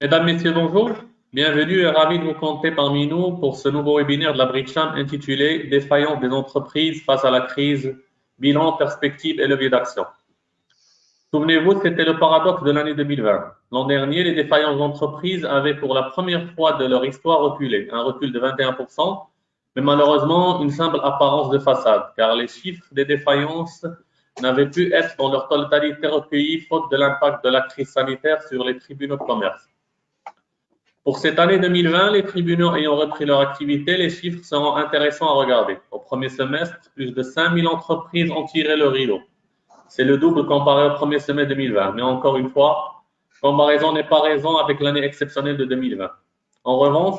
Mesdames, Messieurs, bonjour. Bienvenue et ravi de vous compter parmi nous pour ce nouveau webinaire de la Bricksham intitulé Défaillance des entreprises face à la crise, bilan, perspectives et levier d'action. Souvenez-vous, c'était le paradoxe de l'année 2020. L'an dernier, les défaillances d'entreprises avaient pour la première fois de leur histoire reculé, un recul de 21%, mais malheureusement une simple apparence de façade, car les chiffres des défaillances n'avaient pu être dans leur totalité recueillis faute de l'impact de la crise sanitaire sur les tribunaux de commerce. Pour cette année 2020, les tribunaux ayant repris leur activité, les chiffres seront intéressants à regarder. Au premier semestre, plus de 5000 entreprises ont tiré le rideau. C'est le double comparé au premier semestre 2020. Mais encore une fois, comparaison n'est pas raison avec l'année exceptionnelle de 2020. En revanche,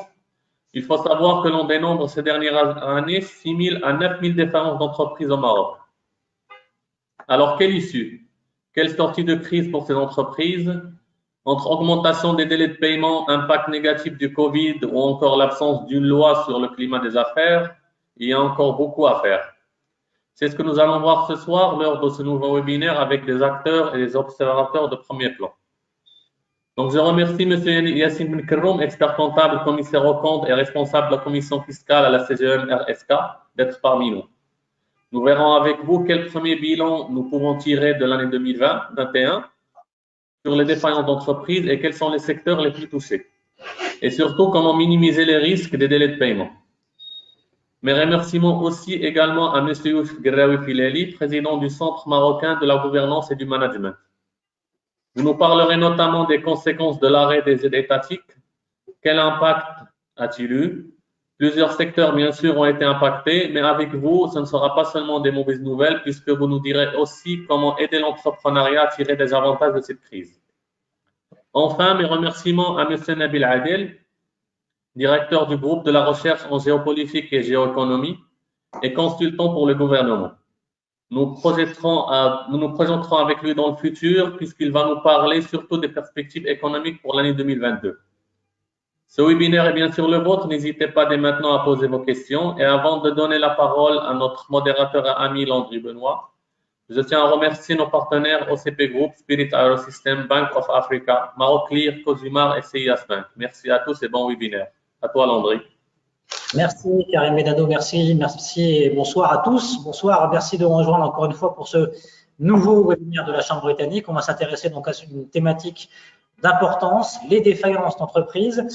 il faut savoir que l'on dénombre ces dernières années 6000 à 9000 défaillances d'entreprises au Maroc. Alors, quelle issue? Quelle sortie de crise pour ces entreprises? Entre augmentation des délais de paiement, impact négatif du Covid ou encore l'absence d'une loi sur le climat des affaires, il y a encore beaucoup à faire. C'est ce que nous allons voir ce soir lors de ce nouveau webinaire avec des acteurs et des observateurs de premier plan. Donc, je remercie M. Yassine Benkeroum, expert comptable, commissaire aux comptes et responsable de la commission fiscale à la CGM-RSK, d'être parmi nous. Nous verrons avec vous quel premier bilan nous pouvons tirer de l'année 2020-2021 sur les défaillances d'entreprises et quels sont les secteurs les plus touchés. Et surtout, comment minimiser les risques des délais de paiement. Mes remerciements aussi également à M. Yousef Gerraoui Filali, président du Centre marocain de la gouvernance et du management. Vous nous parlerez notamment des conséquences de l'arrêt des aides étatiques. Quel impact a-t-il eu? Plusieurs secteurs, bien sûr, ont été impactés, mais avec vous, ce ne sera pas seulement des mauvaises nouvelles, puisque vous nous direz aussi comment aider l'entrepreneuriat à tirer des avantages de cette crise. Enfin, mes remerciements à M. Nabil Adel, directeur du groupe de la recherche en géopolitique et géoéconomie et consultant pour le gouvernement. Nous nous présenterons avec lui dans le futur puisqu'il va nous parler surtout des perspectives économiques pour l'année 2022. Ce webinaire est bien sûr le vôtre, n'hésitez pas dès maintenant à poser vos questions. Et avant de donner la parole à notre modérateur et ami Landry Benoît, je tiens à remercier nos partenaires OCP Group, Spirit Aerosystem, Bank of Africa, Maroclear, Cosumar et CIS Bank. Merci à tous et bon webinaire. À toi Landry. Merci Karim Medado, merci et bonsoir à tous. Bonsoir, merci de nous rejoindre encore une fois pour ce nouveau webinaire de la Chambre britannique. On va s'intéresser donc à une thématique d'importance, les défaillances d'entreprises.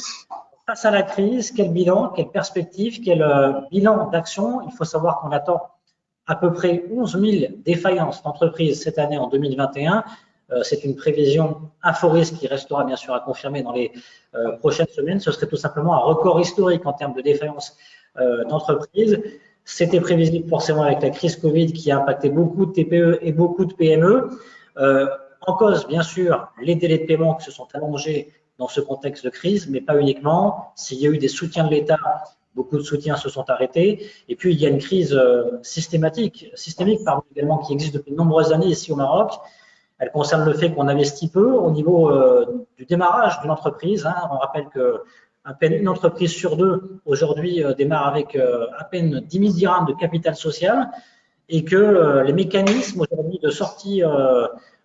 Face à la crise, quel bilan, quelle perspective, quel bilan d'action? Il faut savoir qu'on attend à peu près 11 000 défaillances d'entreprises cette année en 2021. C'est une prévision Inforis qui restera bien sûr à confirmer dans les prochaines semaines. Ce serait tout simplement un record historique en termes de défaillances d'entreprises. C'était prévisible forcément avec la crise Covid qui a impacté beaucoup de TPE et beaucoup de PME. En cause, bien sûr, les délais de paiement qui se sont allongés dans ce contexte de crise, mais pas uniquement. S'il y a eu des soutiens de l'État, beaucoup de soutiens se sont arrêtés. Et puis, il y a une crise systémique également, qui existe depuis de nombreuses années ici au Maroc. Elle concerne le fait qu'on investit peu au niveau du démarrage d'une entreprise. On rappelle que à peine une entreprise sur deux aujourd'hui démarre avec à peine 10 000 dirhams de capital social et que les mécanismes aujourd'hui de sortie,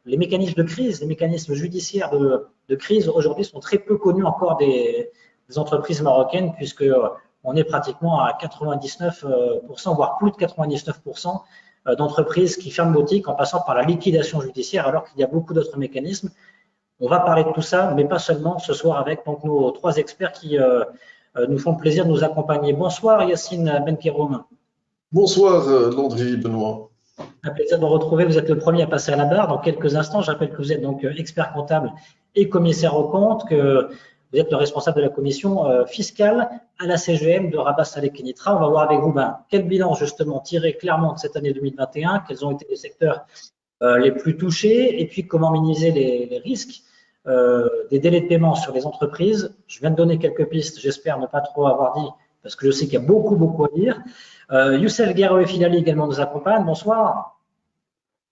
les mécanismes de crise, les mécanismes judiciaires de crise aujourd'hui sont très peu connus encore des entreprises marocaines puisque on est pratiquement à 99%, voire plus de 99% d'entreprises qui ferment boutique en passant par la liquidation judiciaire alors qu'il y a beaucoup d'autres mécanismes. On va parler de tout ça, mais pas seulement ce soir avec donc, nos trois experts qui nous font le plaisir de nous accompagner. Bonsoir Yassine Benkeroum. Bonsoir Landry Benoît. Un plaisir de vous retrouver. Vous êtes le premier à passer à la barre. Dans quelques instants, je rappelle que vous êtes donc expert comptable et commissaire aux comptes, que vous êtes le responsable de la commission fiscale à la CGM de Rabat Saleh Kenitra. On va voir avec vous quel bilan justement tiré clairement de cette année 2021, quels ont été les secteurs les plus touchés et puis comment minimiser les risques des délais de paiement sur les entreprises. Je viens de donner quelques pistes, j'espère ne pas trop avoir dit parce que je sais qu'il y a beaucoup à dire. Yousef Gerraoui Filali également nous accompagne. Bonsoir.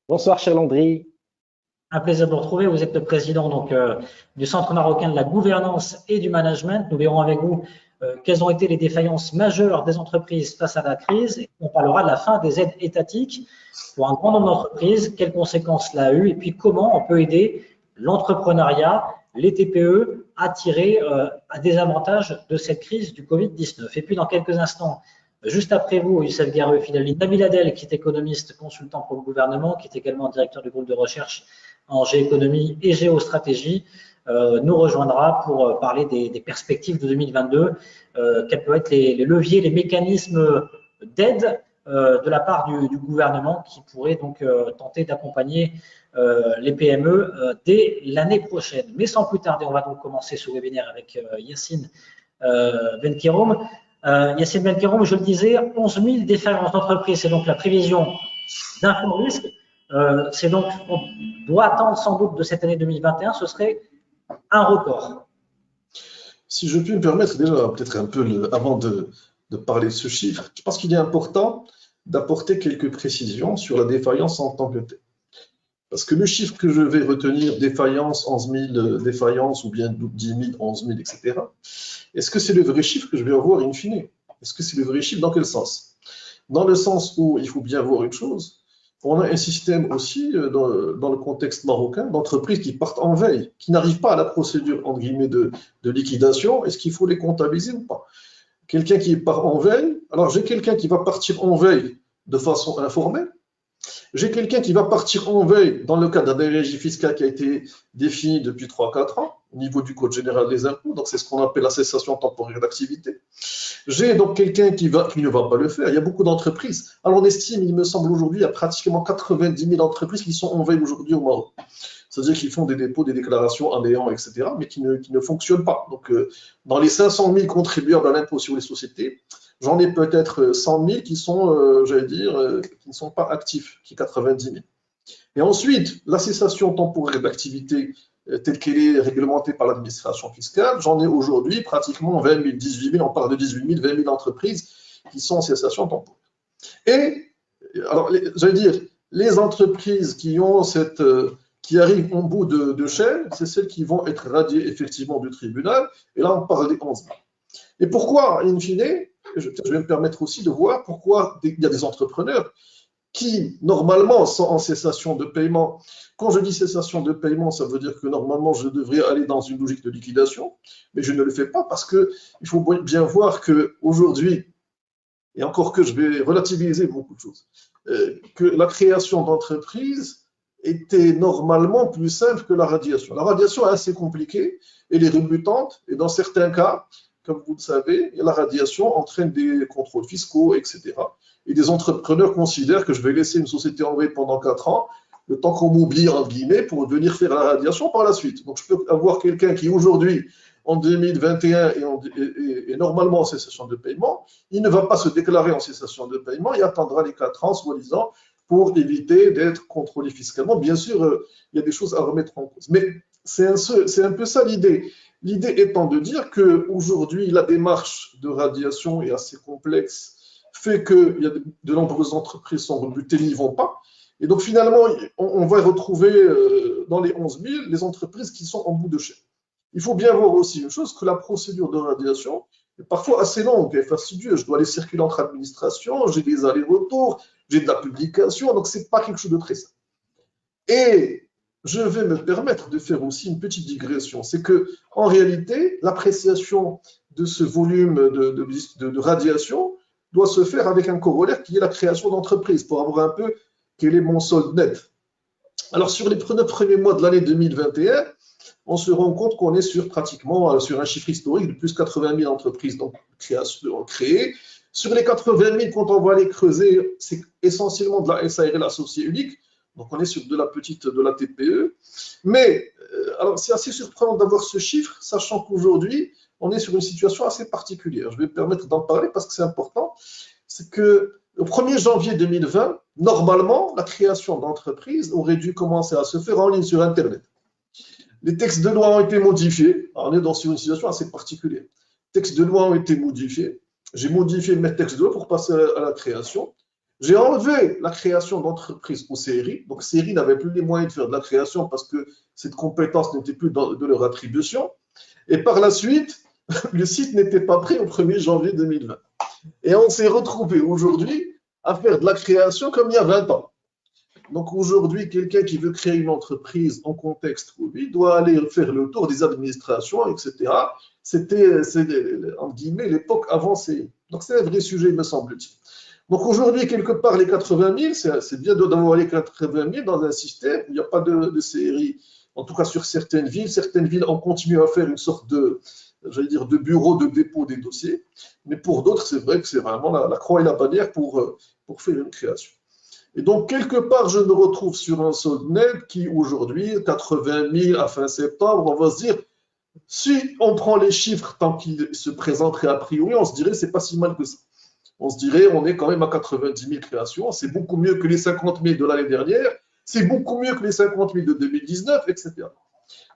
Bonsoir cher Landry. Un plaisir de vous retrouver. Vous êtes le président donc, du Centre marocain de la gouvernance et du management. Nous verrons avec vous quelles ont été les défaillances majeures des entreprises face à la crise. Et on parlera de la fin des aides étatiques pour un grand nombre d'entreprises, quelles conséquences cela a eu et puis comment on peut aider l'entrepreneuriat, les TPE à tirer à des avantages de cette crise du Covid-19. Et puis, dans quelques instants, juste après vous, Youssef Gareux, Filali, Nabil Adel, qui est économiste consultant pour le gouvernement, qui est également directeur du groupe de recherche en géoéconomie et géostratégie, nous rejoindra pour parler des perspectives de 2022, quels peuvent être les leviers, les mécanismes d'aide de la part du gouvernement qui pourrait donc tenter d'accompagner les PME dès l'année prochaine. Mais sans plus tarder, on va donc commencer ce webinaire avec Yacine Benkeroum. Yacine Benkeroum, je le disais, 11 000 défaillances d'entreprises, c'est donc la prévision d'Inforisque. C'est donc, on doit attendre sans doute de cette année 2021, ce serait un record. Si je puis me permettre, déjà, peut-être un peu avant de parler de ce chiffre, je pense qu'il est important d'apporter quelques précisions sur la défaillance en tant que telle. Parce que le chiffre que je vais retenir, défaillance, 11 000 défaillances, ou bien 10 000, 11 000, etc., est-ce que c'est le vrai chiffre que je vais avoir in fine? Est-ce que c'est le vrai chiffre? Dans quel sens? Dans le sens où il faut bien voir une chose, on a un système aussi, dans le contexte marocain, d'entreprises qui partent en veille, qui n'arrivent pas à la procédure, entre guillemets, de liquidation. Est-ce qu'il faut les comptabiliser ou pas? Quelqu'un qui part en veille, alors j'ai quelqu'un qui va partir en veille de façon informelle, j'ai quelqu'un qui va partir en veille dans le cadre d'un régime fiscal qui a été défini depuis 3-4 ans au niveau du Code général des impôts, donc c'est ce qu'on appelle la cessation temporaire d'activité. J'ai donc quelqu'un qui ne va pas le faire. Il y a beaucoup d'entreprises. Alors on estime, il me semble aujourd'hui, il y a pratiquement 90 000 entreprises qui sont en veille aujourd'hui au Maroc. C'est-à-dire qu'ils font des dépôts, des déclarations en néant, etc., mais qui ne fonctionnent pas. Donc dans les 500 000 contribuables à l'impôt sur les sociétés, j'en ai peut-être 100 000 qui sont, qui ne sont pas actifs, qui est 90 000. Et ensuite, la cessation temporaire d'activité telle qu'elle est réglementée par l'administration fiscale, j'en ai aujourd'hui pratiquement 20 000, 18 000, on parle de 18 000, 20 000 entreprises qui sont en cessation temporaire. Et, alors, j'allais dire, les entreprises qui ont qui arrivent au bout de chaîne, c'est celles qui vont être radiées effectivement du tribunal, et là on parle des 11 000. Et pourquoi, in fine, je vais me permettre aussi de voir pourquoi il y a des entrepreneurs qui, normalement, sont en cessation de paiement. Quand je dis cessation de paiement, ça veut dire que normalement, je devrais aller dans une logique de liquidation, mais je ne le fais pas parce qu'il faut bien voir qu'aujourd'hui, et encore que je vais relativiser beaucoup de choses, que la création d'entreprises était normalement plus simple que la radiation. La radiation est assez compliquée, elle est rebutante, et dans certains cas, comme vous le savez, la radiation entraîne des contrôles fiscaux, etc. Et des entrepreneurs considèrent que je vais laisser une société en veille pendant 4 ans, le temps qu'on m'oublie, entre guillemets, pour venir faire la radiation par la suite. Donc, je peux avoir quelqu'un qui, aujourd'hui, en 2021, est normalement en cessation de paiement, il ne va pas se déclarer en cessation de paiement, il attendra les 4 ans, soi-disant, pour éviter d'être contrôlé fiscalement. Bien sûr, il y a des choses à remettre en cause. Mais c'est un peu ça l'idée. L'idée étant de dire qu'aujourd'hui, la démarche de radiation est assez complexe, fait que de nombreuses entreprises sont rebutées, n'y vont pas. Et donc finalement, on va retrouver dans les 11 000 les entreprises qui sont en bout de chaîne. Il faut bien voir aussi une chose, que la procédure de radiation est parfois assez longue et fastidieuse. Je dois aller circuler entre administrations, j'ai des allers-retours, j'ai de la publication, donc ce n'est pas quelque chose de très simple. Et je vais me permettre de faire aussi une petite digression. C'est qu'en réalité, l'appréciation de ce volume de radiation doit se faire avec un corollaire qui est la création d'entreprises, pour avoir un peu quel est mon solde net. Alors, sur les 9 premiers mois de l'année 2021, on se rend compte qu'on est pratiquement sur un chiffre historique de plus de 80 000 entreprises donc, créées. Sur les 80 000, quand on va les creuser, c'est essentiellement de la SARL associée unique. Donc, on est sur de la TPE. Mais, alors, c'est assez surprenant d'avoir ce chiffre, sachant qu'aujourd'hui, on est sur une situation assez particulière. Je vais me permettre d'en parler parce que c'est important. C'est que au 1er janvier 2020, normalement, la création d'entreprises aurait dû commencer à se faire en ligne sur Internet. Les textes de loi ont été modifiés. Alors, on est dans une situation assez particulière. Les textes de loi ont été modifiés. J'ai modifié mes textes de loi pour passer à la création. J'ai enlevé la création d'entreprises au CRI. Donc, CRI n'avait plus les moyens de faire de la création parce que cette compétence n'était plus de leur attribution. Et par la suite, le site n'était pas prêt au 1er janvier 2020. Et on s'est retrouvé aujourd'hui à faire de la création comme il y a 20 ans. Donc aujourd'hui, quelqu'un qui veut créer une entreprise en contexte Covid doit aller faire le tour des administrations, etc. C'est entre guillemets l'époque avancée. Donc c'est un vrai sujet, me semble-t-il. Donc aujourd'hui, quelque part, les 80 000, c'est bien d'avoir les 80 000 dans un système où il n'y a pas de série. En tout cas, sur certaines villes ont continué à faire une sorte de, j'allais dire, de bureau de dépôt des dossiers. Mais pour d'autres, c'est vrai que c'est vraiment la croix et la bannière pour faire une création. Et donc, quelque part, je me retrouve sur un solde net qui, aujourd'hui, 80 000 à fin septembre, on va se dire, si on prend les chiffres tant qu'ils se présenteraient a priori, on se dirait, c'est pas si mal que ça. On se dirait, on est quand même à 90 000 créations, c'est beaucoup mieux que les 50 000 de l'année dernière, c'est beaucoup mieux que les 50 000 de 2019, etc.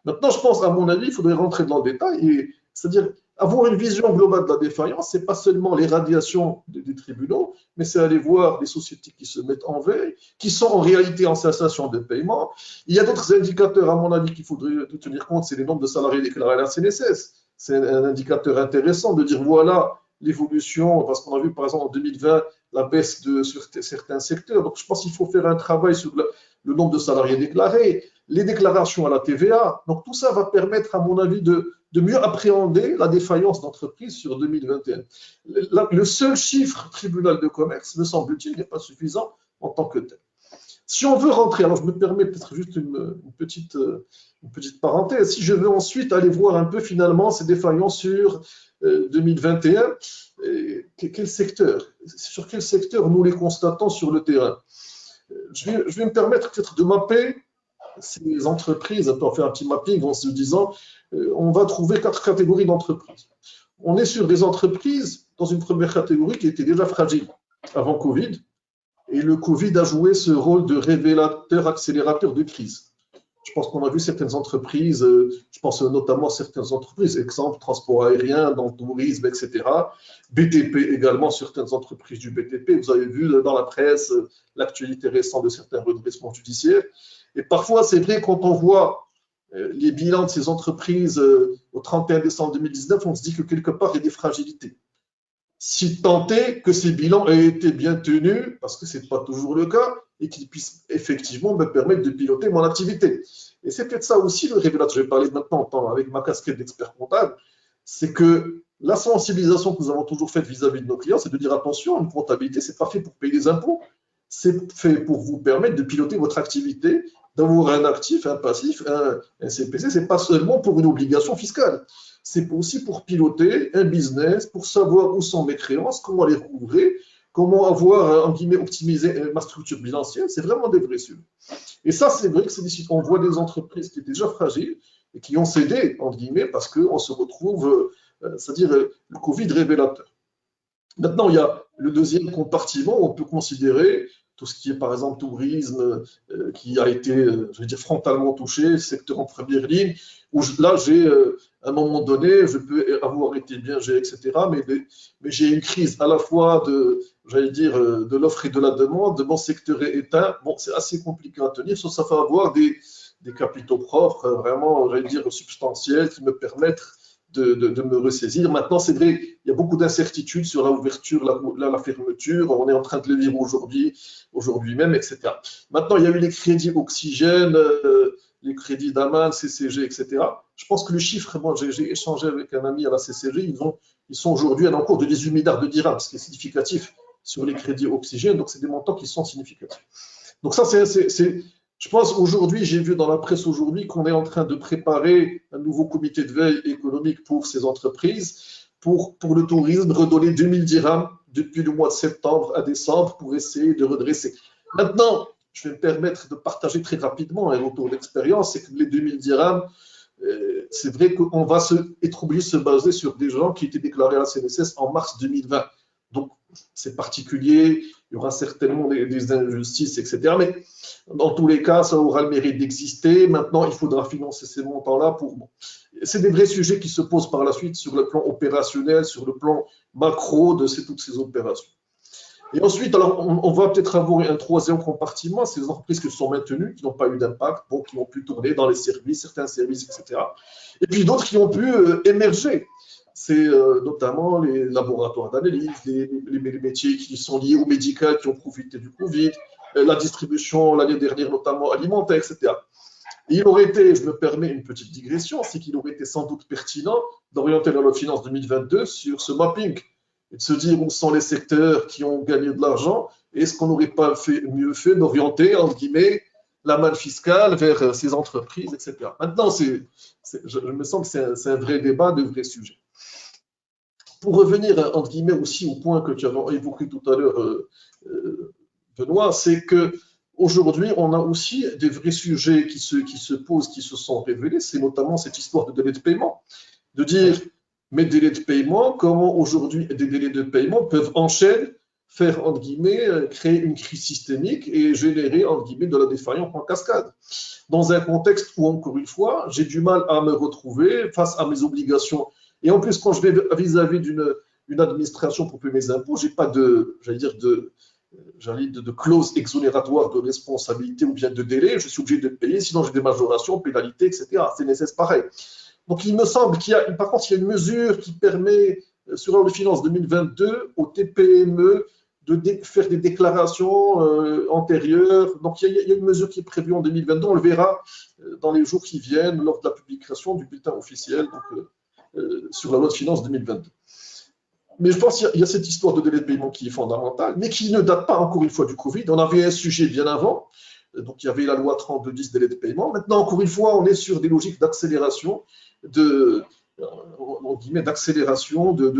Maintenant, je pense, à mon avis, il faudrait rentrer dans le détail, c'est-à-dire avoir une vision globale de la défaillance, ce n'est pas seulement les radiations des tribunaux, mais c'est aller voir des sociétés qui se mettent en veille, qui sont en réalité en cessation de paiement. Il y a d'autres indicateurs, à mon avis, qu'il faudrait tenir compte, c'est les nombres de salariés déclarés à la CNSS. C'est un indicateur intéressant de dire, voilà l'évolution, parce qu'on a vu, par exemple, en 2020, la baisse sur certains secteurs. Donc, je pense qu'il faut faire un travail sur le nombre de salariés déclarés, les déclarations à la TVA. Donc, tout ça va permettre, à mon avis, de mieux appréhender la défaillance d'entreprise sur 2021. Le seul chiffre tribunal de commerce, me semble-t-il, n'est pas suffisant en tant que tel. Si on veut rentrer, alors je me permets peut-être juste une petite parenthèse, si je veux ensuite aller voir un peu finalement ces défaillances sur 2021, quel secteur, sur quel secteur nous les constatons sur le terrain. Je vais me permettre peut-être de mapper ces entreprises, on fait un petit mapping en se disant, on va trouver 4 catégories d'entreprises. On est sur des entreprises dans une première catégorie qui était déjà fragile avant Covid, et le Covid a joué ce rôle de révélateur, accélérateur de crise. Je pense qu'on a vu certaines entreprises, je pense notamment à certaines entreprises, exemple transport aérien, dans le tourisme, etc. BTP également, certaines entreprises du BTP. Vous avez vu dans la presse l'actualité récente de certains redressements judiciaires. Et parfois, c'est vrai, quand on voit les bilans de ces entreprises au 31 décembre 2019, on se dit que quelque part, il y a des fragilités. Si tant est que ces bilans aient été bien tenus, parce que ce n'est pas toujours le cas, et qu'ils puissent effectivement me permettre de piloter mon activité. Et c'est peut-être ça aussi le révélateur. Je vais parler maintenant avec ma casquette d'expert comptable, c'est que la sensibilisation que nous avons toujours faite vis-à-vis de nos clients, c'est de dire attention, une comptabilité, ce n'est pas fait pour payer des impôts, c'est fait pour vous permettre de piloter votre activité, d'avoir un actif, un passif, un CPC, ce n'est pas seulement pour une obligation fiscale. C'est aussi pour piloter un business, pour savoir où sont mes créances, comment les recouvrer, comment avoir, en guillemets, optimisé ma structure bilancielle. C'est vraiment des vrais sujets. Et ça, c'est vrai que c'est difficile. On voit des entreprises qui étaient déjà fragiles et qui ont cédé, entre guillemets, parce qu'on se retrouve, c'est-à-dire le Covid révélateur. Maintenant, il y a le deuxième compartiment où on peut considérer tout ce qui est, par exemple, tourisme, qui a été, je vais dire, frontalement touché, secteur en première ligne, où là, j'ai, à un moment donné, je peux avoir été bien géré, etc., mais j'ai une crise à la fois de, j'allais dire, de l'offre et de la demande, de mon secteur est éteint. Bon, c'est assez compliqué à tenir, sauf ça fait avoir des capitaux propres, vraiment, j'allais dire, substantiels, qui me permettent de me ressaisir. Maintenant, c'est vrai, il y a beaucoup d'incertitudes sur la ouverture, la fermeture. On est en train de le vivre aujourd'hui même, etc. Maintenant, il y a eu les crédits Oxygène, les crédits d'Aman, CCG, etc. Je pense que le chiffre, moi, j'ai échangé avec un ami à la CCG, ils sont aujourd'hui à l'encours de 18 milliards de dirhams, ce qui est significatif sur les crédits Oxygène. Donc, c'est des montants qui sont significatifs. Donc, ça, je pense aujourd'hui, j'ai vu dans la presse aujourd'hui qu'on est en train de préparer un nouveau comité de veille économique pour ces entreprises, pour le tourisme, redonner 2000 dirhams depuis le mois de septembre à décembre pour essayer de redresser. Maintenant, je vais me permettre de partager très rapidement un retour d'expérience, c'est que les 2000 dirhams, c'est vrai qu'on va être obligé de se baser sur des gens qui étaient déclarés à la CNSS en mars 2020. Donc, c'est particulier, il y aura certainement des injustices, etc. Mais dans tous les cas, ça aura le mérite d'exister. Maintenant, il faudra financer ces montants-là pour... Bon. C'est des vrais sujets qui se posent par la suite sur le plan opérationnel, sur le plan macro de toutes ces opérations. Et ensuite, alors, on va peut-être avoir un troisième compartiment, c'est les entreprises qui se sont maintenues, qui n'ont pas eu d'impact, bon, qui ont pu tourner dans les services, certains services, etc. Et puis d'autres qui ont pu émerger. C'est notamment les laboratoires d'analyse, les métiers qui sont liés au médical, qui ont profité du Covid, la distribution l'année dernière, notamment alimentaire, etc. Et il aurait été, je me permets une petite digression, c'est qu'il aurait été sans doute pertinent d'orienter la loi de finances 2022 sur ce mapping et de se dire où sont les secteurs qui ont gagné de l'argent et est-ce qu'on n'aurait pas mieux fait d'orienter, entre guillemets, la manne fiscale vers ces entreprises, etc. Maintenant, je me sens que c'est un vrai débat, de vrais sujets. Pour revenir, entre guillemets, aussi au point que tu avais évoqué tout à l'heure, Benoît, c'est qu'aujourd'hui, on a aussi des vrais sujets qui se posent, qui se sont révélés. C'est notamment cette histoire de délai de paiement. De dire, mes délais de paiement, comment aujourd'hui des délais de paiement peuvent enchaîner, faire, entre guillemets, créer une crise systémique et générer, entre guillemets, de la défaillance en cascade. Dans un contexte où, encore une fois, j'ai du mal à me retrouver face à mes obligations. Et en plus, quand je vais vis-à-vis d'une administration pour payer mes impôts, je n'ai pas de clause exonératoire de responsabilité ou bien de délai. Je suis obligé de payer, sinon j'ai des majorations, pénalités, etc. C'est nécessaire pareil. Donc, il me semble qu'il y a, par contre, il y a une mesure qui permet, sur la loi de finances 2022, aux TPME de faire des déclarations antérieures. Donc, il y a une mesure qui est prévue en 2022. On le verra dans les jours qui viennent, lors de la publication du bulletin officiel sur la loi de finances 2022. Mais je pense qu'il y a cette histoire de délai de paiement qui est fondamentale, mais qui ne date pas, encore une fois, du Covid. On avait un sujet bien avant. Donc, il y avait la loi 3210 délai de paiement. Maintenant, encore une fois, on est sur des logiques d'accélération, de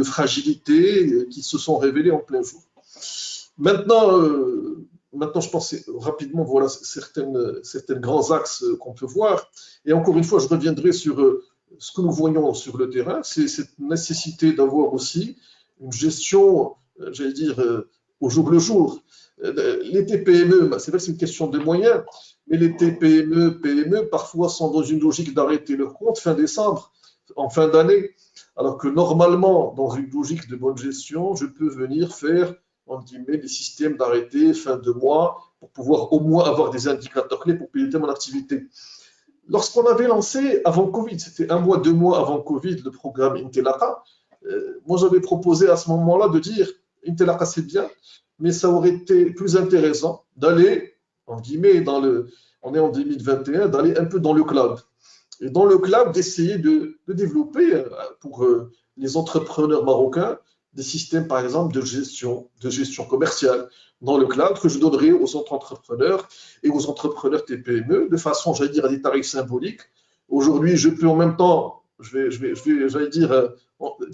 fragilité qui se sont révélées en plein jour. Maintenant, je pense rapidement, voilà certains grands axes qu'on peut voir. Et encore une fois, je reviendrai sur ce que nous voyons sur le terrain, c'est cette nécessité d'avoir aussi une gestion, j'allais dire, au jour le jour. Les TPME, c'est vrai que c'est une question de moyens, mais les TPME, PME, parfois sont dans une logique d'arrêter leur compte fin décembre, en fin d'année, alors que normalement, dans une logique de bonne gestion, je peux venir faire, entre guillemets, des systèmes d'arrêté fin de mois pour pouvoir au moins avoir des indicateurs clés pour piloter mon activité. Lorsqu'on avait lancé avant Covid, c'était 1 mois, 2 mois avant Covid, le programme Intelaka, moi j'avais proposé à ce moment-là de dire Intelaka c'est bien, mais ça aurait été plus intéressant d'aller, en guillemets, on est en 2021, d'aller un peu dans le cloud. Et dans le cloud, d'essayer de développer pour les entrepreneurs marocains des systèmes, par exemple, de gestion commerciale dans le cloud que je donnerai aux autres entrepreneurs et aux entrepreneurs TPME de façon, j'allais dire, à des tarifs symboliques. Aujourd'hui, je peux en même temps, j'allais dire,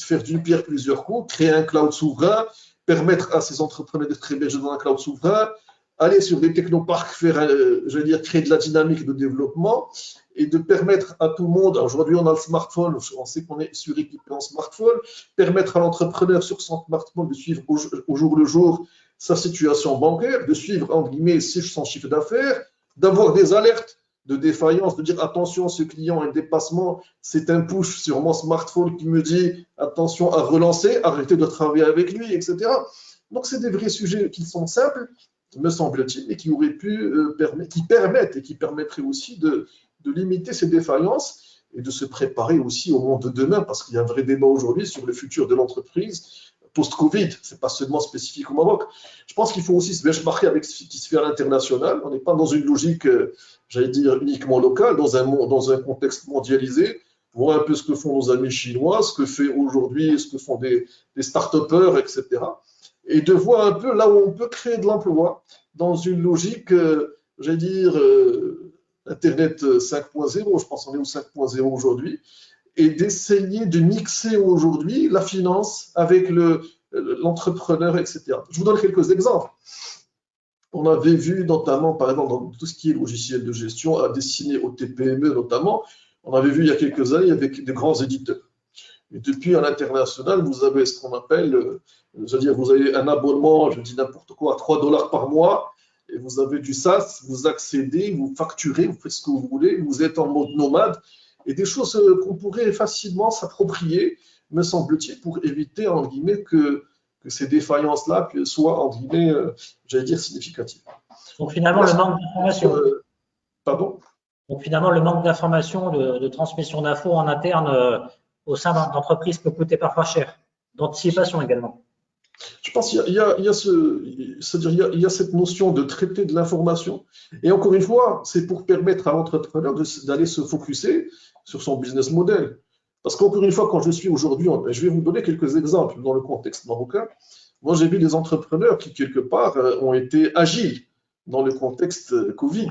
faire d'une pierre plusieurs coups, créer un cloud souverain, permettre à ces entrepreneurs d'être hébergés dans un cloud souverain, aller sur des technoparcs, j'allais dire, créer de la dynamique de développement et de permettre à tout le monde, aujourd'hui on a le smartphone, on sait qu'on est suréquipé en smartphone, permettre à l'entrepreneur sur son smartphone de suivre au jour le jour sa situation bancaire, de suivre, entre guillemets, son chiffre d'affaires, d'avoir des alertes de défaillance, de dire attention, ce client a un dépassement, c'est un push sur mon smartphone qui me dit attention à relancer, arrêtez de travailler avec lui, etc. Donc c'est des vrais sujets qui sont simples, me semble-t-il, et qui auraient pu permettent et qui permettraient aussi de limiter ces défaillances et de se préparer aussi au monde de demain, parce qu'il y a un vrai débat aujourd'hui sur le futur de l'entreprise post-Covid. Ce n'est pas seulement spécifique au Maroc. Je pense qu'il faut aussi se benchmarker avec ce qui se fait à l'international. On n'est pas dans une logique, j'allais dire, uniquement locale, dans un contexte mondialisé. Voir un peu ce que font nos amis chinois, ce que fait aujourd'hui, ce que font des start-upers, etc. Et de voir un peu là où on peut créer de l'emploi dans une logique, j'allais dire, Internet 5.0, je pense qu'on est au 5.0 aujourd'hui, et d'essayer de mixer aujourd'hui la finance avec l'entrepreneur, etc. Je vous donne quelques exemples. On avait vu notamment, par exemple, dans tout ce qui est logiciel de gestion destiné aux TPME notamment, on avait vu il y a quelques années avec des grands éditeurs. Et depuis à l'international, vous avez ce qu'on appelle, c'est-à-dire vous avez un abonnement, je dis n'importe quoi, à $3 par mois, et vous avez du SaaS, vous accédez, vous facturez, vous faites ce que vous voulez, vous êtes en mode nomade, et des choses qu'on pourrait facilement s'approprier, me semble-t-il, pour éviter, entre guillemets, que ces défaillances-là soient, entre guillemets, j'allais dire, significatives. Donc finalement, le manque d'information. Pardon ? Donc finalement, le manque d'information, de transmission d'infos en interne au sein d'entreprises peut coûter parfois cher. D'anticipation également. Je pense qu'il y a cette notion de traiter de l'information. Et encore une fois, c'est pour permettre à l'entrepreneur d'aller se focuser sur son business model. Parce qu'encore une fois, quand je suis aujourd'hui, je vais vous donner quelques exemples dans le contexte marocain. Moi, j'ai vu des entrepreneurs qui, quelque part, ont été agiles dans le contexte Covid.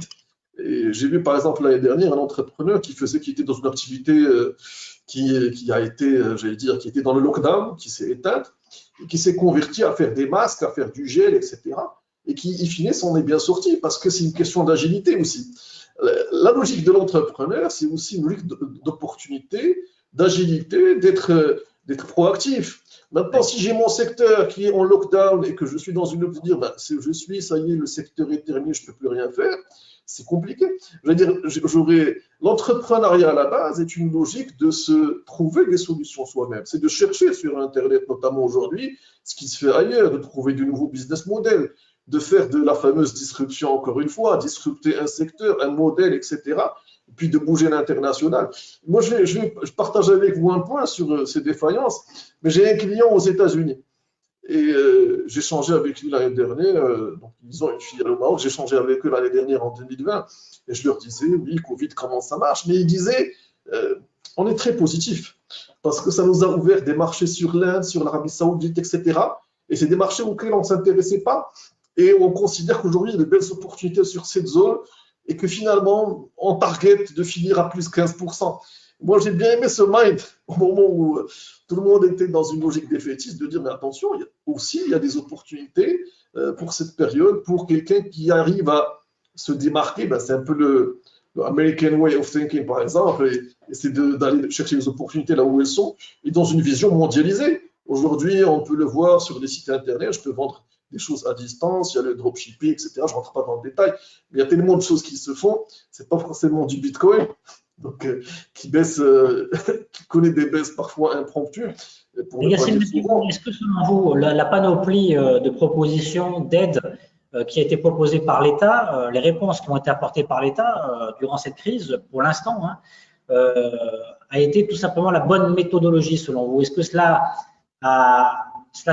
Et j'ai vu, par exemple, l'année dernière, un entrepreneur qui était dans une activité qui a été, j'allais dire, qui était dans le lockdown, qui s'est éteinte, et qui s'est converti à faire des masques, à faire du gel, etc. Et qui, in fine, s'en est bien sorti, parce que c'est une question d'agilité aussi. La logique de l'entrepreneur, c'est aussi une logique d'opportunité, d'agilité, d'être proactif. Maintenant, si j'ai mon secteur qui est en lockdown et que je suis dans une optique de dire, ben, ça y est, le secteur est terminé, je ne peux plus rien faire, c'est compliqué. Je veux dire, l'entrepreneuriat à la base est une logique de se trouver des solutions soi-même. C'est de chercher sur Internet, notamment aujourd'hui, ce qui se fait ailleurs, de trouver de nouveaux business models, de faire de la fameuse disruption, encore une fois, disrupter un secteur, un modèle, etc., et puis de bouger l'international. Moi, je partage avec vous un point sur ces défaillances, mais j'ai un client aux États-Unis. Et j'ai changé avec lui l'année dernière, donc ils ont une filiale au Maroc, j'ai changé avec eux l'année dernière en 2020, et je leur disais, oui, Covid, comment ça marche? Mais ils disaient, on est très positif, parce que ça nous a ouvert des marchés sur l'Inde, sur l'Arabie Saoudite, etc. Et c'est des marchés auxquels on ne s'intéressait pas, et on considère qu'aujourd'hui, il y a de belles opportunités sur cette zone, et que finalement, on target de finir à plus 15%. Moi, j'ai bien aimé ce mind au moment où tout le monde était dans une logique défaitiste de dire, mais attention, il y a des opportunités pour cette période, pour quelqu'un qui arrive à se démarquer. Ben, c'est un peu le American way of thinking, par exemple, et c'est d'aller chercher les opportunités là où elles sont, et dans une vision mondialisée. Aujourd'hui, on peut le voir sur des sites Internet, je peux vendre des choses à distance, il y a le dropshipping, etc. Je ne rentre pas dans le détail, mais il y a tellement de choses qui se font. Ce n'est pas forcément du Bitcoin, donc qui connaît des baisses parfois impromptues. Est-ce que selon vous, la panoplie de propositions d'aide qui a été proposée par l'État, les réponses qui ont été apportées par l'État durant cette crise, pour l'instant, a été tout simplement la bonne méthodologie selon vous? Est-ce que cela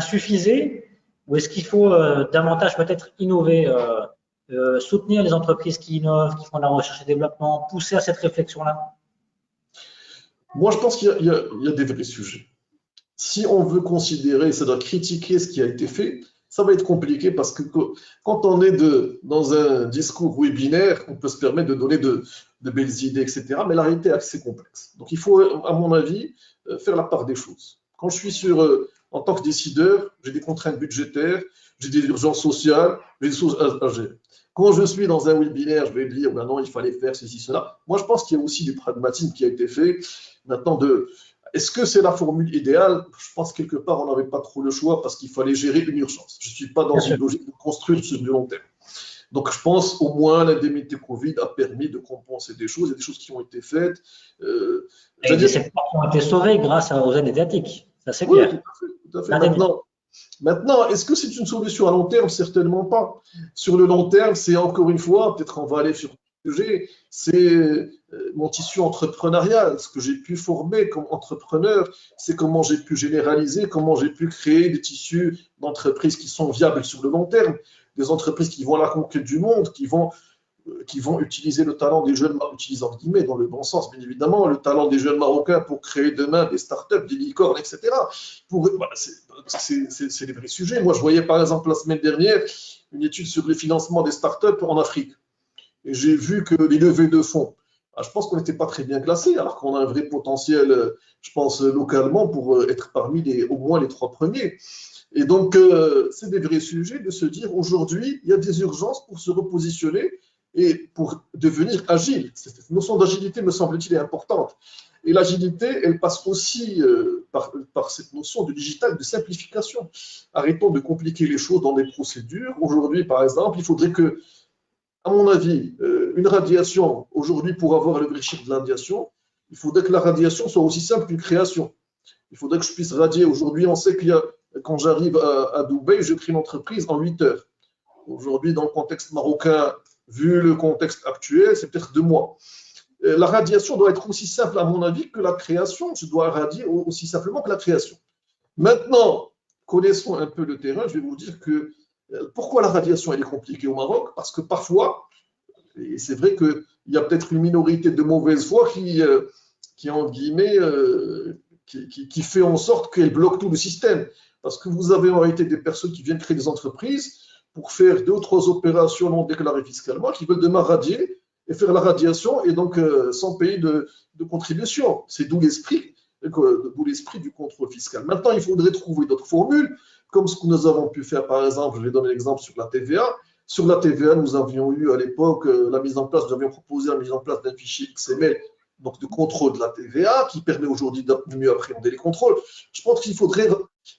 suffisait? Ou est-ce qu'il faut davantage peut-être innover, soutenir les entreprises qui innovent, qui font de la recherche et développement, pousser à cette réflexion-là? Moi, je pense qu'il y a des vrais sujets. Si on veut considérer, c'est-à-dire critiquer ce qui a été fait, ça va être compliqué parce que quand on est dans un discours webinaire, on peut se permettre de donner de belles idées, etc. Mais la réalité est assez complexe. Donc, il faut, à mon avis, faire la part des choses. Quand je suis en tant que décideur, j'ai des contraintes budgétaires, j'ai des urgences sociales, j'ai des choses à gérer. Quand je suis dans un webinaire, je vais dire, ben non, il fallait faire ceci, cela. Moi, je pense qu'il y a aussi du pragmatisme qui a été fait. Maintenant, est-ce que c'est la formule idéale? Je pense que quelque part, on n'avait pas trop le choix parce qu'il fallait gérer une urgence. Je ne suis pas dans une logique de construire sur du long terme. Donc, je pense au moins l'indemnité Covid a permis de compenser des choses. Il y a des choses qui ont été faites. Et des secteurs qui ont été sauvés grâce aux aides étatiques. Ça, c'est clair. Tout à fait. Maintenant, est-ce que c'est une solution à long terme? Certainement pas. Sur le long terme, c'est encore une fois, peut-être on va aller sur le sujet, c'est mon tissu entrepreneurial, ce que j'ai pu former comme entrepreneur, c'est comment j'ai pu généraliser, comment j'ai pu créer des tissus d'entreprises qui sont viables sur le long terme, des entreprises qui vont à la conquête du monde, qui vont utiliser le talent des jeunes, utilisant guillemets dans le bon sens, bien évidemment, le talent des jeunes Marocains pour créer demain des startups, des licornes, etc. C'est des vrais sujets. Moi, je voyais par exemple la semaine dernière une étude sur le financement des startups en Afrique. Et j'ai vu que les levées de fonds, je pense qu'on n'était pas très bien classé, alors qu'on a un vrai potentiel, je pense, localement, pour être parmi au moins les 3 premiers. Et donc, c'est des vrais sujets de se dire, aujourd'hui, il y a des urgences pour se repositionner et pour devenir agile. Cette notion d'agilité, me semble-t-il, est importante. Et l'agilité, elle passe aussi par cette notion de digital, de simplification. Arrêtons de compliquer les choses dans des procédures. Aujourd'hui, par exemple, il faudrait que, à mon avis, une radiation, aujourd'hui, pour avoir le vrai chiffre de la radiation, il faudrait que la radiation soit aussi simple qu'une création. Il faudrait que je puisse radier. Aujourd'hui, on sait qu'il y a, quand j'arrive à Dubaï, je crée une entreprise en 8 heures. Aujourd'hui, dans le contexte marocain, vu le contexte actuel, c'est peut-être 2 mois. La radiation doit être aussi simple, à mon avis, que la création. Je dois radier aussi simplement que la création. Maintenant, connaissons un peu le terrain, je vais vous dire que pourquoi la radiation elle est compliquée au Maroc? Parce que parfois, et c'est vrai qu'il y a peut-être une minorité de mauvaise foi qui entre guillemets, qui fait en sorte qu'elle bloque tout le système. Parce que vous avez en réalité des personnes qui viennent créer des entreprises pour faire 2 ou 3 opérations non déclarées fiscalement, qui veulent demain radier et faire la radiation et donc sans payer de contribution. C'est d'où l'esprit du contrôle fiscal. Maintenant, il faudrait trouver d'autres formules, comme ce que nous avons pu faire, par exemple, je vais donner l'exemple sur la TVA. Sur la TVA, nous avions eu à l'époque nous avions proposé la mise en place d'un fichier XML, donc de contrôle de la TVA, qui permet aujourd'hui de mieux appréhender les contrôles. Je pense qu'il faudrait,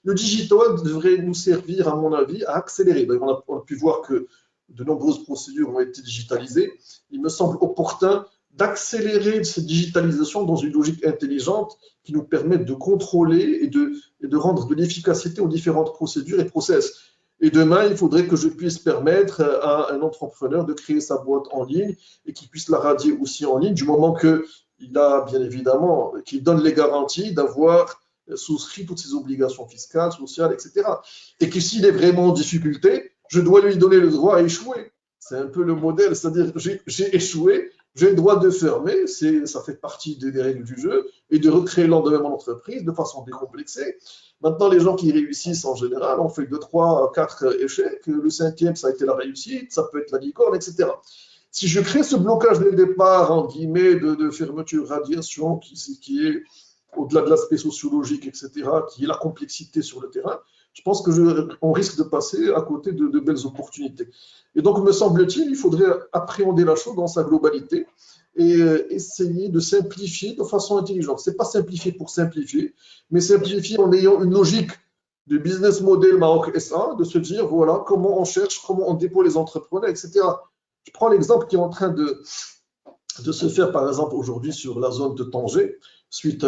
le digital devrait nous servir, à mon avis, à accélérer. On a pu voir que de nombreuses procédures ont été digitalisées. Il me semble opportun d'accélérer cette digitalisation dans une logique intelligente qui nous permette de contrôler et de rendre de l'efficacité aux différentes procédures et process. Et demain, il faudrait que je puisse permettre à un entrepreneur de créer sa boîte en ligne et qu'il puisse la radier aussi en ligne, du moment qu'il a, bien évidemment, qu'il donne les garanties d'avoir souscrit toutes ses obligations fiscales, sociales, etc. Et que s'il est vraiment en difficulté, je dois lui donner le droit à échouer. C'est un peu le modèle, c'est-à-dire j'ai échoué, j'ai le droit de fermer, ça fait partie des règles du jeu, et de recréer le lendemain mon entreprise de façon décomplexée. Maintenant, les gens qui réussissent en général ont fait 2, 3, 4 échecs. Le 5e, ça a été la réussite, ça peut être la licorne, etc. Si je crée ce blocage dès le départ, en guillemets, de fermeture, radiation, qui est au-delà de l'aspect sociologique, etc., qui est la complexité sur le terrain, je pense qu'on risque de passer à côté de belles opportunités. Et donc, me semble-t-il, il faudrait appréhender la chose dans sa globalité et essayer de simplifier de façon intelligente. Ce n'est pas simplifier pour simplifier, mais simplifier en ayant une logique du business model Maroc SA, de se dire, voilà, comment on cherche, comment on déploie les entrepreneurs, etc. Je prends l'exemple qui est en train de se faire, par exemple, aujourd'hui sur la zone de Tanger, suite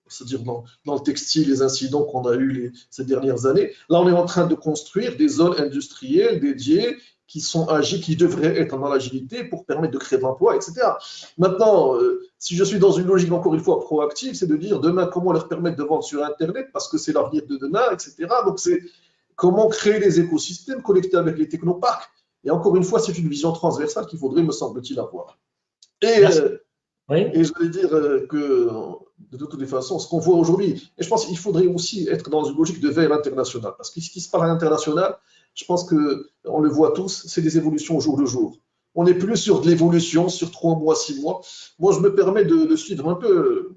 c'est-à-dire dans le textile, les incidents qu'on a eus ces dernières années. Là, on est en train de construire des zones industrielles dédiées qui sont agiles, qui devraient être dans l'agilité pour permettre de créer de l'emploi, etc. Maintenant, si je suis dans une logique, encore une fois, proactive, c'est de dire demain, comment leur permettre de vendre sur Internet, parce que c'est l'avenir de demain, etc. Donc, c'est comment créer des écosystèmes connectés avec les technoparcs. Et encore une fois, c'est une vision transversale qu'il faudrait, me semble-t-il, avoir. Et j'allais dire que, de toutes les façons, ce qu'on voit aujourd'hui, et je pense qu'il faudrait aussi être dans une logique de veille internationale, parce que ce qui se passe à l'international, je pense qu'on le voit tous, c'est des évolutions au jour le jour. On n'est plus sur de l'évolution, sur 3 mois, 6 mois. Moi, je me permets de suivre un peu,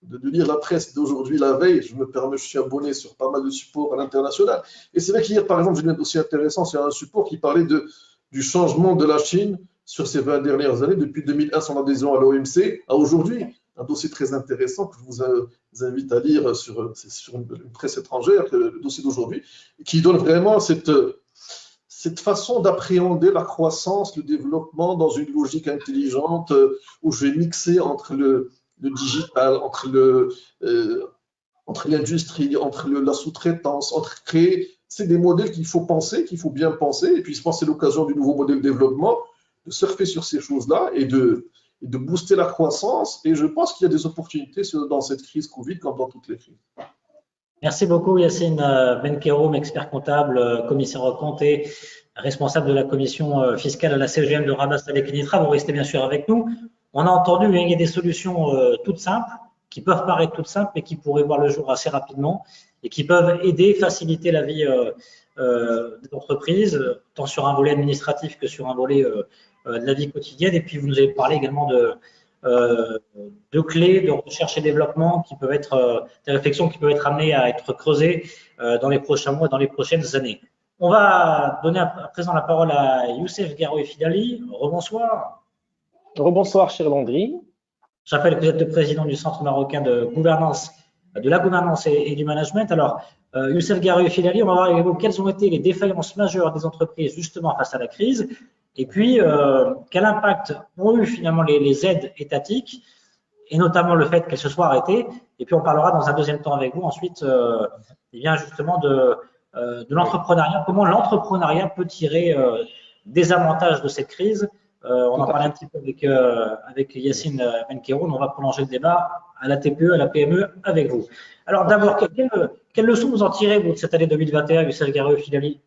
de lire la presse d'aujourd'hui, la veille. Je suis abonné sur pas mal de supports à l'international. Et c'est vrai qu'hier, par exemple, j'ai lu un dossier intéressant sur un support qui parlait du changement de la Chine sur ces 20 dernières années, depuis 2001, son adhésion à l'OMC, à aujourd'hui. Un dossier très intéressant que je vous invite à lire sur une presse étrangère, le dossier d'aujourd'hui, qui donne vraiment cette façon d'appréhender la croissance, le développement dans une logique intelligente où je vais mixer entre le digital, entre l'industrie, entre la sous-traitance, entre créer. C'est des modèles qu'il faut penser, qu'il faut bien penser. Et puis, je pense que c'est l'occasion du nouveau modèle de développement de surfer sur ces choses-là et de booster la croissance. Et je pense qu'il y a des opportunités dans cette crise Covid comme dans toutes les crises. Merci beaucoup Yacine Benkeroum, expert comptable, commissaire aux comptes et responsable de la commission fiscale à la CEGM de Rabat Salé Kenitra. Vous restez bien sûr avec nous. On a entendu qu'il y a des solutions toutes simples, qui peuvent paraître toutes simples, mais qui pourraient voir le jour assez rapidement et qui peuvent aider, faciliter la vie des entreprises, tant sur un volet administratif que sur un volet de la vie quotidienne. Et puis, vous nous avez parlé également de clés de recherche et développement qui peuvent être des réflexions qui peuvent être amenées à être creusées dans les prochains mois, dans les prochaines années. On va donner à présent la parole à Youssef Garoui Fidali. Rebonsoir. Rebonsoir, cher Landry. Je rappelle que vous êtes le président du Centre marocain de gouvernance, de la gouvernance et du management. Alors, Youssef Garoui Fidali, on va voir avec vous quelles ont été les défaillances majeures des entreprises justement face à la crise. Et puis, quel impact ont eu finalement les aides étatiques et notamment le fait qu'elles se soient arrêtées. Et puis, on parlera dans un deuxième temps avec vous ensuite bien justement de l'entrepreneuriat, comment l'entrepreneuriat peut tirer des avantages de cette crise On en parlait un petit peu avec Yacine Benkeroun. On va prolonger le débat à la TPE, à la PME avec vous. Alors d'abord, quelle leçon vous en tirez vous, de cette année 2021, Youssef Gareux-Filali?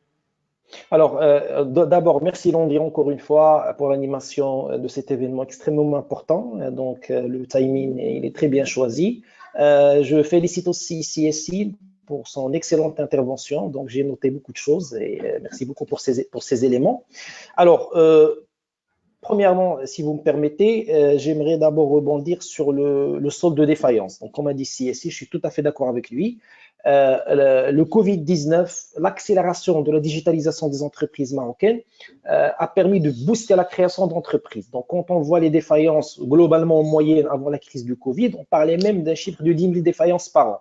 Alors, d'abord, merci Landry encore une fois pour l'animation de cet événement extrêmement important. Donc, le timing, il est très bien choisi. Je félicite aussi CSI pour son excellente intervention. Donc, j'ai noté beaucoup de choses et merci beaucoup pour ces éléments. Alors, premièrement, si vous me permettez, j'aimerais d'abord rebondir sur le solde de défaillance. Donc, comme a dit CSI, je suis tout à fait d'accord avec lui. Le Covid-19, l'accélération de la digitalisation des entreprises marocaines a permis de booster la création d'entreprises. Donc, quand on voit les défaillances globalement en moyenne avant la crise du Covid, on parlait même d'un chiffre de 10 000 défaillances par an.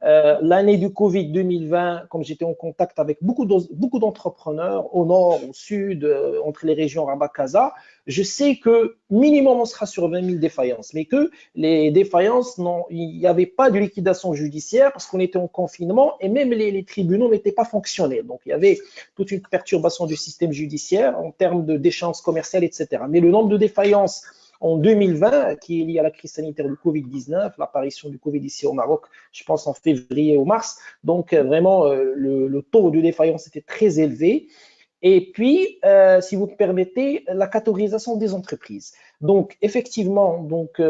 L'année du Covid 2020, comme j'étais en contact avec beaucoup d'entrepreneurs au nord, au sud, entre les régions Rabat-Casa, je sais que minimum on sera sur 20 000 défaillances, mais que les défaillances, il n'y avait pas de liquidation judiciaire parce qu'on était en confinement et même les tribunaux n'étaient pas fonctionnels. Donc il y avait toute une perturbation du système judiciaire en termes d'échanges commerciaux, etc. Mais le nombre de défaillances en 2020, qui est lié à la crise sanitaire du Covid-19, l'apparition du Covid ici au Maroc, je pense en février ou mars. Donc, vraiment, le taux de défaillance était très élevé. Et puis, si vous me permettez, la catégorisation des entreprises. Donc, effectivement,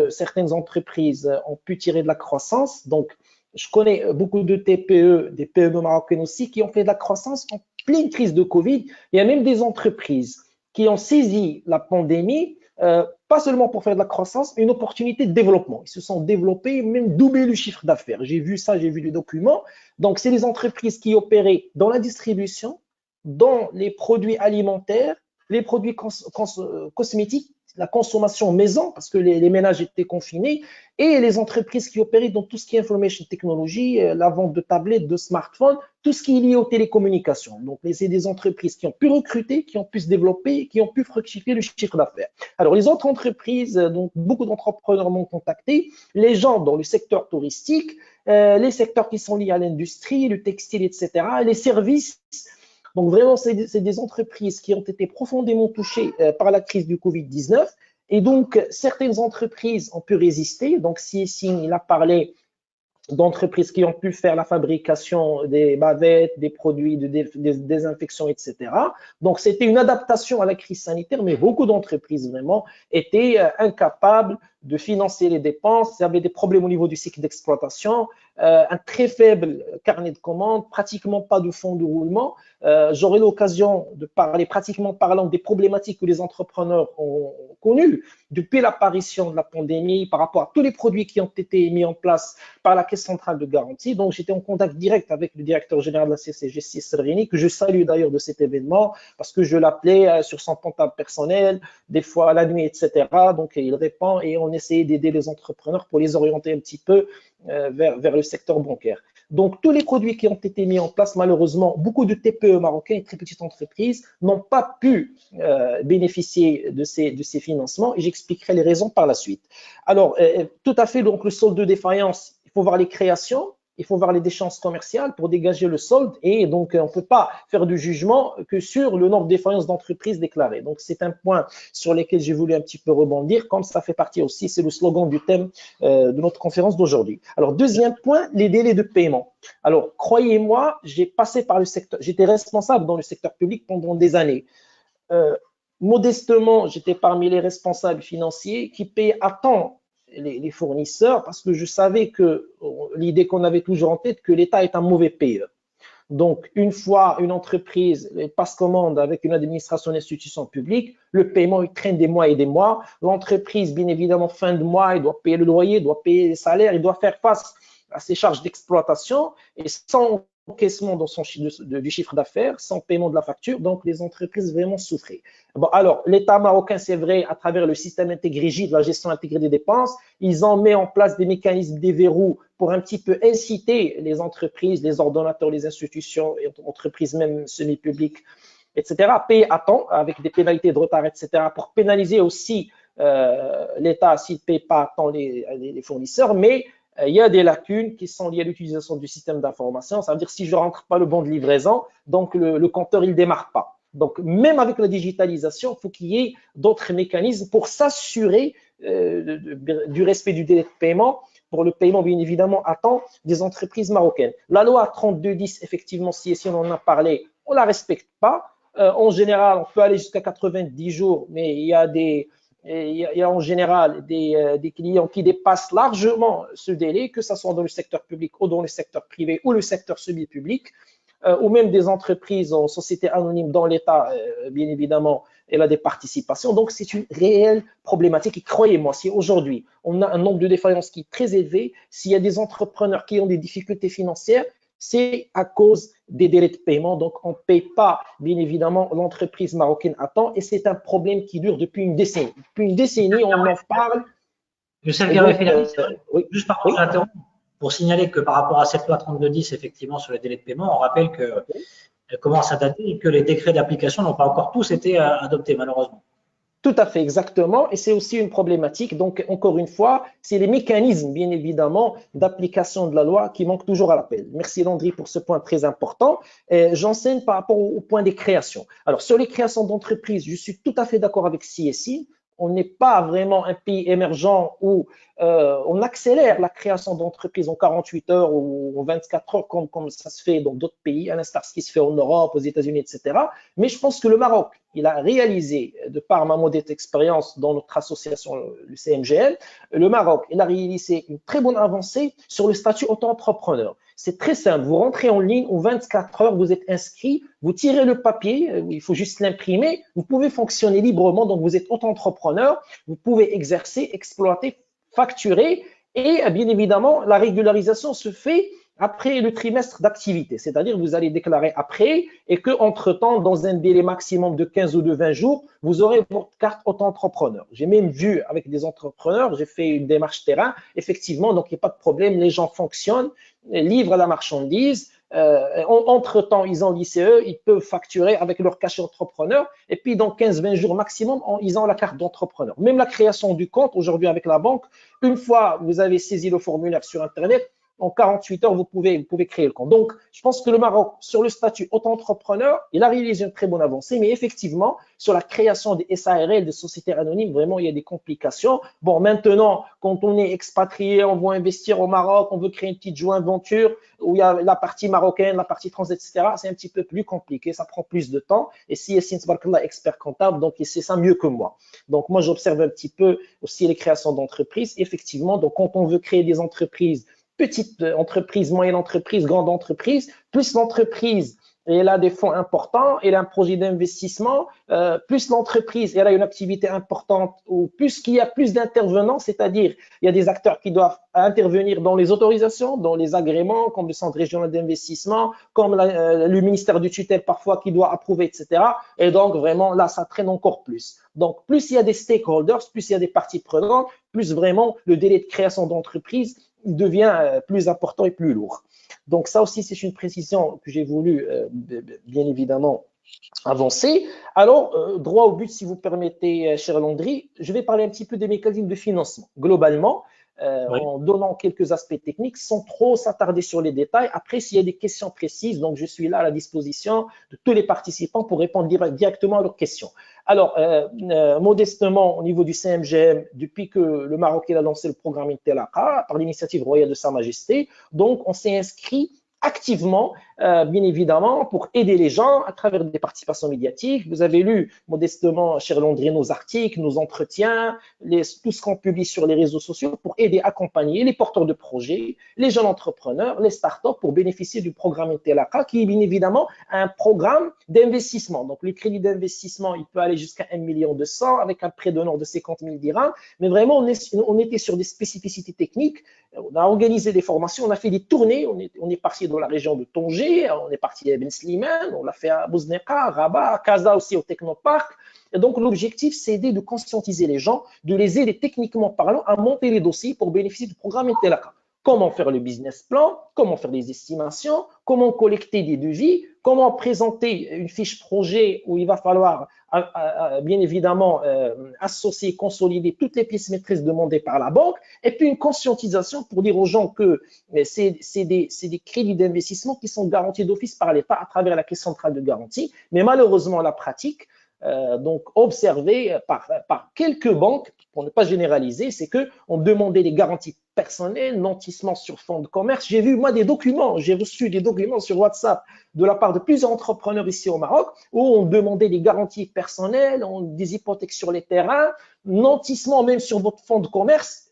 certaines entreprises ont pu tirer de la croissance. Donc, je connais beaucoup de TPE, des PME marocaines aussi, qui ont fait de la croissance en pleine crise de Covid. Il y a même des entreprises qui ont saisi la pandémie pas seulement pour faire de la croissance, mais une opportunité de développement. Ils se sont développés, même doublé le chiffre d'affaires. J'ai vu ça, j'ai vu les documents. Donc, c'est les entreprises qui opéraient dans la distribution, dans les produits alimentaires, les produits cosmétiques, la consommation maison, parce que les ménages étaient confinés, et les entreprises qui opéraient dans tout ce qui est information technology, la vente de tablettes, de smartphones, tout ce qui est lié aux télécommunications. Donc, c'est des entreprises qui ont pu recruter, qui ont pu se développer, qui ont pu fructifier le chiffre d'affaires. Alors, les autres entreprises, donc beaucoup d'entrepreneurs m'ont contacté, les gens dans le secteur touristique, les secteurs qui sont liés à l'industrie, le textile, etc., les services. Donc, vraiment, c'est des entreprises qui ont été profondément touchées par la crise du Covid-19. Et donc, certaines entreprises ont pu résister. Donc, CSI, il a parlé d'entreprises qui ont pu faire la fabrication des bavettes, des produits de désinfection, etc. Donc, c'était une adaptation à la crise sanitaire, mais beaucoup d'entreprises, vraiment, étaient incapables de financer les dépenses. Il y avait des problèmes au niveau du cycle d'exploitation, un très faible carnet de commandes, pratiquement pas de fonds de roulement. J'aurai l'occasion de parler, pratiquement parlant, des problématiques que les entrepreneurs ont connues depuis l'apparition de la pandémie par rapport à tous les produits qui ont été mis en place par la Caisse centrale de garantie. Donc, j'étais en contact direct avec le directeur général de la CCG, Serrini, que je salue d'ailleurs de cet événement parce que je l'appelais sur son portable personnel, des fois la nuit, etc. Donc, il répond et on essayait d'aider les entrepreneurs pour les orienter un petit peu vers le secteur bancaire. Donc, tous les produits qui ont été mis en place, malheureusement, beaucoup de TPE marocains et très petites entreprises n'ont pas pu bénéficier de ces financements et j'expliquerai les raisons par la suite. Alors, tout à fait, donc le solde de défaillance, il faut voir les créations, il faut voir les déchéances commerciales pour dégager le solde et donc on ne peut pas faire du jugement que sur le nombre de défaillances d'entreprises déclarées. Donc, c'est un point sur lequel j'ai voulu un petit peu rebondir, comme ça fait partie aussi, c'est le slogan du thème de notre conférence d'aujourd'hui. Alors, deuxième point, les délais de paiement. Alors, croyez-moi, j'ai passé par le secteur, j'étais responsable dans le secteur public pendant des années. Modestement, j'étais parmi les responsables financiers qui payaient à temps les fournisseurs parce que je savais que l'idée qu'on avait toujours en tête que l'État est un mauvais payeur. Donc, une fois une entreprise passe commande avec une administration d'institution publique, le paiement, il traîne des mois et des mois. L'entreprise, bien évidemment, fin de mois, il doit payer le loyer, il doit payer les salaires, il doit faire face à ses charges d'exploitation et sans encaissement dans du chiffre d'affaires, sans paiement de la facture, donc les entreprises vraiment souffraient. Bon, alors, l'État marocain, c'est vrai, à travers le système intégré J de la gestion intégrée des dépenses, ils ont mis en place des mécanismes, des verrous pour un petit peu inciter les entreprises, les ordonnateurs, les institutions, et entreprises même semi-publiques, etc., à payer à temps avec des pénalités de retard, etc., pour pénaliser aussi l'État s'il ne paye pas à temps les fournisseurs, mais il y a des lacunes qui sont liées à l'utilisation du système d'information. Ça veut dire si je ne rentre pas le bon de livraison, donc le compteur, il ne démarre pas. Donc, même avec la digitalisation, il faut qu'il y ait d'autres mécanismes pour s'assurer du respect du délai de paiement, pour le paiement, bien évidemment, à temps des entreprises marocaines. La loi 3210, effectivement, si on en a parlé, on ne la respecte pas. En général, on peut aller jusqu'à 90 jours, mais il y a en général des clients qui dépassent largement ce délai, que ce soit dans le secteur public ou dans le secteur privé ou le secteur semi-public, ou même des entreprises en société anonyme dans l'État, bien évidemment, elle a des participations. Donc, c'est une réelle problématique. Et croyez-moi, si aujourd'hui, on a un nombre de défaillances qui est très élevé, s'il y a des entrepreneurs qui ont des difficultés financières, c'est à cause des délais de paiement. Donc, on ne paye pas, bien évidemment, l'entreprise marocaine à temps. Et c'est un problème qui dure depuis une décennie. Depuis une décennie, on en parle. Juste par contre, j'interromps pour signaler que par rapport à cette loi 3210, effectivement, sur les délais de paiement, on rappelle qu'elle commence à dater et que les décrets d'application n'ont pas encore tous été adoptés, malheureusement. Tout à fait, exactement. Et c'est aussi une problématique. Donc, encore une fois, c'est les mécanismes, bien évidemment, d'application de la loi qui manquent toujours à l'appel. Merci, Landry, pour ce point très important. J'enseigne par rapport au point des créations. Alors, sur les créations d'entreprises, je suis tout à fait d'accord avec CSI. On n'est pas vraiment un pays émergent où on accélère la création d'entreprises en 48 heures ou en 24 heures, comme ça se fait dans d'autres pays, à l'instar de ce qui se fait en Europe, aux États-Unis, etc. Mais je pense que le Maroc, il a réalisé, de par ma modeste expérience dans notre association, le CMGL, le Maroc, il a réalisé une très bonne avancée sur le statut auto-entrepreneur. C'est très simple, vous rentrez en ligne, en 24 heures, vous êtes inscrit, vous tirez le papier, il faut juste l'imprimer, vous pouvez fonctionner librement, donc vous êtes auto-entrepreneur, vous pouvez exercer, exploiter, facturer, et bien évidemment, la régularisation se fait après le trimestre d'activité, c'est-à-dire vous allez déclarer après et qu'entre-temps, dans un délai maximum de 15 ou de 20 jours, vous aurez votre carte auto-entrepreneur. J'ai même vu avec des entrepreneurs, j'ai fait une démarche terrain, effectivement, donc il n'y a pas de problème, les gens fonctionnent, livrent la marchandise, entre-temps, ils ont l'ICE, ils peuvent facturer avec leur cachet entrepreneur et puis dans 15-20 jours maximum, ils ont la carte d'entrepreneur. Même la création du compte, aujourd'hui avec la banque, une fois vous avez saisi le formulaire sur Internet, en 48 heures, vous pouvez créer le compte. Donc, je pense que le Maroc, sur le statut auto-entrepreneur, il a réalisé une très bonne avancée, mais effectivement, sur la création des SARL, des sociétés anonymes, vraiment, il y a des complications. Bon, maintenant, quand on est expatrié, on veut investir au Maroc, on veut créer une petite joint venture où il y a la partie marocaine, la partie française, etc. C'est un petit peu plus compliqué, ça prend plus de temps. Et si Yassine Tabarakallah est expert comptable, donc il sait ça mieux que moi. Donc, moi, j'observe un petit peu aussi les créations d'entreprises. Effectivement, donc quand on veut créer des entreprises, petite entreprise, moyenne entreprise, grande entreprise, plus l'entreprise, elle a des fonds importants, elle a un projet d'investissement, plus l'entreprise, elle a une activité importante, ou plus qu'il y a plus d'intervenants, c'est-à-dire il y a des acteurs qui doivent intervenir dans les autorisations, dans les agréments, comme le centre régional d'investissement, comme le ministère du tutelle parfois qui doit approuver, etc. Et donc vraiment là, ça traîne encore plus. Donc plus il y a des stakeholders, plus il y a des parties prenantes, plus vraiment le délai de création d'entreprise devient plus important et plus lourd. Donc ça aussi, c'est une précision que j'ai voulu, bien évidemment, avancer. Alors, droit au but, si vous permettez, cher Landry, je vais parler un petit peu des mécanismes de financement. Globalement, oui, en donnant quelques aspects techniques sans trop s'attarder sur les détails. Après, s'il y a des questions précises, donc je suis là à la disposition de tous les participants pour répondre directement à leurs questions. Alors, modestement, au niveau du CMGM, depuis que le Maroc a lancé le programme Intelaka, par l'initiative royale de Sa Majesté, donc on s'est inscrit activement, bien évidemment, pour aider les gens à travers des participations médiatiques. Vous avez lu modestement, cher Landry, nos articles, nos entretiens, tout ce qu'on publie sur les réseaux sociaux pour aider, accompagner les porteurs de projets, les jeunes entrepreneurs, les startups pour bénéficier du programme Intelaka, qui est bien évidemment un programme d'investissement. Donc, le crédit d'investissement, il peut aller jusqu'à 1,2 million avec un prêt d'honneur de 50 000 dirhams. Mais vraiment, on était sur des spécificités techniques. On a organisé des formations, on a fait des tournées, on est parti dans la région de Tanger, on est parti à Ben Slimane, on l'a fait à Bouzneka, à Rabat, à Casa aussi au Technopark. Et donc, l'objectif, c'est de conscientiser les gens, de les aider techniquement parlant à monter les dossiers pour bénéficier du programme Intelaka. comment faire le business plan, comment faire des estimations, comment collecter des devis, comment présenter une fiche projet où il va falloir bien évidemment associer, consolider toutes les pièces maîtresses demandées par la banque, et puis une conscientisation pour dire aux gens que c'est des crédits d'investissement qui sont garantis d'office par l'État à travers la caisse centrale de garantie. Mais malheureusement, la pratique, donc observée par quelques banques, pour ne pas généraliser, c'est qu'on demandait des garanties personnelles, nantissement sur fonds de commerce. J'ai vu, moi, des documents, j'ai reçu des documents sur WhatsApp de la part de plusieurs entrepreneurs ici au Maroc où on demandait des garanties personnelles, des hypothèques sur les terrains, nantissement même sur votre fonds de commerce.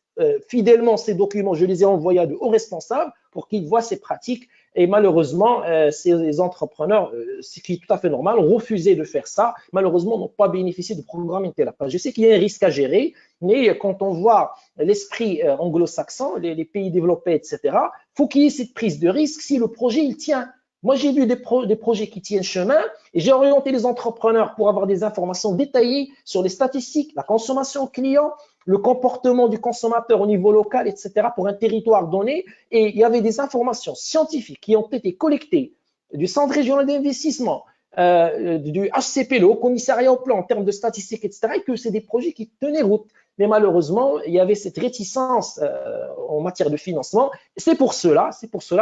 Fidèlement, ces documents, je les ai envoyés à de hauts responsables pour qu'ils voient ces pratiques. Et malheureusement, ces entrepreneurs, ce qui est tout à fait normal, ont refusé de faire ça. Malheureusement, n'ont pas bénéficié du programme Intelaca. Je sais qu'il y a un risque à gérer, mais quand on voit l'esprit anglo-saxon, les pays développés, etc., il faut qu'il y ait cette prise de risque si le projet il tient. Moi, j'ai vu des projets qui tiennent chemin et j'ai orienté les entrepreneurs pour avoir des informations détaillées sur les statistiques, la consommation client, le comportement du consommateur au niveau local, etc., pour un territoire donné. Et il y avait des informations scientifiques qui ont été collectées du Centre régional d'investissement, du HCP, le Haut Commissariat au Plan, en termes de statistiques, etc., et que c'est des projets qui tenaient route. Mais malheureusement, il y avait cette réticence en matière de financement. C'est pour cela,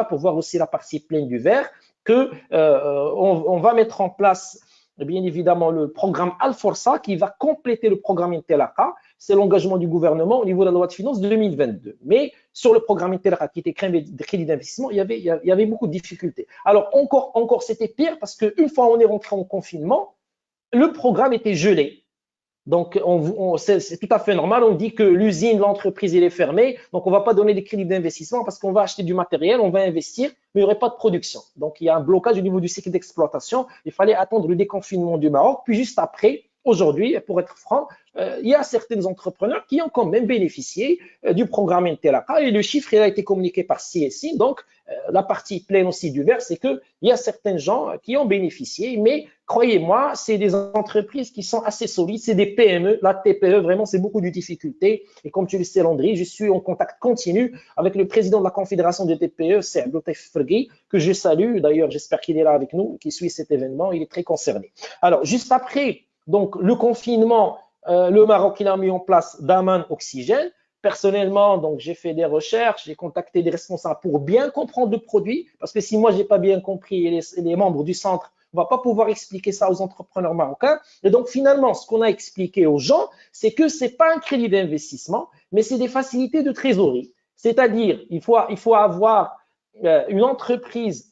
pour voir aussi la partie pleine du verre, qu'on va mettre en place, bien évidemment, le programme Al-Forsa qui va compléter le programme Intelaca. C'est l'engagement du gouvernement au niveau de la loi de finances de 2022. Mais sur le programme Intelaca qui était crédit d'investissement, il y avait beaucoup de difficultés. Alors, encore c'était pire parce qu'une fois on est rentré en confinement, le programme était gelé. Donc, c'est tout à fait normal. On dit que l'usine, l'entreprise, elle est fermée. Donc, on ne va pas donner des crédits d'investissement parce qu'on va acheter du matériel, on va investir, mais il n'y aurait pas de production. Donc, il y a un blocage au niveau du cycle d'exploitation. Il fallait attendre le déconfinement du Maroc. Puis, juste après, aujourd'hui, pour être franc, il y a certains entrepreneurs qui ont quand même bénéficié du programme Intelaca et le chiffre il a été communiqué par CSI. Donc, la partie pleine aussi du verre, c'est qu'il y a certains gens qui ont bénéficié, mais croyez-moi, c'est des entreprises qui sont assez solides, c'est des PME, la TPE, vraiment, c'est beaucoup de difficultés. Et comme tu le sais, Landry, je suis en contact continu avec le président de la Confédération des TPE, c'est Abdeltaïf Fergui, que je salue. D'ailleurs, j'espère qu'il est là avec nous, qu'il suit cet événement, il est très concerné. Alors, juste après, donc, le confinement, le Maroc, il a mis en place Daman Oxygène. Personnellement, donc j'ai fait des recherches, j'ai contacté des responsables pour bien comprendre le produit, parce que si moi j'ai pas bien compris et les membres du centre, on va pas pouvoir expliquer ça aux entrepreneurs marocains. Et donc finalement, ce qu'on a expliqué aux gens, c'est que c'est pas un crédit d'investissement, mais c'est des facilités de trésorerie. C'est-à-dire, il faut avoir une entreprise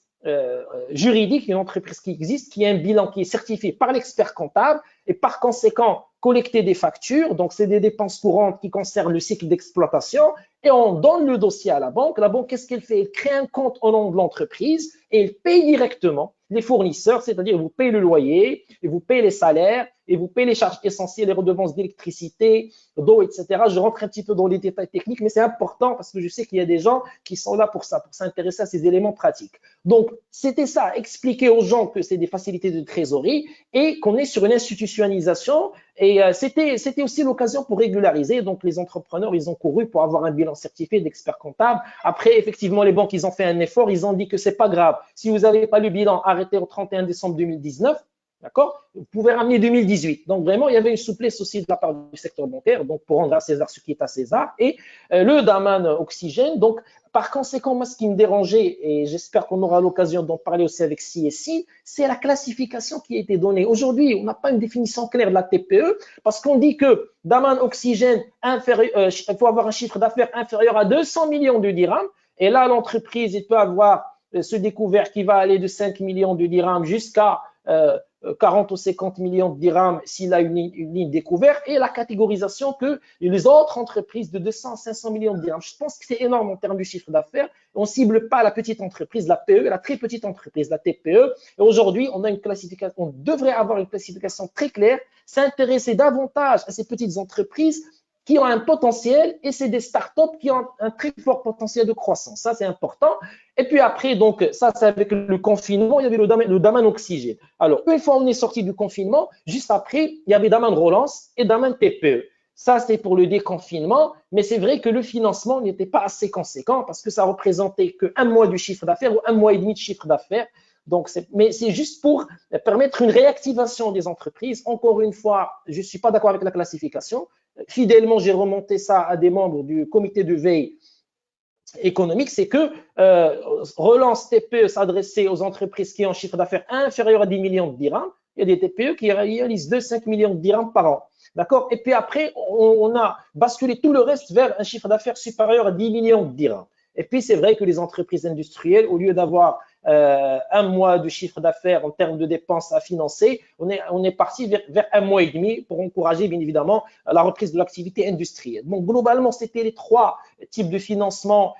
juridique, une entreprise qui existe, qui a un bilan qui est certifié par l'expert comptable et par conséquent collecter des factures. Donc, c'est des dépenses courantes qui concernent le cycle d'exploitation et on donne le dossier à la banque. La banque, qu'est-ce qu'elle fait? Elle crée un compte au nom de l'entreprise et elle paye directement les fournisseurs, c'est-à-dire vous payez le loyer, et vous payez les salaires, et vous payez les charges essentielles, les redevances d'électricité, d'eau, etc. Je rentre un petit peu dans les détails techniques, mais c'est important parce que je sais qu'il y a des gens qui sont là pour ça, pour s'intéresser à ces éléments pratiques. Donc, c'était ça, expliquer aux gens que c'est des facilités de trésorerie et qu'on est sur une institutionnalisation. Et c'était aussi l'occasion pour régulariser. Donc, les entrepreneurs, ils ont couru pour avoir un bilan certifié d'expert comptable. Après, effectivement, les banques, ils ont fait un effort. Ils ont dit que c'est pas grave. Si vous n'avez pas le bilan arrêté au 31 décembre 2019, d'accord, vous pouvez ramener 2018. Donc, vraiment, il y avait une souplesse aussi de la part du secteur bancaire, donc pour rendre à César ce qui est à César. Et le Daman Oxygène, donc, par conséquent, moi, ce qui me dérangeait, et j'espère qu'on aura l'occasion d'en parler aussi avec CSI, c'est la classification qui a été donnée. Aujourd'hui, on n'a pas une définition claire de la TPE parce qu'on dit que Daman Oxygène, il faut avoir un chiffre d'affaires inférieur à 200 millions de dirhams. Et là, l'entreprise, il peut avoir ce découvert qui va aller de 5 millions de dirhams jusqu'à 40 ou 50 millions de dirhams s'il a une ligne découverte et la catégorisation que les autres entreprises de 200 à 500 millions de dirhams. Je pense que c'est énorme en termes du chiffre d'affaires. On ne cible pas la petite entreprise, la PE, la très petite entreprise, la TPE. Et aujourd'hui, on a une classification, on devrait avoir une classification très claire, s'intéresser davantage à ces petites entreprises qui ont un potentiel et c'est des startups qui ont un très fort potentiel de croissance. Ça, c'est important. Et puis après, donc, ça, c'est avec le confinement, il y avait le Daman Oxygène. Alors, une fois on est sorti du confinement, juste après, il y avait Daman Relance et Daman TPE. Ça, c'est pour le déconfinement, mais c'est vrai que le financement n'était pas assez conséquent parce que ça représentait qu'un mois du chiffre d'affaires ou un mois et demi de chiffre d'affaires. Donc, mais c'est juste pour permettre une réactivation des entreprises. Encore une fois, je ne suis pas d'accord avec la classification. Fidèlement, j'ai remonté ça à des membres du comité de veille économique, c'est que relance TPE s'adressait aux entreprises qui ont un chiffre d'affaires inférieur à 10 millions de dirhams. Il y a des TPE qui réalisent 2-5 millions de dirhams par an. D'accord? Et puis après, on a basculé tout le reste vers un chiffre d'affaires supérieur à 10 millions de dirhams. Et puis, c'est vrai que les entreprises industrielles, au lieu d'avoir un mois de chiffre d'affaires en termes de dépenses à financer, on est parti vers un mois et demi pour encourager, bien évidemment, la reprise de l'activité industrielle. Donc, globalement, c'était les trois types de financement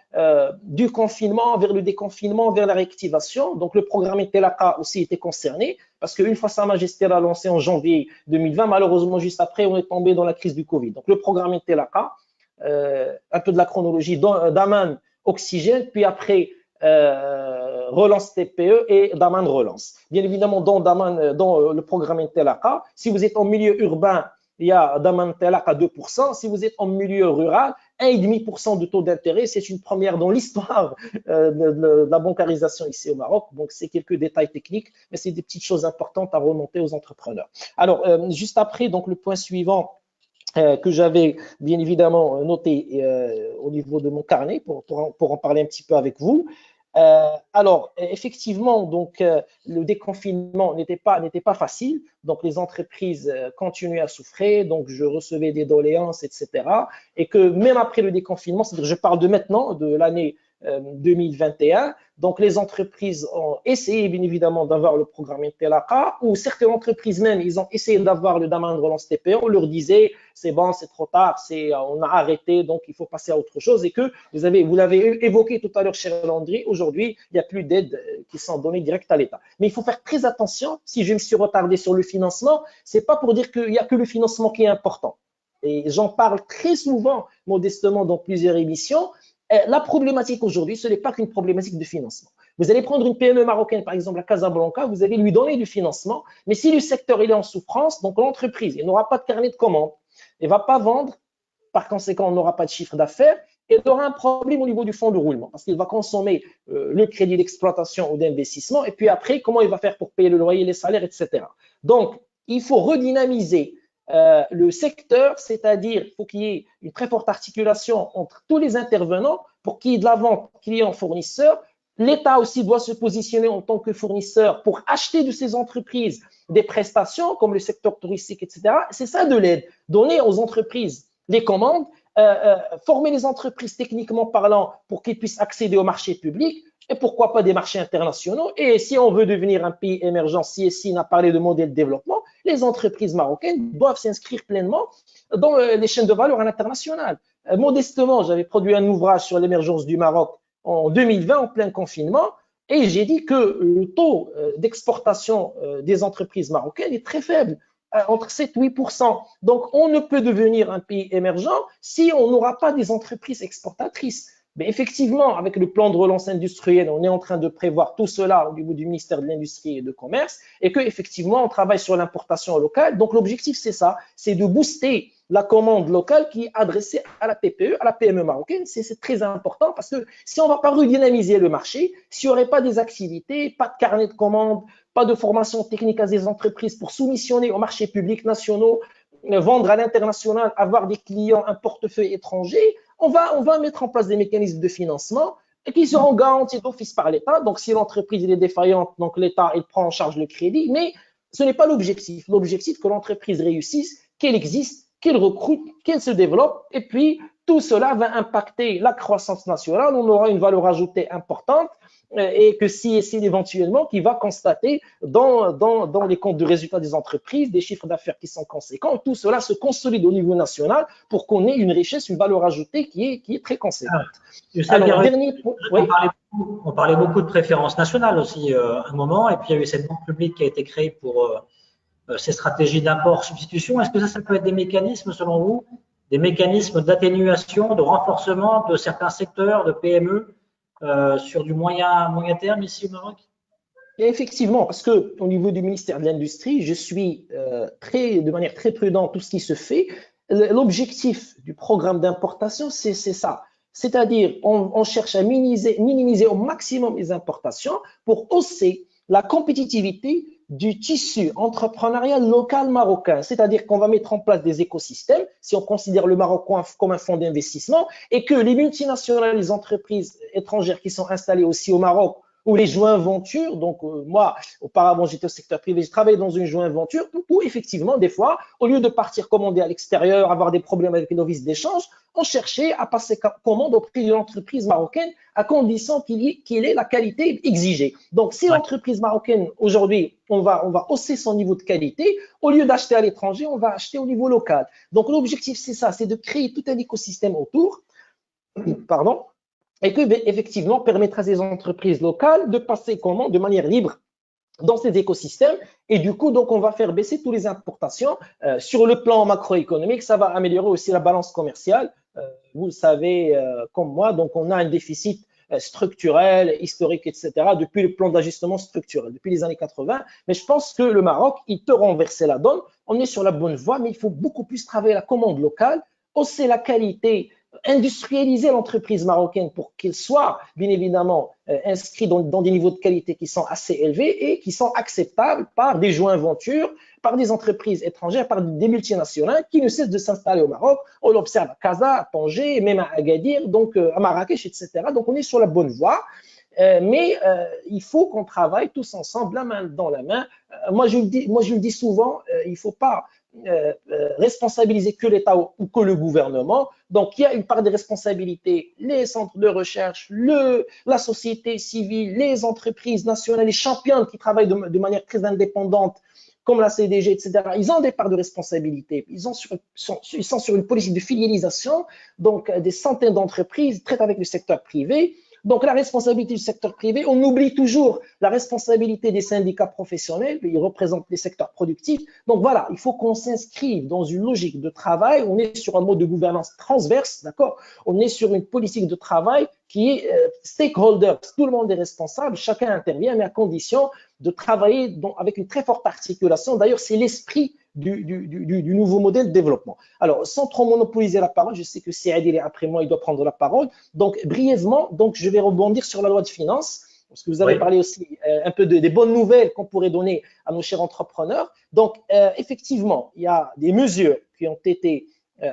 du confinement vers le déconfinement, vers la réactivation. Donc, le programme Intelaka aussi était concerné parce qu'une fois Sa Majesté l'a lancé en janvier 2020, malheureusement, juste après, on est tombé dans la crise du Covid. Donc, le programme Intelaka, un peu de la chronologie, Daman Oxygène, puis après relance TPE et Daman relance. Bien évidemment, dans le programme Intelaka, si vous êtes en milieu urbain, il y a Daman Intelaka 2%. Si vous êtes en milieu rural, 1,5% de taux d'intérêt. C'est une première dans l'histoire de la bancarisation ici au Maroc. Donc, c'est quelques détails techniques, mais c'est des petites choses importantes à remonter aux entrepreneurs. Alors, juste après, donc le point suivant, que j'avais bien évidemment noté au niveau de mon carnet pour en parler un petit peu avec vous. Alors, effectivement, donc, le déconfinement n'était pas facile. Donc, les entreprises continuaient à souffrir. Donc, je recevais des doléances, etc. Et que même après le déconfinement, c'est-à-dire je parle de maintenant, de l'année 2021. Donc, les entreprises ont essayé, bien évidemment, d'avoir le programme Intelaka, ou certaines entreprises même, ils ont essayé d'avoir le Daman relance TPE. On leur disait, c'est bon, c'est trop tard, on a arrêté, donc il faut passer à autre chose. Et que vous l'avez évoqué tout à l'heure, cher Landry, aujourd'hui, il n'y a plus d'aides qui sont données direct à l'État. Mais il faut faire très attention. Si je me suis retardé sur le financement, c'est pas pour dire qu'il n'y a que le financement qui est important. Et j'en parle très souvent, modestement, dans plusieurs émissions. La problématique aujourd'hui, ce n'est pas qu'une problématique de financement. Vous allez prendre une PME marocaine, par exemple à Casablanca, vous allez lui donner du financement, mais si le secteur il est en souffrance, donc l'entreprise n'aura pas de carnet de commande, elle ne va pas vendre, par conséquent, on n'aura pas de chiffre d'affaires, et elle aura un problème au niveau du fonds de roulement, parce qu'il va consommer le crédit d'exploitation ou d'investissement, et puis après, comment il va faire pour payer le loyer, les salaires, etc. Donc, il faut redynamiser le secteur, c'est-à-dire il faut qu'il y ait une très forte articulation entre tous les intervenants pour qu'il y ait de la vente client-fournisseur. L'État aussi doit se positionner en tant que fournisseur pour acheter de ces entreprises des prestations comme le secteur touristique, etc. C'est ça de l'aide, donner aux entreprises les commandes, former les entreprises techniquement parlant pour qu'ils puissent accéder au marché public et pourquoi pas des marchés internationaux. Et si on veut devenir un pays émergent, CSI a parlé de modèle de développement, les entreprises marocaines doivent s'inscrire pleinement dans les chaînes de valeur à l'international. Modestement, j'avais produit un ouvrage sur l'émergence du Maroc en 2020, en plein confinement, et j'ai dit que le taux d'exportation des entreprises marocaines est très faible, entre 7 et 8%. Donc, on ne peut devenir un pays émergent si on n'aura pas des entreprises exportatrices. Mais effectivement, avec le plan de relance industrielle, on est en train de prévoir tout cela au niveau du ministère de l'Industrie et du Commerce et qu'effectivement, on travaille sur l'importation locale. Donc, l'objectif, c'est ça, c'est de booster la commande locale qui est adressée à la TPE, à la PME marocaine. C'est très important parce que si on ne va pas redynamiser le marché, s'il n'y aurait pas des activités, pas de carnet de commandes, pas de formation technique à des entreprises pour soumissionner aux marchés publics nationaux, vendre à l'international, avoir des clients, un portefeuille étranger, on va mettre en place des mécanismes de financement qui seront garantis d'office par l'État. Donc, si l'entreprise est défaillante, donc l'État prend en charge le crédit, mais ce n'est pas l'objectif. L'objectif, que l'entreprise réussisse, qu'elle existe, qu'elle recrute, qu'elle se développe, et puis tout cela va impacter la croissance nationale. On aura une valeur ajoutée importante et que si éventuellement qui va constater dans les comptes de résultats des entreprises des chiffres d'affaires qui sont conséquents. Tout cela se consolide au niveau national pour qu'on ait une richesse, une valeur ajoutée qui est très conséquente. Alors, on parlait beaucoup de préférence nationale aussi à un moment, et puis il y a eu cette banque publique qui a été créée pour ces stratégies d'import-substitution. Est-ce que ça peut être des mécanismes, selon vous, des mécanismes d'atténuation, de renforcement de certains secteurs de PME sur du moyen terme ici au Maroc? Et effectivement, parce qu'au niveau du ministère de l'Industrie, je suis de manière très prudente tout ce qui se fait. l'objectif du programme d'importation, c'est ça. C'est-à-dire, on cherche à minimiser au maximum les importations pour hausser la compétitivité du tissu entrepreneurial local marocain. C'est-à-dire qu'on va mettre en place des écosystèmes, si on considère le Maroc comme un fonds d'investissement, et que les multinationales, les entreprises étrangères qui sont installées aussi au Maroc, ou les joint ventures, donc moi, auparavant, j'étais au secteur privé, j'ai travaillé dans une joint venture où effectivement, des fois, au lieu de partir commander à l'extérieur, avoir des problèmes avec les devises d'échange, on cherchait à passer commande au prix de l'entreprise marocaine à condition qu'il ait la qualité exigée. Donc, si l'entreprise marocaine, aujourd'hui, on va hausser son niveau de qualité, au lieu d'acheter à l'étranger, on va acheter au niveau local. Donc, l'objectif, c'est ça, c'est de créer tout un écosystème autour, pardon, et que, effectivement, permettra à ces entreprises locales de passer commande de manière libre dans ces écosystèmes. Et du coup, donc, on va faire baisser toutes les importations. Sur le plan macroéconomique, ça va améliorer aussi la balance commerciale. Vous le savez comme moi, donc on a un déficit structurel, historique, etc., depuis le plan d'ajustement structurel, depuis les années 80. Mais je pense que le Maroc, il peut renverser la donne. On est sur la bonne voie, mais il faut beaucoup plus travailler la commande locale, hausser la qualité, industrialiser l'entreprise marocaine pour qu'elle soit, bien évidemment, inscrite dans des niveaux de qualité qui sont assez élevés et qui sont acceptables par des joint ventures, par des entreprises étrangères, par des multinationales qui ne cessent de s'installer au Maroc. On l'observe à Casa, à Tanger, même à Agadir, donc à Marrakech, etc. Donc on est sur la bonne voie. Mais il faut qu'on travaille tous ensemble, la main dans la main. Moi, je le dis souvent, il ne faut pas responsabiliser que l'État ou que le gouvernement. Donc, il y a une part de responsabilité, les centres de recherche, la société civile, les entreprises nationales, les championnes qui travaillent de manière très indépendante, comme la CDG, etc. Ils ont des parts de responsabilité. Ils sont sur une politique de fidélisation. Donc, des centaines d'entreprises traitent avec le secteur privé. Donc, la responsabilité du secteur privé, on oublie toujours la responsabilité des syndicats professionnels, ils représentent les secteurs productifs. Donc, voilà, il faut qu'on s'inscrive dans une logique de travail. On est sur un mode de gouvernance transverse, d'accord? On est sur une politique de travail qui est stakeholder. Tout le monde est responsable, chacun intervient, mais à condition de travailler avec une très forte articulation. D'ailleurs, c'est l'esprit du nouveau modèle de développement. Alors, sans trop monopoliser la parole, je sais que Saïd est après moi, il doit prendre la parole. Donc, brièvement, je vais rebondir sur la loi de finances, parce que vous avez parlé aussi un peu des bonnes nouvelles qu'on pourrait donner à nos chers entrepreneurs. Donc, effectivement, il y a des mesures qui ont été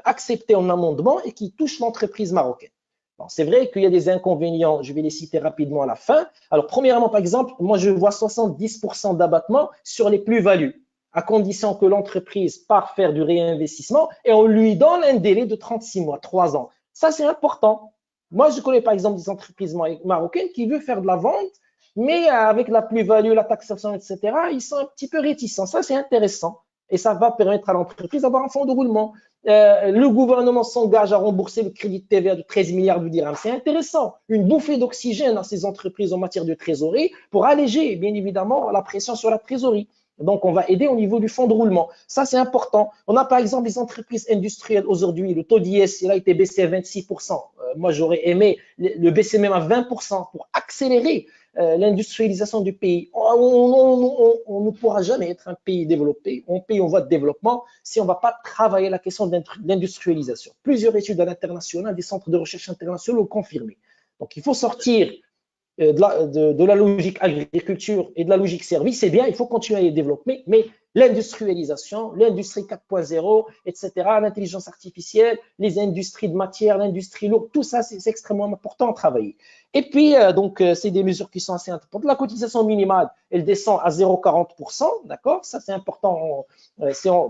acceptées en amendement et qui touchent l'entreprise marocaine. Bon, c'est vrai qu'il y a des inconvénients, je vais les citer rapidement à la fin. Alors, premièrement, par exemple, moi, je vois 70% d'abattement sur les plus-values, à condition que l'entreprise part faire du réinvestissement et on lui donne un délai de 36 mois, 3 ans. Ça, c'est important. Moi, je connais par exemple des entreprises marocaines qui veulent faire de la vente, mais avec la plus-value, la taxation, etc., ils sont un petit peu réticents. Ça, c'est intéressant et ça va permettre à l'entreprise d'avoir un fonds de roulement. Le gouvernement s'engage à rembourser le crédit de TVA de 13 milliards de dirhams. C'est intéressant. Une bouffée d'oxygène à ces entreprises en matière de trésorerie pour alléger, bien évidemment, la pression sur la trésorerie. Donc, on va aider au niveau du fonds de roulement. Ça, c'est important. On a par exemple des entreprises industrielles aujourd'hui. Le taux d'IS, il a été baissé à 26%. Moi, j'aurais aimé le baisser même à 20% pour accélérer l'industrialisation du pays. On ne pourra jamais être un pays développé, un pays en voie de développement, si on ne va pas travailler la question de l'industrialisation. Plusieurs études à l'international, des centres de recherche internationaux l'ont confirmé. Donc, il faut sortir de la logique agriculture et de la logique service, c'est bien, il faut continuer à les développer, mais l'industrialisation, l'industrie 4.0, etc., l'intelligence artificielle, les industries de matière, l'industrie lourde, tout ça, c'est extrêmement important à travailler. Et puis, c'est des mesures qui sont assez importantes. La cotisation minimale, elle descend à 0,40%, d'accord? Ça, c'est important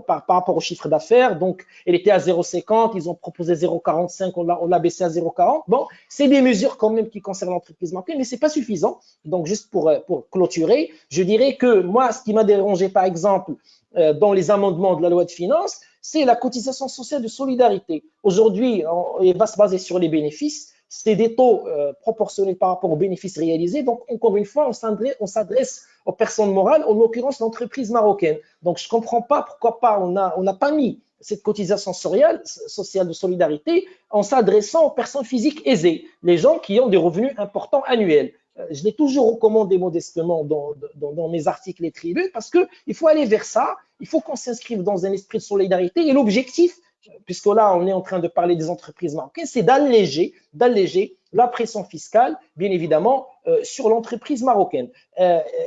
par rapport au chiffre d'affaires. Donc, elle était à 0,50, ils ont proposé 0,45, on l'a baissé à 0,40. Bon, c'est des mesures quand même qui concernent l'entreprise marocaine, mais c'est pas suffisant. Donc, juste pour clôturer, je dirais que moi, ce qui m'a dérangé, par exemple, dans les amendements de la loi de finances, c'est la cotisation sociale de solidarité. Aujourd'hui, elle va se baser sur les bénéfices. C'est des taux proportionnels par rapport aux bénéfices réalisés. Donc, encore une fois, on s'adresse aux personnes morales, en l'occurrence l'entreprise marocaine. Donc, je ne comprends pas pourquoi pas on n'a pas mis cette cotisation sociale de solidarité en s'adressant aux personnes physiques aisées, les gens qui ont des revenus importants annuels. Je l'ai toujours recommandé modestement dans mes articles et tribunes parce qu'il faut aller vers ça, il faut qu'on s'inscrive dans un esprit de solidarité et l'objectif, puisque là, on est en train de parler des entreprises marocaines, c'est d'alléger la pression fiscale, bien évidemment, sur l'entreprise marocaine.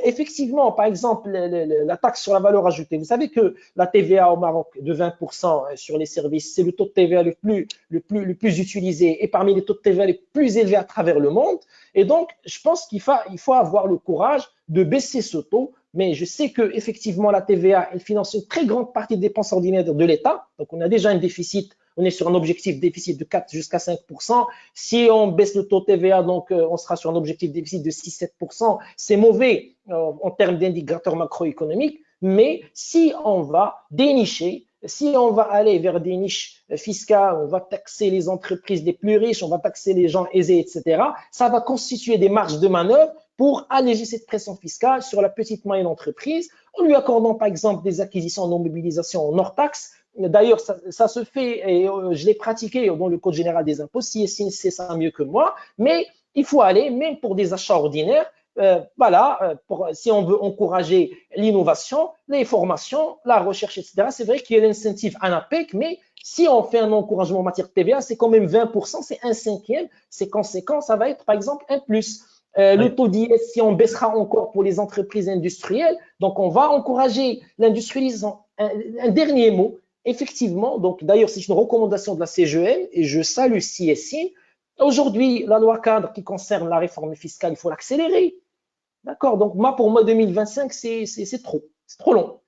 Effectivement, par exemple, la taxe sur la valeur ajoutée. Vous savez que la TVA au Maroc de 20% sur les services, c'est le taux de TVA le plus utilisé et parmi les taux de TVA les plus élevés à travers le monde. Et donc, je pense qu'il faut avoir le courage de baisser ce taux. Mais je sais qu'effectivement, la TVA, elle finance une très grande partie des dépenses ordinaires de l'État. Donc, on a déjà un déficit, on est sur un objectif déficit de 4 jusqu'à 5%. Si on baisse le taux de TVA, donc on sera sur un objectif déficit de 6-7%. C'est mauvais en termes d'indicateurs macroéconomiques. Mais si on va dénicher, si on va aller vers des niches fiscales, on va taxer les entreprises les plus riches, on va taxer les gens aisés, etc., ça va constituer des marges de manœuvre pour alléger cette pression fiscale sur la petite moyenne entreprise, en lui accordant par exemple des acquisitions non mobilisation en hors taxe. D'ailleurs, ça se fait, et je l'ai pratiqué dans le Code général des impôts, si c'est ça mieux que moi, mais il faut aller, même pour des achats ordinaires, si on veut encourager l'innovation, les formations, la recherche, etc., c'est vrai qu'il y a l'incentive ANAPEC, mais si on fait un encouragement en matière de TVA, c'est quand même 20%, c'est un cinquième, c'est conséquent, ça va être par exemple un plus. Le taux d'IS, si on baissera encore pour les entreprises industrielles, donc on va encourager l'industrialisation. Un dernier mot, effectivement, donc d'ailleurs c'est une recommandation de la CGM et je salue CSI. Aujourd'hui, la loi cadre qui concerne la réforme fiscale, il faut l'accélérer. D'accord, donc pour moi 2025, c'est trop long.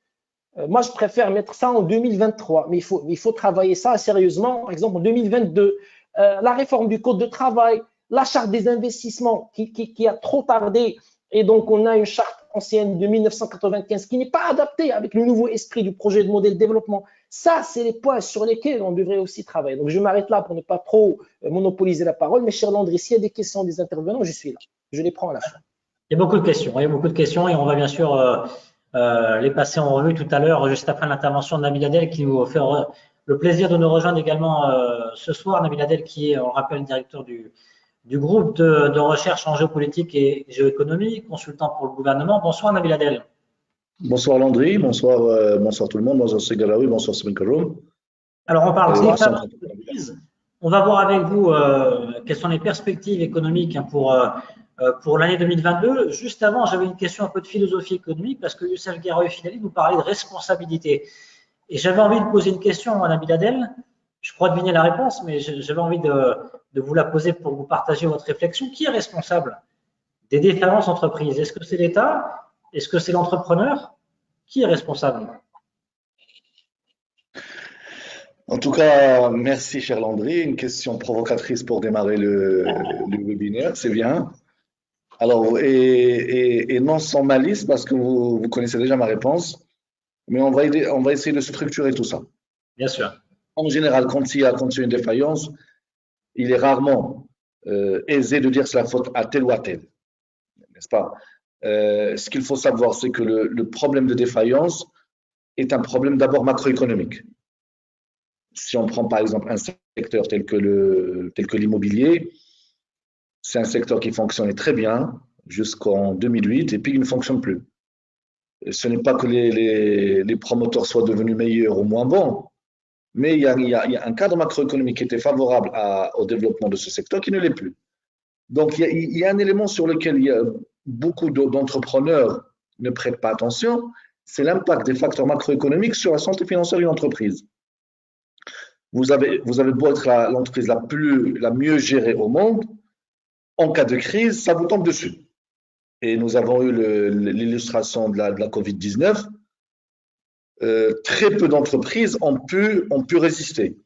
Moi, je préfère mettre ça en 2023, mais il faut travailler ça sérieusement. Par exemple, en 2022, la réforme du Code de travail, la charte des investissements qui a trop tardé, et donc on a une charte ancienne de 1995 qui n'est pas adaptée avec le nouveau esprit du projet de modèle de développement. Ça, c'est les points sur lesquels on devrait aussi travailler. Donc, je m'arrête là pour ne pas trop monopoliser la parole. Mais cher Landry, s'il y a des questions des intervenants, je suis là. Je les prends à la fin. Il y a beaucoup de questions et on va bien sûr les passer en revue tout à l'heure, juste après l'intervention de Nabil Adel qui nous fait le plaisir de nous rejoindre également ce soir. Nabil Adel qui est, on le rappelle, directeur du groupe de recherche en géopolitique et géoéconomie, consultant pour le gouvernement. Bonsoir Nabil Adel. Bonsoir Landry, bonsoir tout le monde, bonsoir Segalawi, bonsoir Sminkaroum. Alors on parle de crise. On va voir avec vous quelles sont les perspectives économiques pour l'année 2022. Juste avant, j'avais une question un peu de philosophie économique parce que Youssef Guerrero Finali nous parlait de responsabilité. Et j'avais envie de poser une question à Nabil Adel. Je crois deviner la réponse, mais j'avais envie de vous la poser pour que vous partagiez votre réflexion. Qui est responsable des défaillances entreprises? Est-ce que c'est l'État? Est-ce que c'est l'entrepreneur? Qui est responsable? En tout cas, merci cher Landry. Une question provocatrice pour démarrer le webinaire, c'est bien. Alors, et non sans malice, parce que vous connaissez déjà ma réponse, mais on va essayer de structurer tout ça. Bien sûr. En général, quand il y a une défaillance, il est rarement aisé de dire c'est la faute à tel ou à tel, n'est-ce pas? Ce qu'il faut savoir, c'est que le problème de défaillance est un problème d'abord macroéconomique. Si on prend par exemple un secteur tel que l'immobilier, c'est un secteur qui fonctionnait très bien jusqu'en 2008 et puis il ne fonctionne plus. Et ce n'est pas que les promoteurs soient devenus meilleurs ou moins bons, mais il y a un cadre macroéconomique qui était favorable au développement de ce secteur qui ne l'est plus. Donc il y a un élément sur lequel beaucoup d'entrepreneurs ne prêtent pas attention, c'est l'impact des facteurs macroéconomiques sur la santé financière d'une entreprise. Vous avez beau être l'entreprise la mieux gérée au monde, en cas de crise, ça vous tombe dessus. Et nous avons eu l'illustration de la Covid-19. Très peu d'entreprises ont pu résister.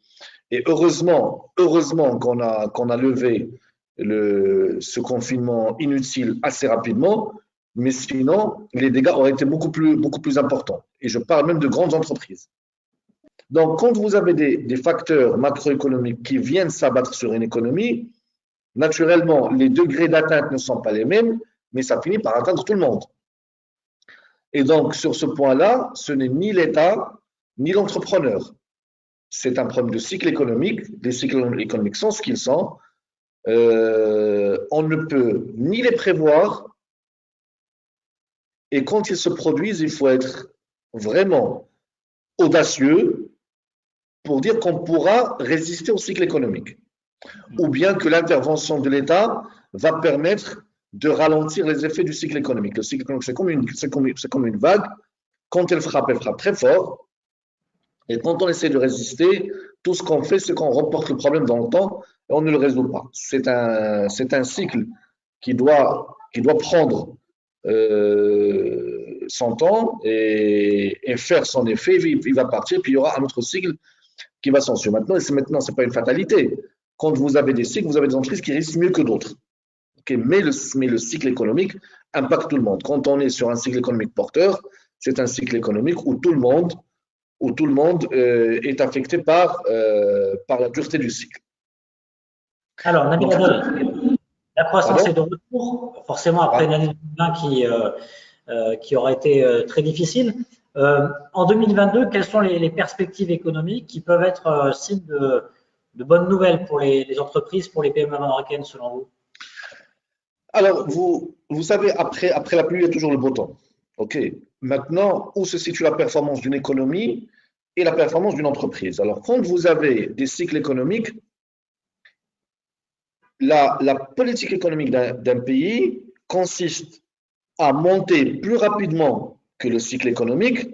Et heureusement qu'on a levé ce confinement inutile assez rapidement, mais sinon, les dégâts auraient été beaucoup plus importants. Et je parle même de grandes entreprises. Donc, quand vous avez des facteurs macroéconomiques qui viennent s'abattre sur une économie, naturellement, les degrés d'atteinte ne sont pas les mêmes, mais ça finit par atteindre tout le monde. Et donc, sur ce point-là, ce n'est ni l'État, ni l'entrepreneur. C'est un problème de cycle économique. Les cycles économiques sont ce qu'ils sont. On ne peut ni les prévoir, et quand ils se produisent, il faut être vraiment audacieux pour dire qu'on pourra résister au cycle économique, ou bien que l'intervention de l'État va permettre de ralentir les effets du cycle économique. Le cycle économique, c'est comme une vague. Quand elle frappe très fort. Et quand on essaie de résister, tout ce qu'on fait, c'est qu'on reporte le problème dans le temps et on ne le résout pas. C'est un cycle qui doit prendre son temps et faire son effet. Il va partir, puis il y aura un autre cycle qui va s'en suivre. Maintenant, c'est pas une fatalité. Quand vous avez des cycles, vous avez des entreprises qui risquent mieux que d'autres. Okay, mais le cycle économique impacte tout le monde. Quand on est sur un cycle économique porteur, c'est un cycle économique où tout le monde est affecté par la dureté du cycle. Alors, Nabil Adel, la croissance est de retour, forcément après une année 2020 qui aura été très difficile. En 2022, quelles sont les perspectives économiques qui peuvent être signe de bonnes nouvelles pour les entreprises, pour les PME marocaines, selon vous? Alors, vous savez, après la pluie, il y a toujours le beau temps. OK. Maintenant, où se situe la performance d'une économie et la performance d'une entreprise? Alors, quand vous avez des cycles économiques, la politique économique d'un pays consiste à monter plus rapidement que le cycle économique,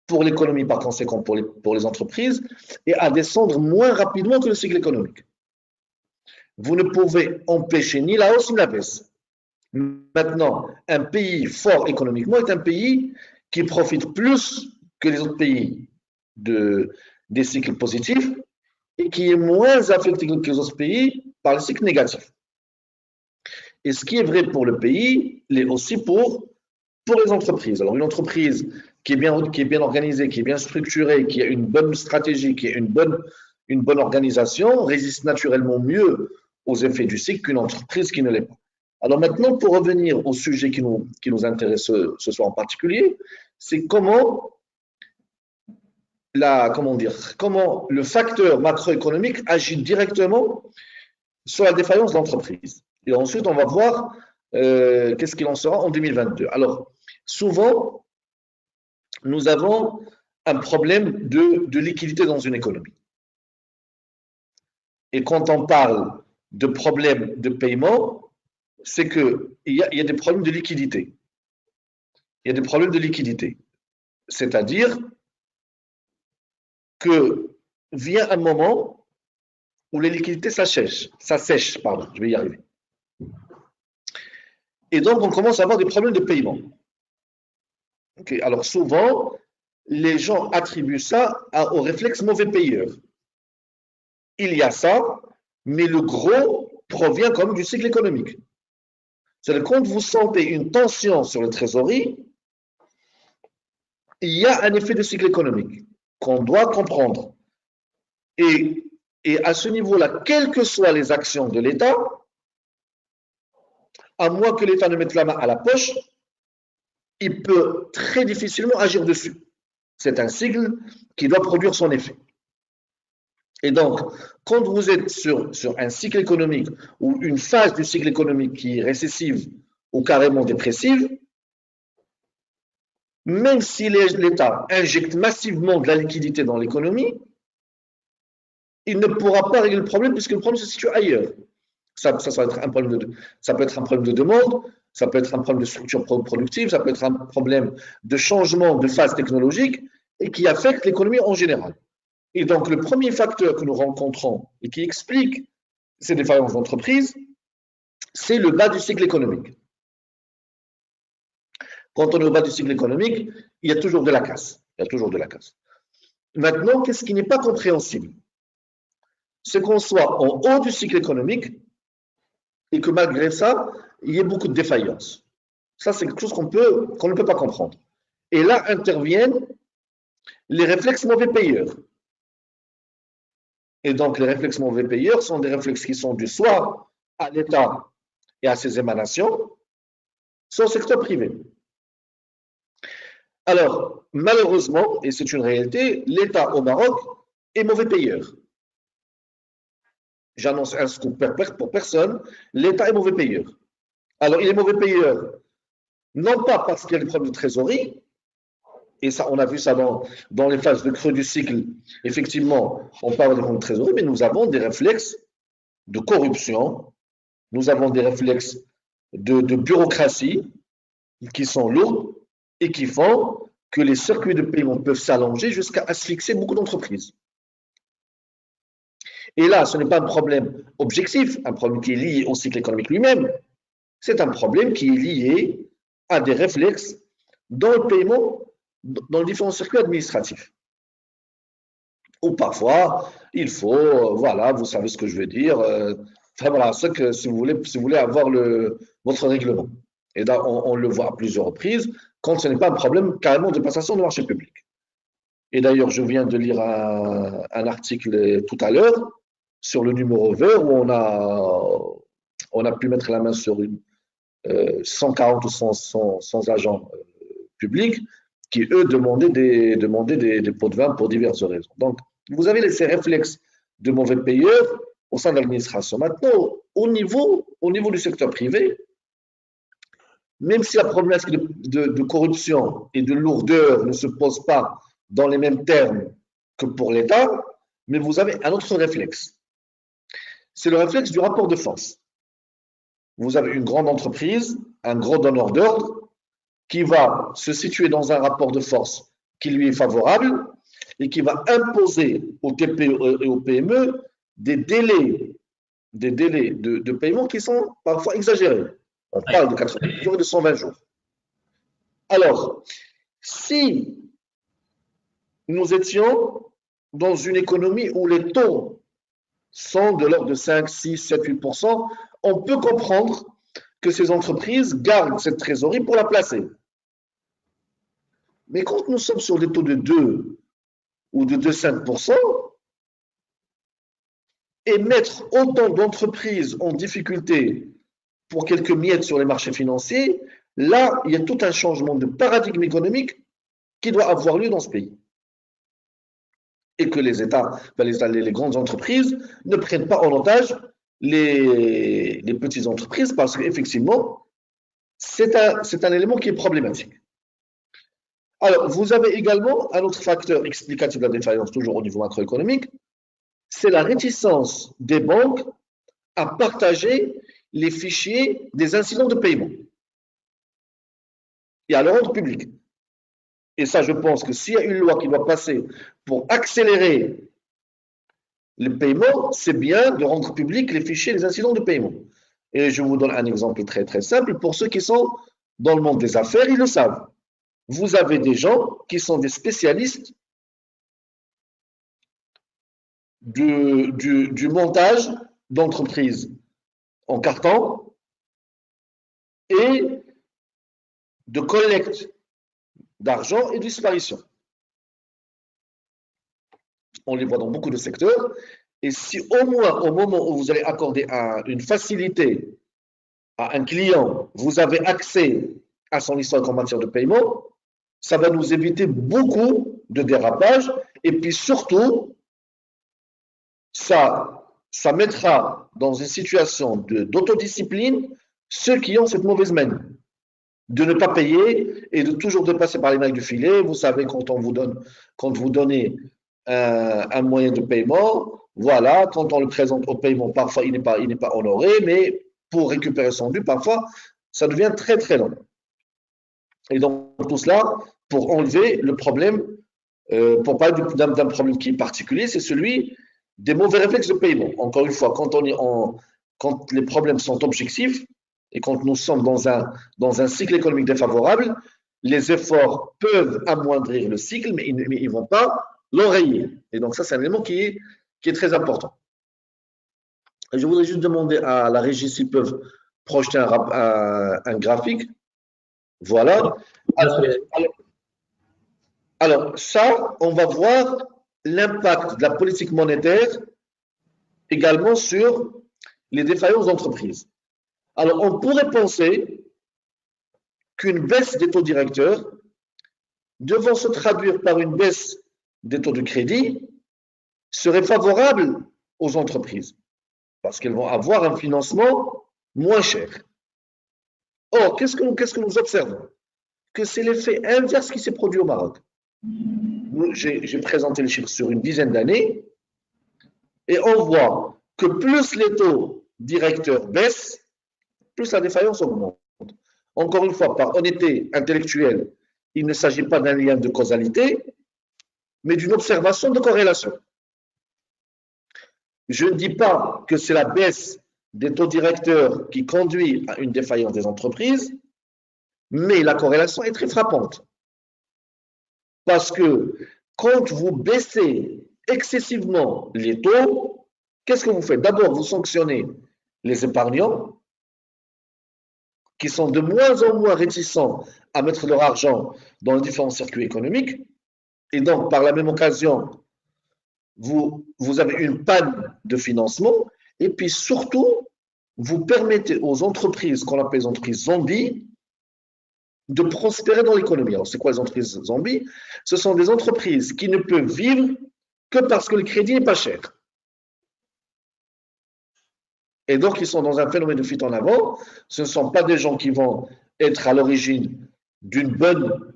pour l'économie par conséquent pour les entreprises, et à descendre moins rapidement que le cycle économique. Vous ne pouvez empêcher ni la hausse ni la baisse. Maintenant, un pays fort économiquement est un pays qui profite plus que les autres pays des cycles positifs et qui est moins affecté que les autres pays par les cycles négatifs. Et ce qui est vrai pour le pays l'est aussi pour les entreprises. Alors, une entreprise qui est bien organisée, qui est bien structurée, qui a une bonne stratégie, qui a une bonne organisation, résiste naturellement mieux aux effets du cycle qu'une entreprise qui ne l'est pas. Alors maintenant, pour revenir au sujet qui nous intéresse ce soir en particulier, c'est comment le facteur macroéconomique agit directement sur la défaillance de l'entreprise. Et ensuite, on va voir qu'est-ce qu'il en sera en 2022. Alors, souvent, nous avons un problème de liquidité dans une économie. Et quand on parle de problème de paiement, c'est qu'il y a des problèmes de liquidité. Il y a des problèmes de liquidité. C'est-à-dire que vient un moment où les liquidités s'assèchent, je vais y arriver. Et donc, on commence à avoir des problèmes de paiement. Okay. Alors, souvent, les gens attribuent ça au réflexe mauvais payeur. Il y a ça, mais le gros provient quand même du cycle économique. C'est-à-dire quand vous sentez une tension sur le trésorerie, il y a un effet de cycle économique qu'on doit comprendre. Et à ce niveau-là, quelles que soient les actions de l'État, à moins que l'État ne mette la main à la poche, il peut très difficilement agir dessus. C'est un cycle qui doit produire son effet. Et donc, quand vous êtes sur un cycle économique ou une phase du cycle économique qui est récessive ou carrément dépressive, même si l'État injecte massivement de la liquidité dans l'économie, il ne pourra pas régler le problème puisque le problème se situe ailleurs. Ça peut être un problème de demande, ça peut être un problème de structure productive, ça peut être un problème de changement de phase technologique et qui affecte l'économie en général. Et donc, le premier facteur que nous rencontrons et qui explique ces défaillances d'entreprise, c'est le bas du cycle économique. Quand on est au bas du cycle économique, il y a toujours de la casse. Maintenant, qu'est-ce qui n'est pas compréhensible? C'est qu'on soit en haut du cycle économique et que malgré ça, il y ait beaucoup de défaillances. Ça, c'est quelque chose qu'on ne peut pas comprendre. Et là interviennent les réflexes mauvais payeurs. Et donc, les réflexes mauvais payeurs sont des réflexes qui sont dus soit à l'État et à ses émanations, soit au secteur privé. Alors, malheureusement, et c'est une réalité, l'État au Maroc est mauvais payeur. J'annonce un scoop pour personne, l'État est mauvais payeur. Alors, il est mauvais payeur, non pas parce qu'il y a des problèmes de trésorerie, et ça, on a vu ça dans les phases de creux du cycle, effectivement, on parle des comptes de trésorerie, mais nous avons des réflexes de corruption, nous avons des réflexes de bureaucratie qui sont lourds et qui font que les circuits de paiement peuvent s'allonger jusqu'à asphyxier beaucoup d'entreprises. Et là, ce n'est pas un problème objectif, un problème qui est lié au cycle économique lui-même, c'est un problème qui est lié à des réflexes dans le paiement, dans les différents circuits administratifs. Ou parfois, il faut, voilà, vous savez ce que je veux dire, enfin voilà, si vous voulez avoir votre règlement. Et là, on le voit à plusieurs reprises, quand ce n'est pas un problème carrément de passation de marché public. Et d'ailleurs, je viens de lire un article tout à l'heure sur le numéro vert où on a pu mettre la main sur 140 ou 100 agents publics qui, eux, demandaient des pots de vin pour diverses raisons. Donc, vous avez ces réflexes de mauvais payeurs au sein de l'administration. Maintenant, au niveau du secteur privé, même si la problématique de corruption et de lourdeur ne se pose pas dans les mêmes termes que pour l'État, mais vous avez un autre réflexe. C'est le réflexe du rapport de force. Vous avez une grande entreprise, un gros donneur d'ordre, qui va se situer dans un rapport de force qui lui est favorable et qui va imposer aux TPE et aux PME des délais de paiement qui sont parfois exagérés. On parle de 90 jours et de 120 jours. Alors, si nous étions dans une économie où les taux sont de l'ordre de 5, 6, 7, 8%, on peut comprendre que ces entreprises gardent cette trésorerie pour la placer. Mais quand nous sommes sur des taux de 2 ou de 2,5%, et mettre autant d'entreprises en difficulté pour quelques miettes sur les marchés financiers, là, il y a tout un changement de paradigme économique qui doit avoir lieu dans ce pays. Et que les États, les grandes entreprises ne prennent pas en otage les petites entreprises parce qu'effectivement, c'est un élément qui est problématique. Alors, vous avez également un autre facteur explicatif de la défaillance, toujours au niveau macroéconomique, c'est la réticence des banques à partager les fichiers des incidents de paiement et à le rendre public. Et ça, je pense que s'il y a une loi qui doit passer pour accélérer le paiement, c'est bien de rendre public les fichiers des incidents de paiement. Et je vous donne un exemple très très simple. Pour ceux qui sont dans le monde des affaires, ils le savent. Vous avez des gens qui sont des spécialistes du montage d'entreprises en carton et de collecte d'argent et de disparition. On les voit dans beaucoup de secteurs. Et si au moins au moment où vous allez accorder une facilité à un client, vous avez accès à son historique en matière de paiement, ça va nous éviter beaucoup de dérapages. Et puis surtout, ça mettra dans une situation d'autodiscipline ceux qui ont cette mauvaise manie de ne pas payer et de toujours de passer par les mailles du filet. Vous savez, quand vous donnez un moyen de paiement, voilà, quand on le présente au paiement, parfois il n'est pas honoré, mais pour récupérer son dû, parfois ça devient très très long. Et donc tout cela pour enlever le problème, pour parler d'un problème qui est particulier, c'est celui des mauvais réflexes de paiement. Encore une fois, quand les problèmes sont objectifs et quand nous sommes dans un cycle économique défavorable, les efforts peuvent amoindrir le cycle, mais ils ne vont pas l'enrayer. Et donc ça, c'est un élément qui est très important. Et je voudrais juste demander à la régie s'ils peuvent projeter un graphique. Voilà. Alors, ça, on va voir l'impact de la politique monétaire également sur les défaillances d'entreprises. Alors, on pourrait penser qu'une baisse des taux directeurs devant se traduire par une baisse des taux de crédit serait favorable aux entreprises parce qu'elles vont avoir un financement moins cher. Or, qu'est-ce que nous observons? Que c'est l'effet inverse qui s'est produit au Maroc. J'ai présenté les chiffres sur une dizaine d'années et on voit que plus les taux directeurs baissent, plus la défaillance augmente. Encore une fois, par honnêteté intellectuelle, il ne s'agit pas d'un lien de causalité, mais d'une observation de corrélation. Je ne dis pas que c'est la baisse des taux directeurs qui conduit à une défaillance des entreprises, mais la corrélation est très frappante. Parce que quand vous baissez excessivement les taux, qu'est-ce que vous faites? D'abord, vous sanctionnez les épargnants qui sont de moins en moins réticents à mettre leur argent dans les différents circuits économiques. Et donc, par la même occasion, vous avez une panne de financement. Et puis surtout, vous permettez aux entreprises qu'on appelle les entreprises zombies de prospérer dans l'économie. Alors, c'est quoi les entreprises zombies? Ce sont des entreprises qui ne peuvent vivre que parce que le crédit n'est pas cher. Et donc, ils sont dans un phénomène de fuite en avant. Ce ne sont pas des gens qui vont être à l'origine d'une bonne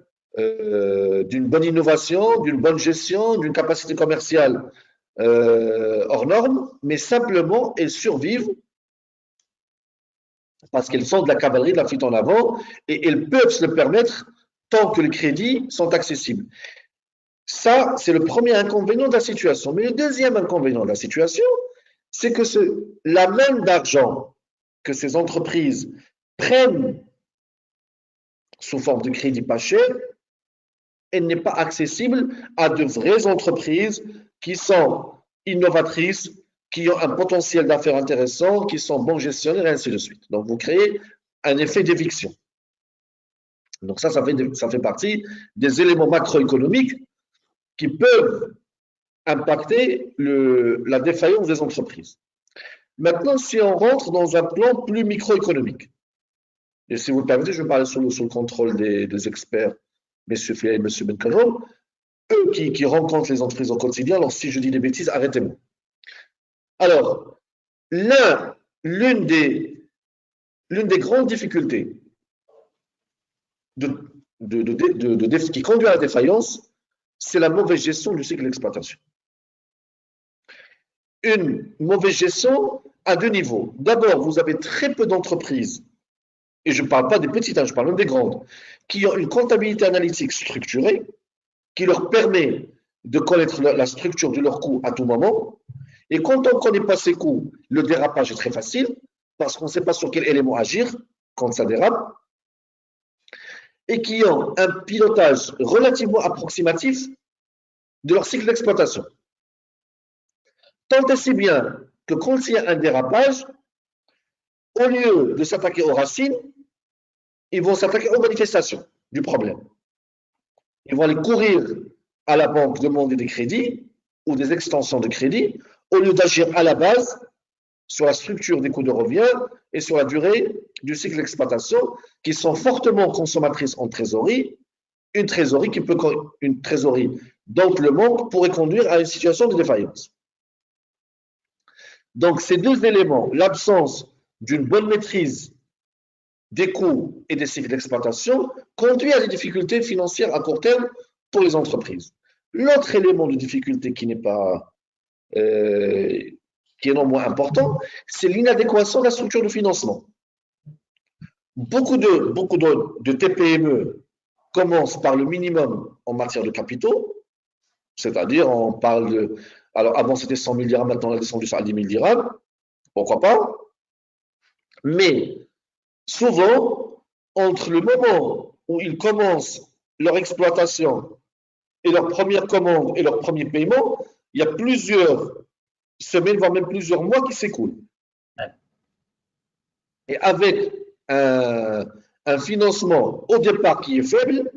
innovation, d'une bonne gestion, d'une capacité commerciale hors norme, mais simplement, elles survivent parce qu'elles sont de la cavalerie de la fuite en avant et elles peuvent se le permettre tant que les crédits sont accessibles. Ça, c'est le premier inconvénient de la situation. Mais le deuxième inconvénient de la situation, c'est que la manne d'argent que ces entreprises prennent sous forme de crédit pas cher, elle n'est pas accessible à de vraies entreprises qui sont innovatrices, qui ont un potentiel d'affaires intéressant, qui sont bons gestionnaires et ainsi de suite. Donc, vous créez un effet d'éviction. Donc ça fait partie des éléments macroéconomiques qui peuvent impacter la défaillance des entreprises. Maintenant, si on rentre dans un plan plus microéconomique, et si vous le permettez, je vais parler sous le contrôle des experts, M. Filet et M. Benkajol, eux qui rencontrent les entreprises au quotidien. Alors, si je dis des bêtises, arrêtez-moi. Alors, l'une des grandes difficultés qui conduit à la défaillance, c'est la mauvaise gestion du cycle d'exploitation. Une mauvaise gestion à deux niveaux. D'abord, vous avez très peu d'entreprises, et je ne parle pas des petites, je parle même des grandes, qui ont une comptabilité analytique structurée, qui leur permet de connaître la structure de leurs coûts à tout moment. Et quand on ne connaît pas ces coûts, le dérapage est très facile, parce qu'on ne sait pas sur quel élément agir quand ça dérape, et qui ont un pilotage relativement approximatif de leur cycle d'exploitation. Tant et si bien que quand il y a un dérapage, au lieu de s'attaquer aux racines, ils vont s'attaquer aux manifestations du problème. Ils vont aller courir à la banque demander des crédits ou des extensions de crédit, au lieu d'agir à la base sur la structure des coûts de revient et sur la durée du cycle d'exploitation, qui sont fortement consommatrices en trésorerie, une trésorerie dont le manque pourrait conduire à une situation de défaillance. Donc, ces deux éléments, l'absence d'une bonne maîtrise des coûts et des cycles d'exploitation, conduit à des difficultés financières à court terme pour les entreprises. L'autre élément de difficulté qui est non moins important, c'est l'inadéquation de la structure de financement. Beaucoup de TPME commencent par le minimum en matière de capitaux, c'est-à-dire on parle de... Alors avant c'était 100 000 dirhams, maintenant on a descendu à 10 000 dirhams, pourquoi pas? Mais souvent, entre le moment où ils commencent leur exploitation et leur première commande et leur premier paiement, il y a plusieurs semaines, voire même plusieurs mois qui s'écoulent. Et avec un financement au départ qui est faible,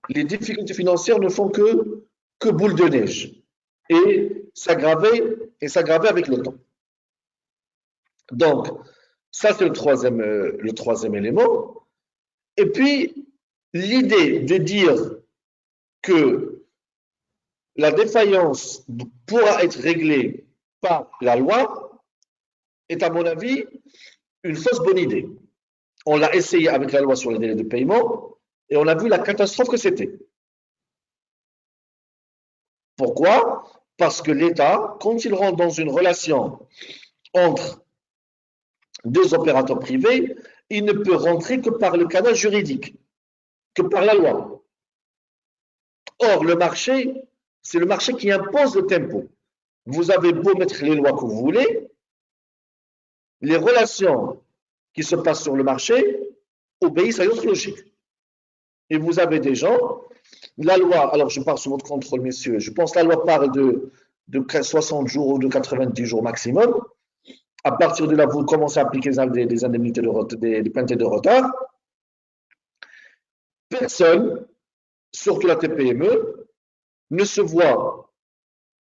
les difficultés financières ne font que boule de neige et s'aggraver avec le temps. Donc, ça c'est le troisième élément. Et puis, l'idée de dire que la défaillance pourra être réglée par la loi est, à mon avis, une fausse bonne idée. On l'a essayé avec la loi sur les délais de paiement et on a vu la catastrophe que c'était. Pourquoi? Parce que l'État, quand il rentre dans une relation entre deux opérateurs privés, il ne peut rentrer que par le canal juridique, que par la loi. Or, le marché, c'est le marché qui impose le tempo. Vous avez beau mettre les lois que vous voulez, les relations qui se passent sur le marché obéissent à une autre logique. Et vous avez des gens, la loi, alors je parle sous votre contrôle, messieurs, je pense que la loi parle de 60 jours ou de 90 jours maximum. À partir de là, vous commencez à appliquer des indemnités des pénalités de retard. Personne, surtout la TPME, ne se voit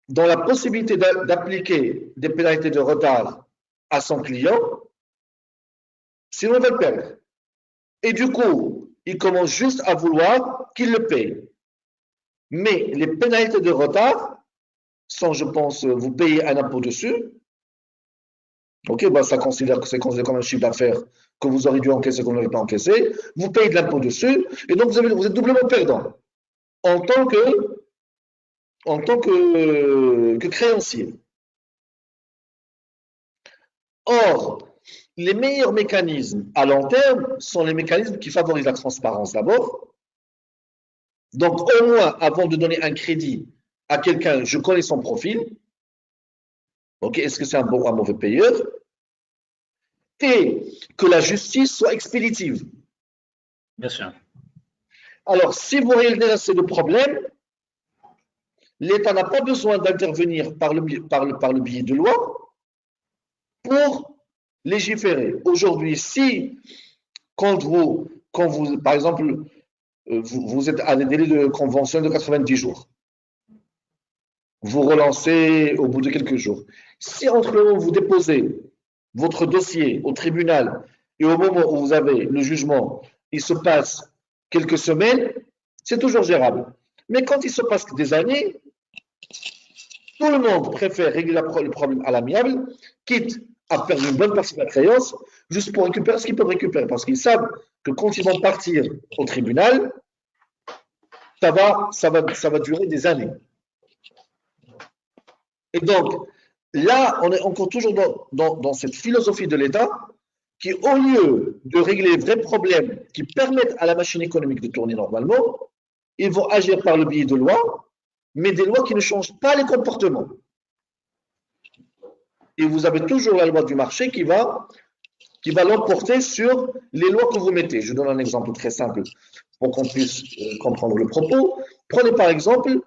dans la possibilité d'appliquer des pénalités de retard à son client, sinon on va le perdre. Et du coup, il commence juste à vouloir qu'il le paye. Mais les pénalités de retard sont, je pense, vous payez un impôt dessus. Ok, bah ça considère que c'est considéré comme un chiffre d'affaires que vous aurez dû encaisser, que vous n'avez pas encaissé. Vous payez de l'impôt dessus, et donc vous êtes doublement perdant en tant que créancier. Or, les meilleurs mécanismes à long terme sont les mécanismes qui favorisent la transparence d'abord. Donc, au moins, avant de donner un crédit à quelqu'un, je connais son profil. Ok, est-ce que c'est un bon ou un mauvais payeur? Et que la justice soit expéditive. Bien sûr. Alors, si vous réalisez assez de problèmes, l'État n'a pas besoin d'intervenir par le biais de loi pour légiférer. Aujourd'hui, si, quand vous, par exemple, vous êtes à des délais de convention de 90 jours, vous relancez au bout de quelques jours. Si entre le moment où vous déposez votre dossier au tribunal et au moment où vous avez le jugement, il se passe quelques semaines, c'est toujours gérable. Mais quand il se passe des années, tout le monde préfère régler le problème à l'amiable, quitte à perdre une bonne partie de la créance, juste pour récupérer ce qu'ils peuvent récupérer. Parce qu'ils savent que quand ils vont partir au tribunal, ça va durer des années. Et donc, là, on est encore toujours dans cette philosophie de l'État qui, au lieu de régler les vrais problèmes qui permettent à la machine économique de tourner normalement, ils vont agir par le biais de lois, mais des lois qui ne changent pas les comportements. Et vous avez toujours la loi du marché qui va l'emporter sur les lois que vous mettez. Je donne un exemple très simple pour qu'on puisse comprendre le propos. Prenez par exemple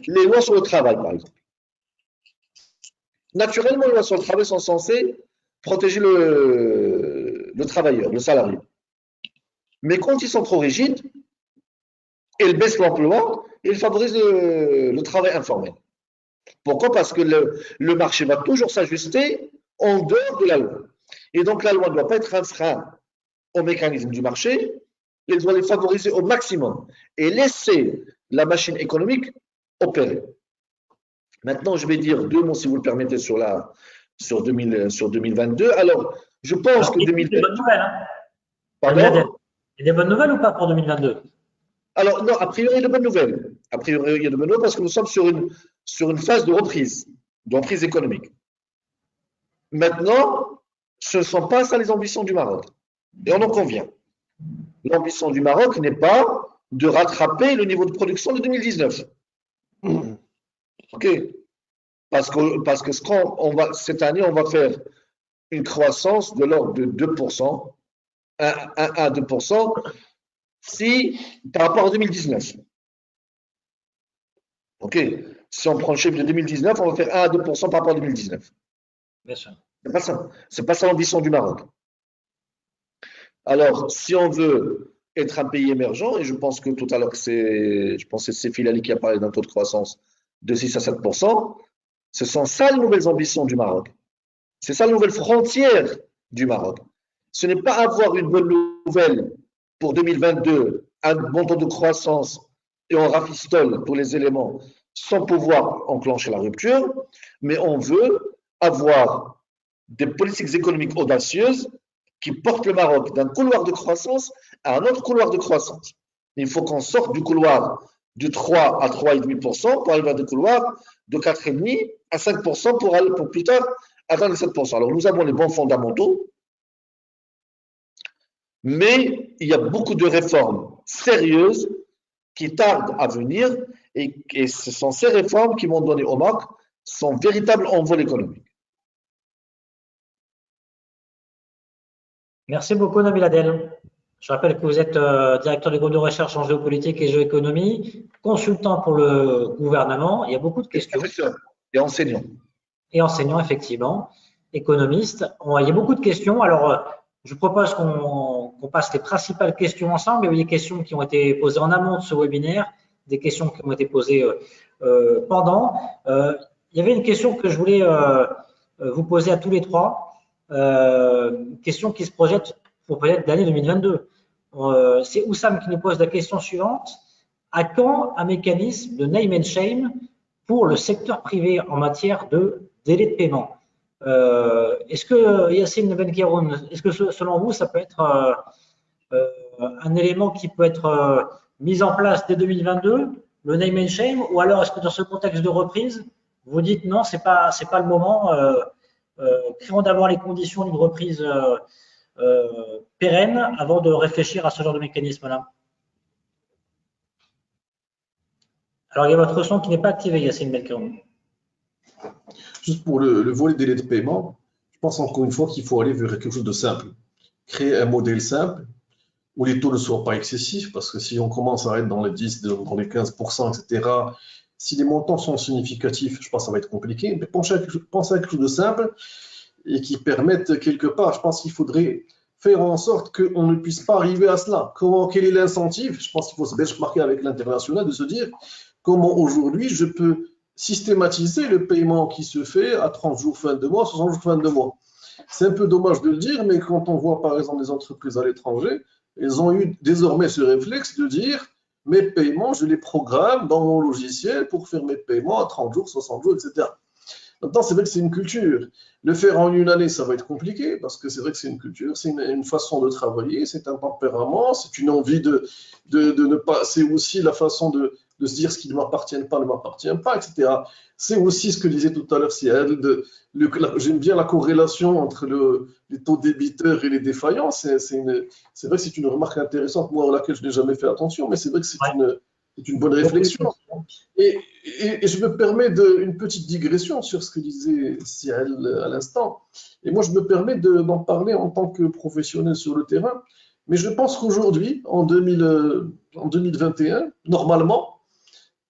les lois sur le travail, par exemple. Naturellement, les lois sur le travail sont censées protéger le travailleur, le salarié. Mais quand ils sont trop rigides, ils baissent l'emploi et ils favorisent le travail informel. Pourquoi? Parce que le marché va toujours s'ajuster en dehors de la loi. Et donc, la loi ne doit pas être un frein au mécanisme du marché, elle doit les favoriser au maximum et laisser la machine économique opérer. Maintenant, je vais dire deux mots, si vous le permettez, sur 2022. Alors, je pense que 2022… Il y a des bonnes nouvelles, hein? Pardon? Il y a des bonnes nouvelles ou pas pour 2022? Alors, non, a priori, il y a de bonnes nouvelles. A priori, il y a de bonnes nouvelles parce que nous sommes sur une phase de reprise économique. Maintenant, ce ne sont pas ça les ambitions du Maroc. Et on en convient. L'ambition du Maroc n'est pas de rattraper le niveau de production de 2019. Ok. Parce que cette année, on va faire une croissance de l'ordre de 2%, 1 à 2%, par rapport à 2019. Ok. Si on prend le chiffre de 2019, on va faire 1 à 2% par rapport à 2019. Bien sûr. C'est pas ça. C'est pas ça l'ambition du Maroc. Alors, si on veut être un pays émergent, et je pense que tout à l'heure, c'est Sefi Lali qui a parlé d'un taux de croissance de 6 à 7%, ce sont ça les nouvelles ambitions du Maroc. C'est ça la nouvelle frontière du Maroc. Ce n'est pas avoir une bonne nouvelle pour 2022, un bon taux de croissance et on rafistole tous les éléments sans pouvoir enclencher la rupture, mais on veut avoir des politiques économiques audacieuses qui portent le Maroc d'un couloir de croissance à un autre couloir de croissance. Il faut qu'on sorte du couloir de 3 à 3,5% pour arriver à des couloirs de 4,5 à 5% pour aller pour plus tard atteindre les 7%. Alors nous avons les bons fondamentaux, mais il y a beaucoup de réformes sérieuses qui tardent à venir et ce sont ces réformes qui vont donner au marque son véritable envol économique. Merci beaucoup, Nabil Adel. Je rappelle que vous êtes directeur du groupe de recherche en géopolitique et géoéconomie, consultant pour le gouvernement. Il y a beaucoup de questions. Et enseignant. Et enseignant, effectivement, économiste. Il y a beaucoup de questions. Alors, je propose qu'on passe les principales questions ensemble. Il y a eu des questions qui ont été posées en amont de ce webinaire, des questions qui ont été posées pendant. Il y avait une question que je voulais vous poser à tous les trois, une question qui se projette pour peut-être l'année 2022. C'est Oussam qui nous pose la question suivante. À quand un mécanisme de name and shame pour le secteur privé en matière de délai de paiement? Est-ce que, Yassine Benkeroun, est-ce que selon vous, ça peut être un élément qui peut être mis en place dès 2022, le name and shame, ou alors est-ce que dans ce contexte de reprise, vous dites non, c'est pas le moment, créons d'abord les conditions d'une reprise pérenne avant de réfléchir à ce genre de mécanisme-là? Alors, il y a votre son qui n'est pas activé, Yassine Benkeroun. Juste pour le volet délai de paiement, je pense encore une fois qu'il faut aller vers quelque chose de simple. Créer un modèle simple où les taux ne soient pas excessifs, parce que si on commence à être dans les 10, dans les 15%, etc., si les montants sont significatifs, je pense que ça va être compliqué. Mais pensez à quelque chose de simple et qui permette quelque part, je pense qu'il faudrait faire en sorte qu'on ne puisse pas arriver à cela. Quel est l'incentive? Je pense qu'il faut se benchmarker avec l'international, de se dire comment aujourd'hui je peux systématiser le paiement qui se fait à 30 jours fin de mois, 60 jours fin de mois. C'est un peu dommage de le dire, mais quand on voit par exemple les entreprises à l'étranger, elles ont eu désormais ce réflexe de dire mes paiements, je les programme dans mon logiciel pour faire mes paiements à 30 jours, 60 jours, etc. Maintenant, c'est vrai que c'est une culture. Le faire en une année, ça va être compliqué parce que c'est vrai que c'est une culture, c'est une façon de travailler, c'est un tempérament, c'est une envie de ne pas. C'est aussi la façon de se dire ce qui ne m'appartient pas, etc. C'est aussi ce que disait tout à l'heure Ciel, j'aime bien la corrélation entre les taux débiteurs et les défaillants. C'est vrai que c'est une remarque intéressante, moi, à laquelle je n'ai jamais fait attention, mais c'est vrai que c'est une bonne réflexion. Et je me permets une petite digression sur ce que disait Ciel à l'instant. Et moi, je me permets d'en parler en tant que professionnel sur le terrain. Mais je pense qu'aujourd'hui, en 2021, normalement,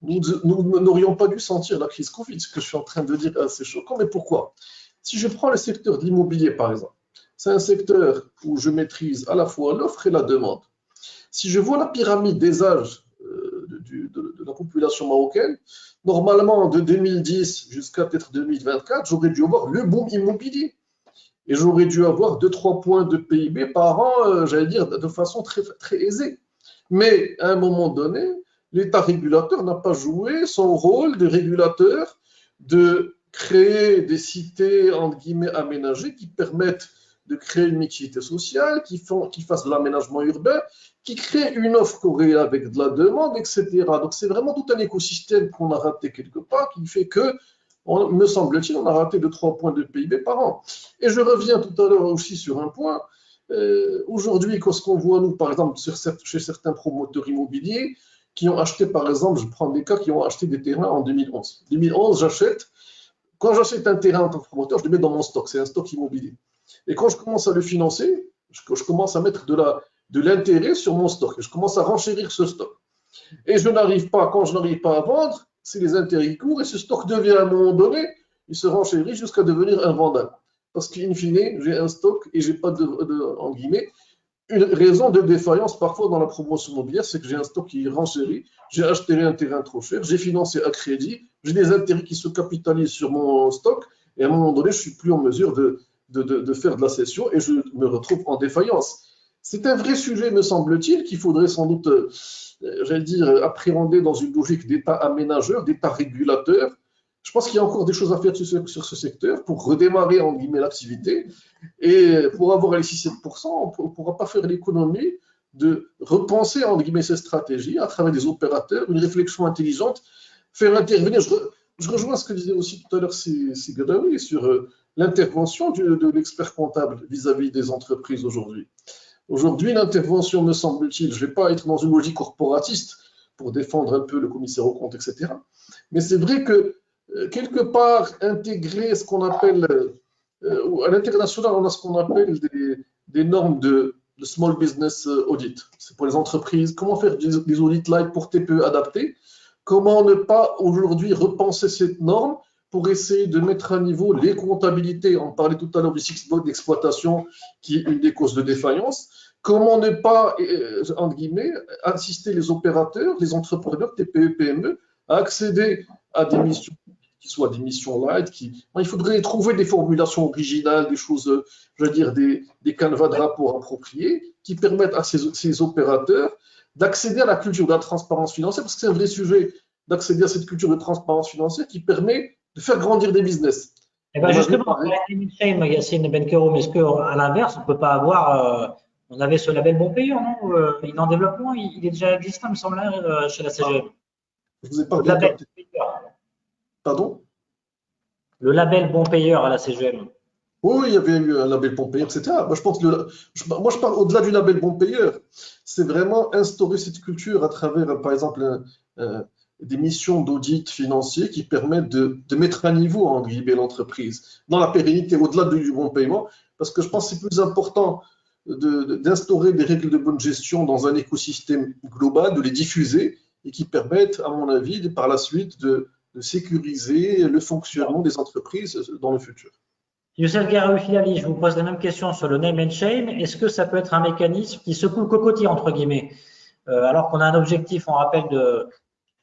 nous n'aurions pas dû sentir la crise Covid. Ce que je suis en train de dire est assez choquant. Mais pourquoi? Si je prends le secteur de l'immobilier, par exemple, c'est un secteur où je maîtrise à la fois l'offre et la demande. Si je vois la pyramide des âges de la population marocaine, normalement, de 2010 jusqu'à peut-être 2024, j'aurais dû avoir le boom immobilier. Et j'aurais dû avoir 2-3 points de PIB par an, j'allais dire, de façon très, très aisée. Mais à un moment donné, l'État régulateur n'a pas joué son rôle de régulateur, de créer des cités, entre guillemets, aménagées qui permettent de créer une mixité sociale, qui fassent de l'aménagement urbain, qui créent une offre corrélée avec de la demande, etc. Donc c'est vraiment tout un écosystème qu'on a raté quelque part, qui fait que, me semble-t-il, on a raté 2-3 points de PIB par an. Et je reviens tout à l'heure aussi sur un point. Aujourd'hui, ce qu'on voit, nous, par exemple, chez certains promoteurs immobiliers, qui ont acheté, par exemple, je prends des cas qui ont acheté des terrains en 2011. 2011, quand j'achète un terrain en tant que promoteur, je le mets dans mon stock, c'est un stock immobilier. Et quand je commence à le financer, je commence à mettre de l'intérêt sur mon stock, et je commence à renchérir ce stock. Et quand je n'arrive pas à vendre, c'est les intérêts qui courent, et ce stock devient à un moment donné, il se renchérit jusqu'à devenir invendable. Parce qu'in fine, j'ai un stock et je n'ai pas en guillemets, une raison de défaillance parfois dans la promotion immobilière, c'est que j'ai un stock qui renchérit, j'ai acheté un terrain trop cher, j'ai financé à crédit, j'ai des intérêts qui se capitalisent sur mon stock, et à un moment donné, je ne suis plus en mesure de faire de la cession et je me retrouve en défaillance. C'est un vrai sujet, me semble-t-il, qu'il faudrait sans doute, j'allais dire, appréhender dans une logique d'État aménageur, d'État régulateur. Je pense qu'il y a encore des choses à faire sur ce secteur pour redémarrer, en guillemets, l'activité. Et pour avoir les 6-7%, on ne pourra pas faire l'économie de repenser, entre guillemets, ces stratégies à travers des opérateurs, une réflexion intelligente, faire intervenir. Je rejoins ce que disait aussi tout à l'heure Sigadoui sur l'intervention de l'expert comptable vis-à-vis des entreprises aujourd'hui. Aujourd'hui, l'intervention, me semble-t-il, je ne vais pas être dans une logique corporatiste pour défendre un peu le commissaire aux comptes, etc. Mais c'est vrai que, quelque part, intégrer ce qu'on appelle, à l'international, on a ce qu'on appelle des normes de Small Business Audit. C'est pour les entreprises. Comment faire des audits light pour TPE adaptés? Comment ne pas aujourd'hui repenser cette norme pour essayer de mettre à niveau les comptabilités? On parlait tout à l'heure du six-box d'exploitation qui est une des causes de défaillance. Comment ne pas, entre guillemets, assister les opérateurs, les entrepreneurs, TPE, PME, à accéder à des missions qui soient des missions light. Il faudrait trouver des formulations originales, des choses, je veux dire, des canevas de rapports appropriés qui permettent à ces opérateurs d'accéder à la culture de la transparence financière, parce que c'est un vrai sujet d'accéder à cette culture de transparence financière qui permet de faire grandir des business. Et bien justement, shame, Yacine Benkeroum, est-ce qu'à l'inverse, on ne peut pas avoir, on avait ce label bon payeur, non? Il est en développement, il est déjà existant, il me semble, chez la CGM. Je ne vous ai pas bien capté. Pardon? Le label bon payeur à la CGM. Oui, il y avait eu un label bon payeur, etc. Moi, je pense que moi, je parle au-delà du label bon payeur. C'est vraiment instaurer cette culture à travers, par exemple, des missions d'audit financier qui permettent de mettre à niveau, entre guillemets, l'entreprise dans la pérennité, au-delà du bon paiement. Parce que je pense que c'est plus important d'instaurer des règles de bonne gestion dans un écosystème global, de les diffuser et qui permettent, à mon avis, par la suite, de sécuriser le fonctionnement des entreprises dans le futur. Youssef Garoui-Filali, je vous pose la même question sur le name and shame. Est-ce que ça peut être un mécanisme qui secoue le cocotier, entre guillemets, alors qu'on a un objectif, on rappelle, de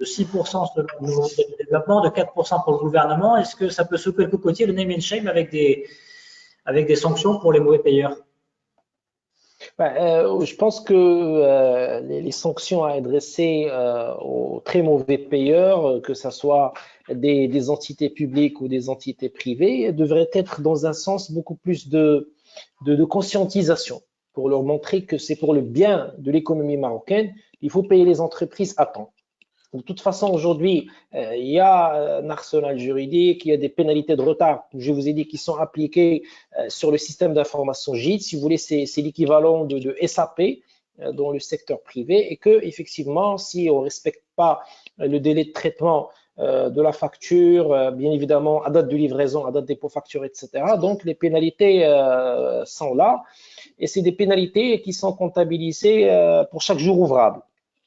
6% selon le nouveau développement, de 4% pour le gouvernement. Est-ce que ça peut secouer le cocotier, le name and shame, avec des sanctions pour les mauvais payeurs? Je pense que les sanctions à adresser aux très mauvais payeurs, que ce soit des entités publiques ou des entités privées, devraient être dans un sens beaucoup plus de conscientisation pour leur montrer que c'est pour le bien de l'économie marocaine, il faut payer les entreprises à temps. De toute façon, aujourd'hui, il y a un arsenal juridique, il y a des pénalités de retard, je vous ai dit, qui sont appliquées sur le système d'information JIT. Si vous voulez, c'est l'équivalent de SAP dans le secteur privé et que, effectivement, si on ne respecte pas le délai de traitement de la facture, bien évidemment, à date de livraison, à date de dépôt facture, etc. Donc, les pénalités sont là et c'est des pénalités qui sont comptabilisées pour chaque jour ouvrable.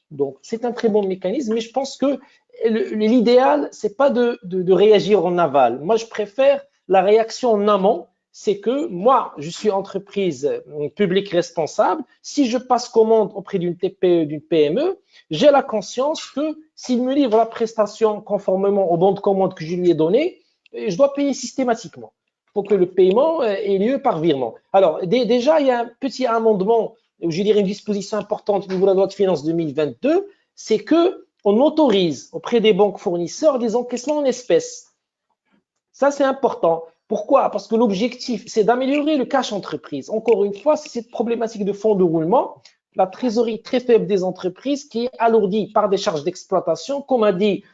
Donc, c'est un très bon mécanisme, mais je pense que l'idéal, c'est pas de réagir en aval. Moi, je préfère la réaction en amont. C'est que moi, je suis entreprise publique responsable. Si je passe commande auprès d'une TPE, d'une PME, j'ai la conscience que s'il me livre la prestation conformément au bon de commande que je lui ai donné, je dois payer systématiquement. Il faut que le paiement ait lieu par virement. Alors, déjà, il y a un petit amendement, je dirais une disposition importante au niveau de la loi de finances 2022, c'est que on autorise auprès des banques fournisseurs des encaissements en espèces. Ça, c'est important. Pourquoi? Parce que l'objectif, c'est d'améliorer le cash entreprise. Encore une fois, c'est cette problématique de fonds de roulement, la trésorerie très faible des entreprises qui est alourdie par des charges d'exploitation, comme a dit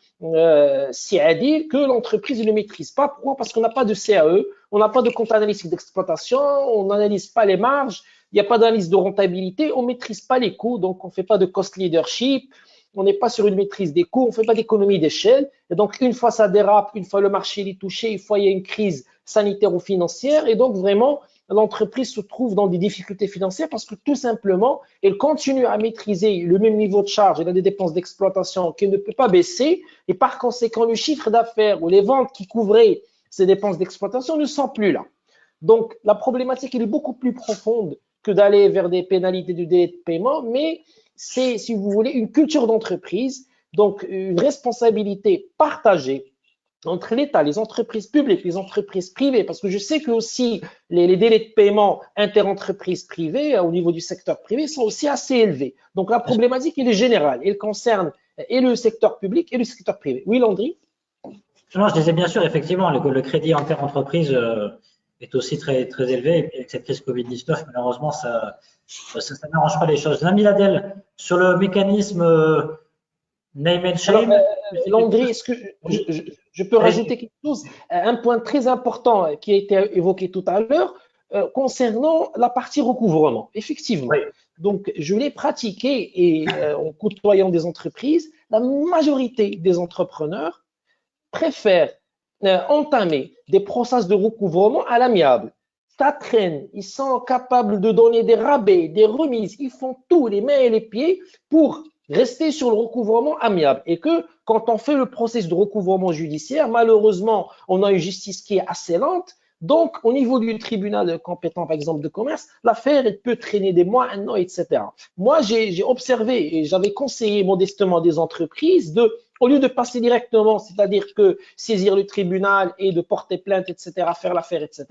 Siadi, que l'entreprise ne maîtrise pas. Pourquoi? Parce qu'on n'a pas de CAE, on n'a pas de compte analytique d'exploitation, on n'analyse pas les marges, il n'y a pas d'analyse de rentabilité, on ne maîtrise pas les coûts, donc on ne fait pas de cost leadership, on n'est pas sur une maîtrise des coûts, on ne fait pas d'économie d'échelle. Et donc, une fois ça dérape, une fois le marché est touché, une fois il y a une crise sanitaire ou financière, et donc vraiment, l'entreprise se trouve dans des difficultés financières parce que tout simplement, elle continue à maîtriser le même niveau de charge, elle a des dépenses d'exploitation qu'elle ne peut pas baisser, et par conséquent, le chiffre d'affaires ou les ventes qui couvraient ces dépenses d'exploitation ne sont plus là. Donc, la problématique, elle est beaucoup plus profonde que d'aller vers des pénalités du délai de paiement, mais c'est, si vous voulez, une culture d'entreprise, donc une responsabilité partagée entre l'État, les entreprises publiques, les entreprises privées, parce que je sais que aussi les délais de paiement interentreprises privées au niveau du secteur privé sont aussi assez élevés. Donc la problématique, elle est générale, elle concerne et le secteur public et le secteur privé. Oui, Landry? Non, je disais bien sûr, effectivement, le crédit interentreprise est aussi très, très élevé. Et puis avec cette crise Covid-19, malheureusement, ça n'arrange pas les choses. Nabil Adel, sur le mécanisme name and shame. Landry, est-ce que je peux rajouter quelque chose? Un point très important qui a été évoqué tout à l'heure concernant la partie recouvrement. Effectivement. Oui. Donc, je l'ai pratiqué et en côtoyant des entreprises, la majorité des entrepreneurs préfèrent entamer des processus de recouvrement à l'amiable. Ça traîne, ils sont capables de donner des rabais, des remises, ils font tout, les mains et les pieds, pour rester sur le recouvrement amiable. Et que quand on fait le processus de recouvrement judiciaire, malheureusement, on a une justice qui est assez lente. Donc, au niveau du tribunal compétent, par exemple, de commerce, l'affaire peut traîner des mois, un an, etc. Moi, j'ai observé et j'avais conseillé modestement des entreprises au lieu de passer directement, c'est-à-dire que saisir le tribunal et de porter plainte, etc., faire l'affaire, etc.,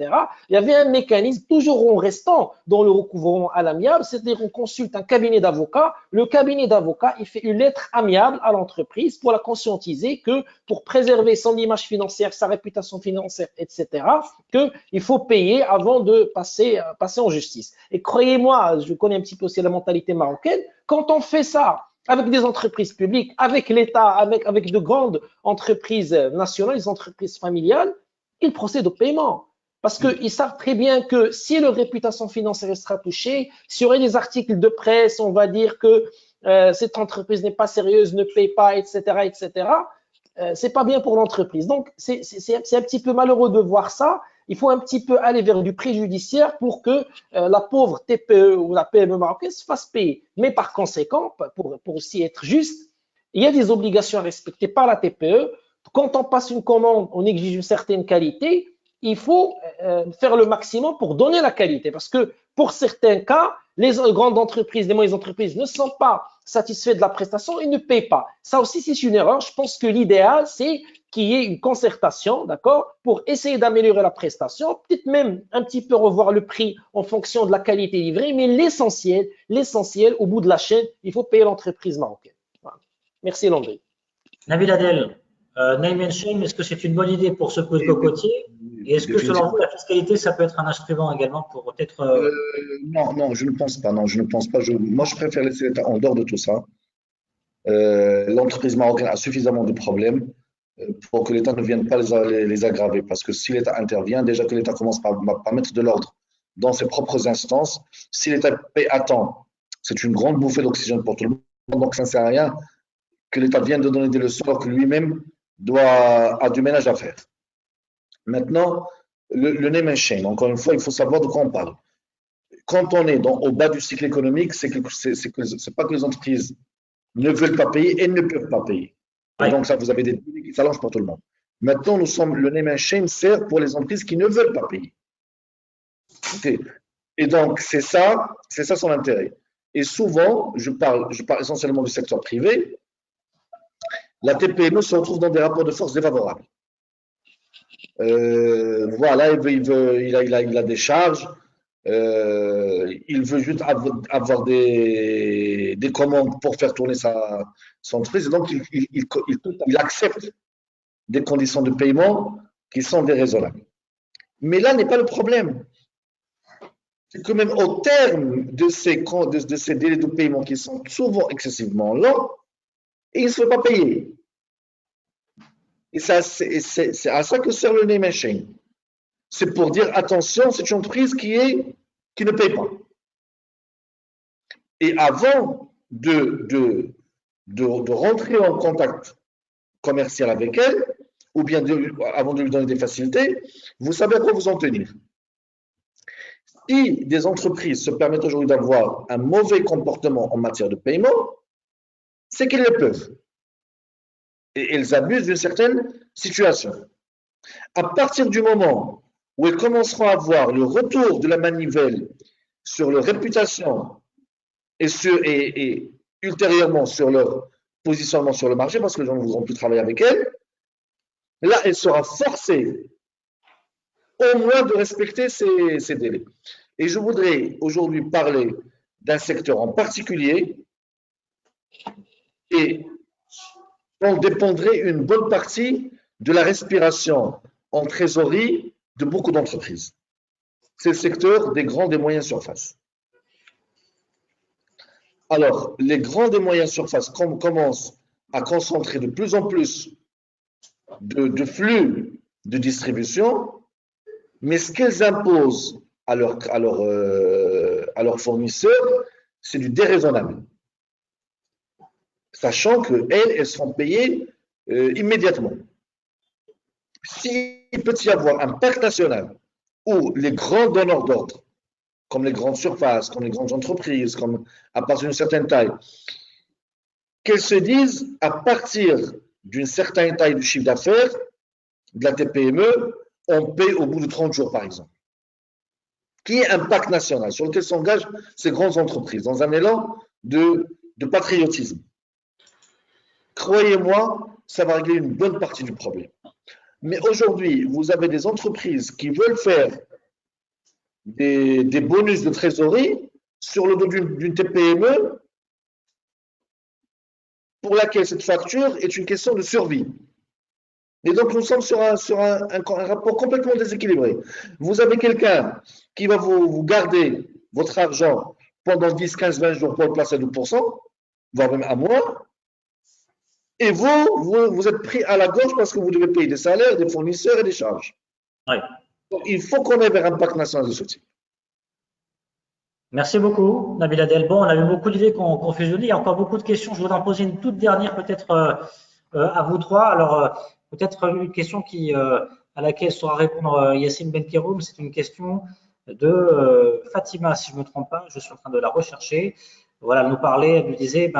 il y avait un mécanisme, toujours en restant dans le recouvrement à l'amiable, c'est-à-dire on consulte un cabinet d'avocats, le cabinet d'avocats, il fait une lettre amiable à l'entreprise pour la conscientiser que pour préserver son image financière, sa réputation financière, etc., qu'il faut payer avant de passer en justice. Et croyez-moi, je connais un petit peu aussi la mentalité marocaine, quand on fait ça, avec des entreprises publiques, avec l'État, avec de grandes entreprises nationales, des entreprises familiales, ils procèdent au paiement. Parce qu'ils savent très bien que si leur réputation financière sera touchée, s'il y aurait des articles de presse, on va dire que cette entreprise n'est pas sérieuse, ne paye pas, etc., etc., c'est pas bien pour l'entreprise. Donc, c'est un petit peu malheureux de voir ça. Il faut un petit peu aller vers du préjudiciaire pour que la pauvre TPE ou la PME marocaine se fasse payer. Mais par conséquent, pour aussi être juste, il y a des obligations à respecter par la TPE. Quand on passe une commande, on exige une certaine qualité. Il faut faire le maximum pour donner la qualité. Parce que pour certains cas, les grandes entreprises, les moyennes entreprises ne sont pas satisfaits de la prestation et ne payent pas. Ça aussi, c'est une erreur. Je pense que l'idéal, c'est qu'il y ait une concertation, d'accord, pour essayer d'améliorer la prestation, peut-être même un petit peu revoir le prix en fonction de la qualité livrée, mais l'essentiel, au bout de la chaîne, il faut payer l'entreprise marocaine. Voilà. Merci Landry. Nabil Adel, name and shame, est-ce que c'est une bonne idée pour secouer le cocotier? Et est-ce que selon vous, la fiscalité, ça peut être un instrument également pour peut-être… Non, je ne pense pas. Non, je ne pense pas. Moi, je préfère laisser l'État en dehors de tout ça. L'entreprise marocaine a suffisamment de problèmes pour que l'État ne vienne pas les aggraver. Parce que si l'État intervient, déjà que l'État commence par mettre de l'ordre dans ses propres instances, si l'État paie à temps, c'est une grande bouffée d'oxygène pour tout le monde. Donc, ça ne sert à rien que l'État vienne de donner des leçons alors que lui-même a du ménage à faire. Maintenant, le name and shame, encore une fois, il faut savoir de quoi on parle. Quand on est au bas du cycle économique, c'est pas que les entreprises ne veulent pas payer et ne peuvent pas payer. Et donc, ça, vous avez des délais qui s'allongent pour tout le monde. Maintenant, le name and shame sert pour les entreprises qui ne veulent pas payer. Okay. Et donc, c'est ça son intérêt. Et souvent, je parle essentiellement du secteur privé, la TPME se retrouve dans des rapports de force défavorables. Voilà, il a des charges, il veut juste avoir des commandes pour faire tourner son entreprise, et donc il accepte des conditions de paiement qui sont déraisonnables. Mais là n'est pas le problème. C'est que même au terme de ces délais de paiement qui sont souvent excessivement longs, et il ne se fait pas payer. Et c'est à ça que sert le name and shame. C'est pour dire attention, c'est une entreprise qui ne paye pas. Et avant de rentrer en contact commercial avec elle, ou bien avant de lui donner des facilités, vous savez à quoi vous en tenir. Si des entreprises se permettent aujourd'hui d'avoir un mauvais comportement en matière de paiement, c'est qu'elles le peuvent. Et elles abusent d'une certaine situation. À partir du moment où elles commenceront à voir le retour de la manivelle sur leur réputation et ultérieurement sur leur positionnement sur le marché, parce que les gens ne voudront plus travailler avec elles, là, elle sera forcée au moins de respecter ces délais. Et je voudrais aujourd'hui parler d'un secteur en particulier et dont dépendrait une bonne partie de la respiration en trésorerie de beaucoup d'entreprises. c'est le secteur des grandes et moyennes surfaces. Alors, les grandes et moyennes surfaces commencent à concentrer de plus en plus de flux de distribution, mais ce qu'elles imposent à leurs fournisseurs, c'est du déraisonnable. Sachant qu'elles seront payées immédiatement. S'il peut y avoir un parc national où les grands donneurs d'ordre, comme les grandes surfaces, comme les grandes entreprises, comme à partir d'une certaine taille, qu'elles se disent à partir d'une certaine taille du chiffre d'affaires, de la TPME, on paye au bout de 30 jours, par exemple. Qui est un pacte national sur lequel s'engagent ces grandes entreprises dans un élan de patriotisme. Croyez-moi, ça va régler une bonne partie du problème. Mais aujourd'hui, vous avez des entreprises qui veulent faire des bonus de trésorerie sur le dos d'une TPME pour laquelle cette facture est une question de survie. Et donc, nous sommes sur un rapport complètement déséquilibré. Vous avez quelqu'un qui va vous garder votre argent pendant 10, 15, 20 jours pour le placer à 2%, voire même à moins. Et vous êtes pris à la gorge parce que vous devez payer des salaires, des fournisseurs et des charges. Oui. Donc, il faut qu'on ait vers un pacte national de ce type. Merci beaucoup, Nabil Adel. Bon, on a eu beaucoup d'idées qu'on fusionnait. Il y a encore beaucoup de questions. Je voudrais en poser une toute dernière peut-être à vous trois. Alors, peut-être une question à laquelle saura répondre Yassine Benkeroum. C'est une question de Fatima, si je ne me trompe pas. Je suis en train de la rechercher. Voilà, elle nous parlait, elle nous disait,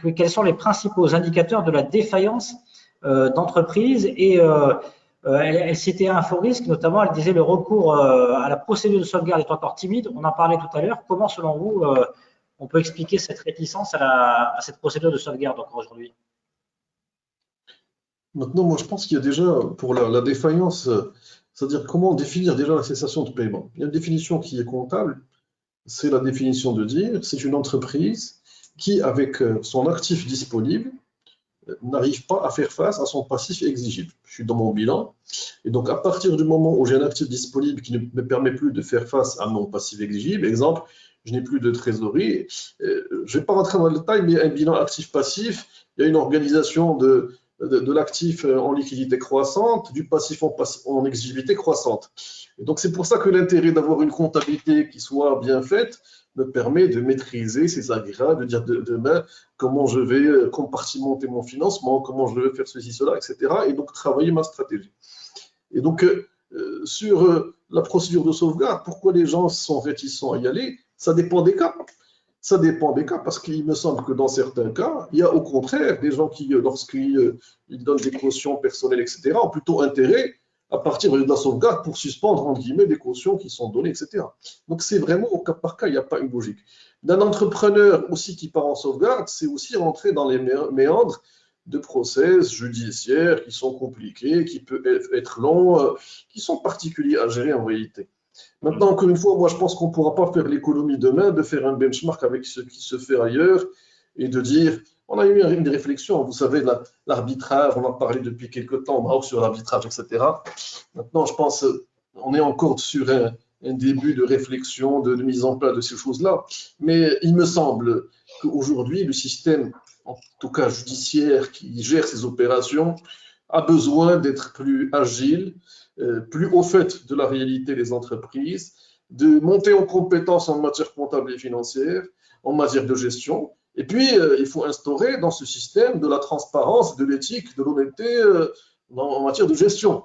oui, quels sont les principaux indicateurs de la défaillance d'entreprise et elle citait un faux risque, notamment elle disait le recours à la procédure de sauvegarde est encore timide. On en parlait tout à l'heure. Comment, selon vous, on peut expliquer cette réticence à cette procédure de sauvegarde encore aujourd'hui? Maintenant, moi, je pense qu'il y a déjà, pour la défaillance, c'est-à-dire comment définir déjà la cessation de paiement. Il y a une définition qui est comptable, c'est la définition de dire, c'est une entreprise qui, avec son actif disponible, n'arrive pas à faire face à son passif exigible. Je suis dans mon bilan, et donc à partir du moment où j'ai un actif disponible qui ne me permet plus de faire face à mon passif exigible, exemple, je n'ai plus de trésorerie, je ne vais pas rentrer dans le détail, mais il y a un bilan actif-passif, il y a une organisation de l'actif en liquidité croissante, du passif en exigibilité croissante. Et donc c'est pour ça que l'intérêt d'avoir une comptabilité qui soit bien faite me permet de maîtriser ces agrès, de dire demain comment je vais compartimenter mon financement, comment je vais faire ceci, cela, etc. Et donc travailler ma stratégie. Et donc sur la procédure de sauvegarde, pourquoi les gens sont réticents à y aller? Ça dépend des cas. Ça dépend des cas parce qu'il me semble que dans certains cas, il y a au contraire des gens qui, lorsqu'ils donnent des cautions personnelles, etc., ont plutôt intérêt à partir de la sauvegarde pour suspendre, entre guillemets, des cautions qui sont données, etc. Donc c'est vraiment au cas par cas, il n'y a pas une logique. D'un entrepreneur aussi qui part en sauvegarde, c'est aussi rentrer dans les méandres de process judiciaires qui sont compliqués, qui peuvent être longs, qui sont particuliers à gérer en réalité. Maintenant, encore une fois, moi je pense qu'on ne pourra pas faire l'économie demain de faire un benchmark avec ce qui se fait ailleurs et de dire, on a eu une réflexion, vous savez, l'arbitrage, on en parlait depuis quelques temps au Maroc sur l'arbitrage, etc. Maintenant, je pense on est encore sur un début de réflexion, de mise en place de ces choses-là. Mais il me semble qu'aujourd'hui, le système, en tout cas judiciaire, qui gère ces opérations, a besoin d'être plus agile, plus au fait de la réalité des entreprises, de monter en compétences en matière comptable et financière, en matière de gestion. Et puis, il faut instaurer dans ce système de la transparence, de l'éthique, de l'honnêteté en matière de gestion.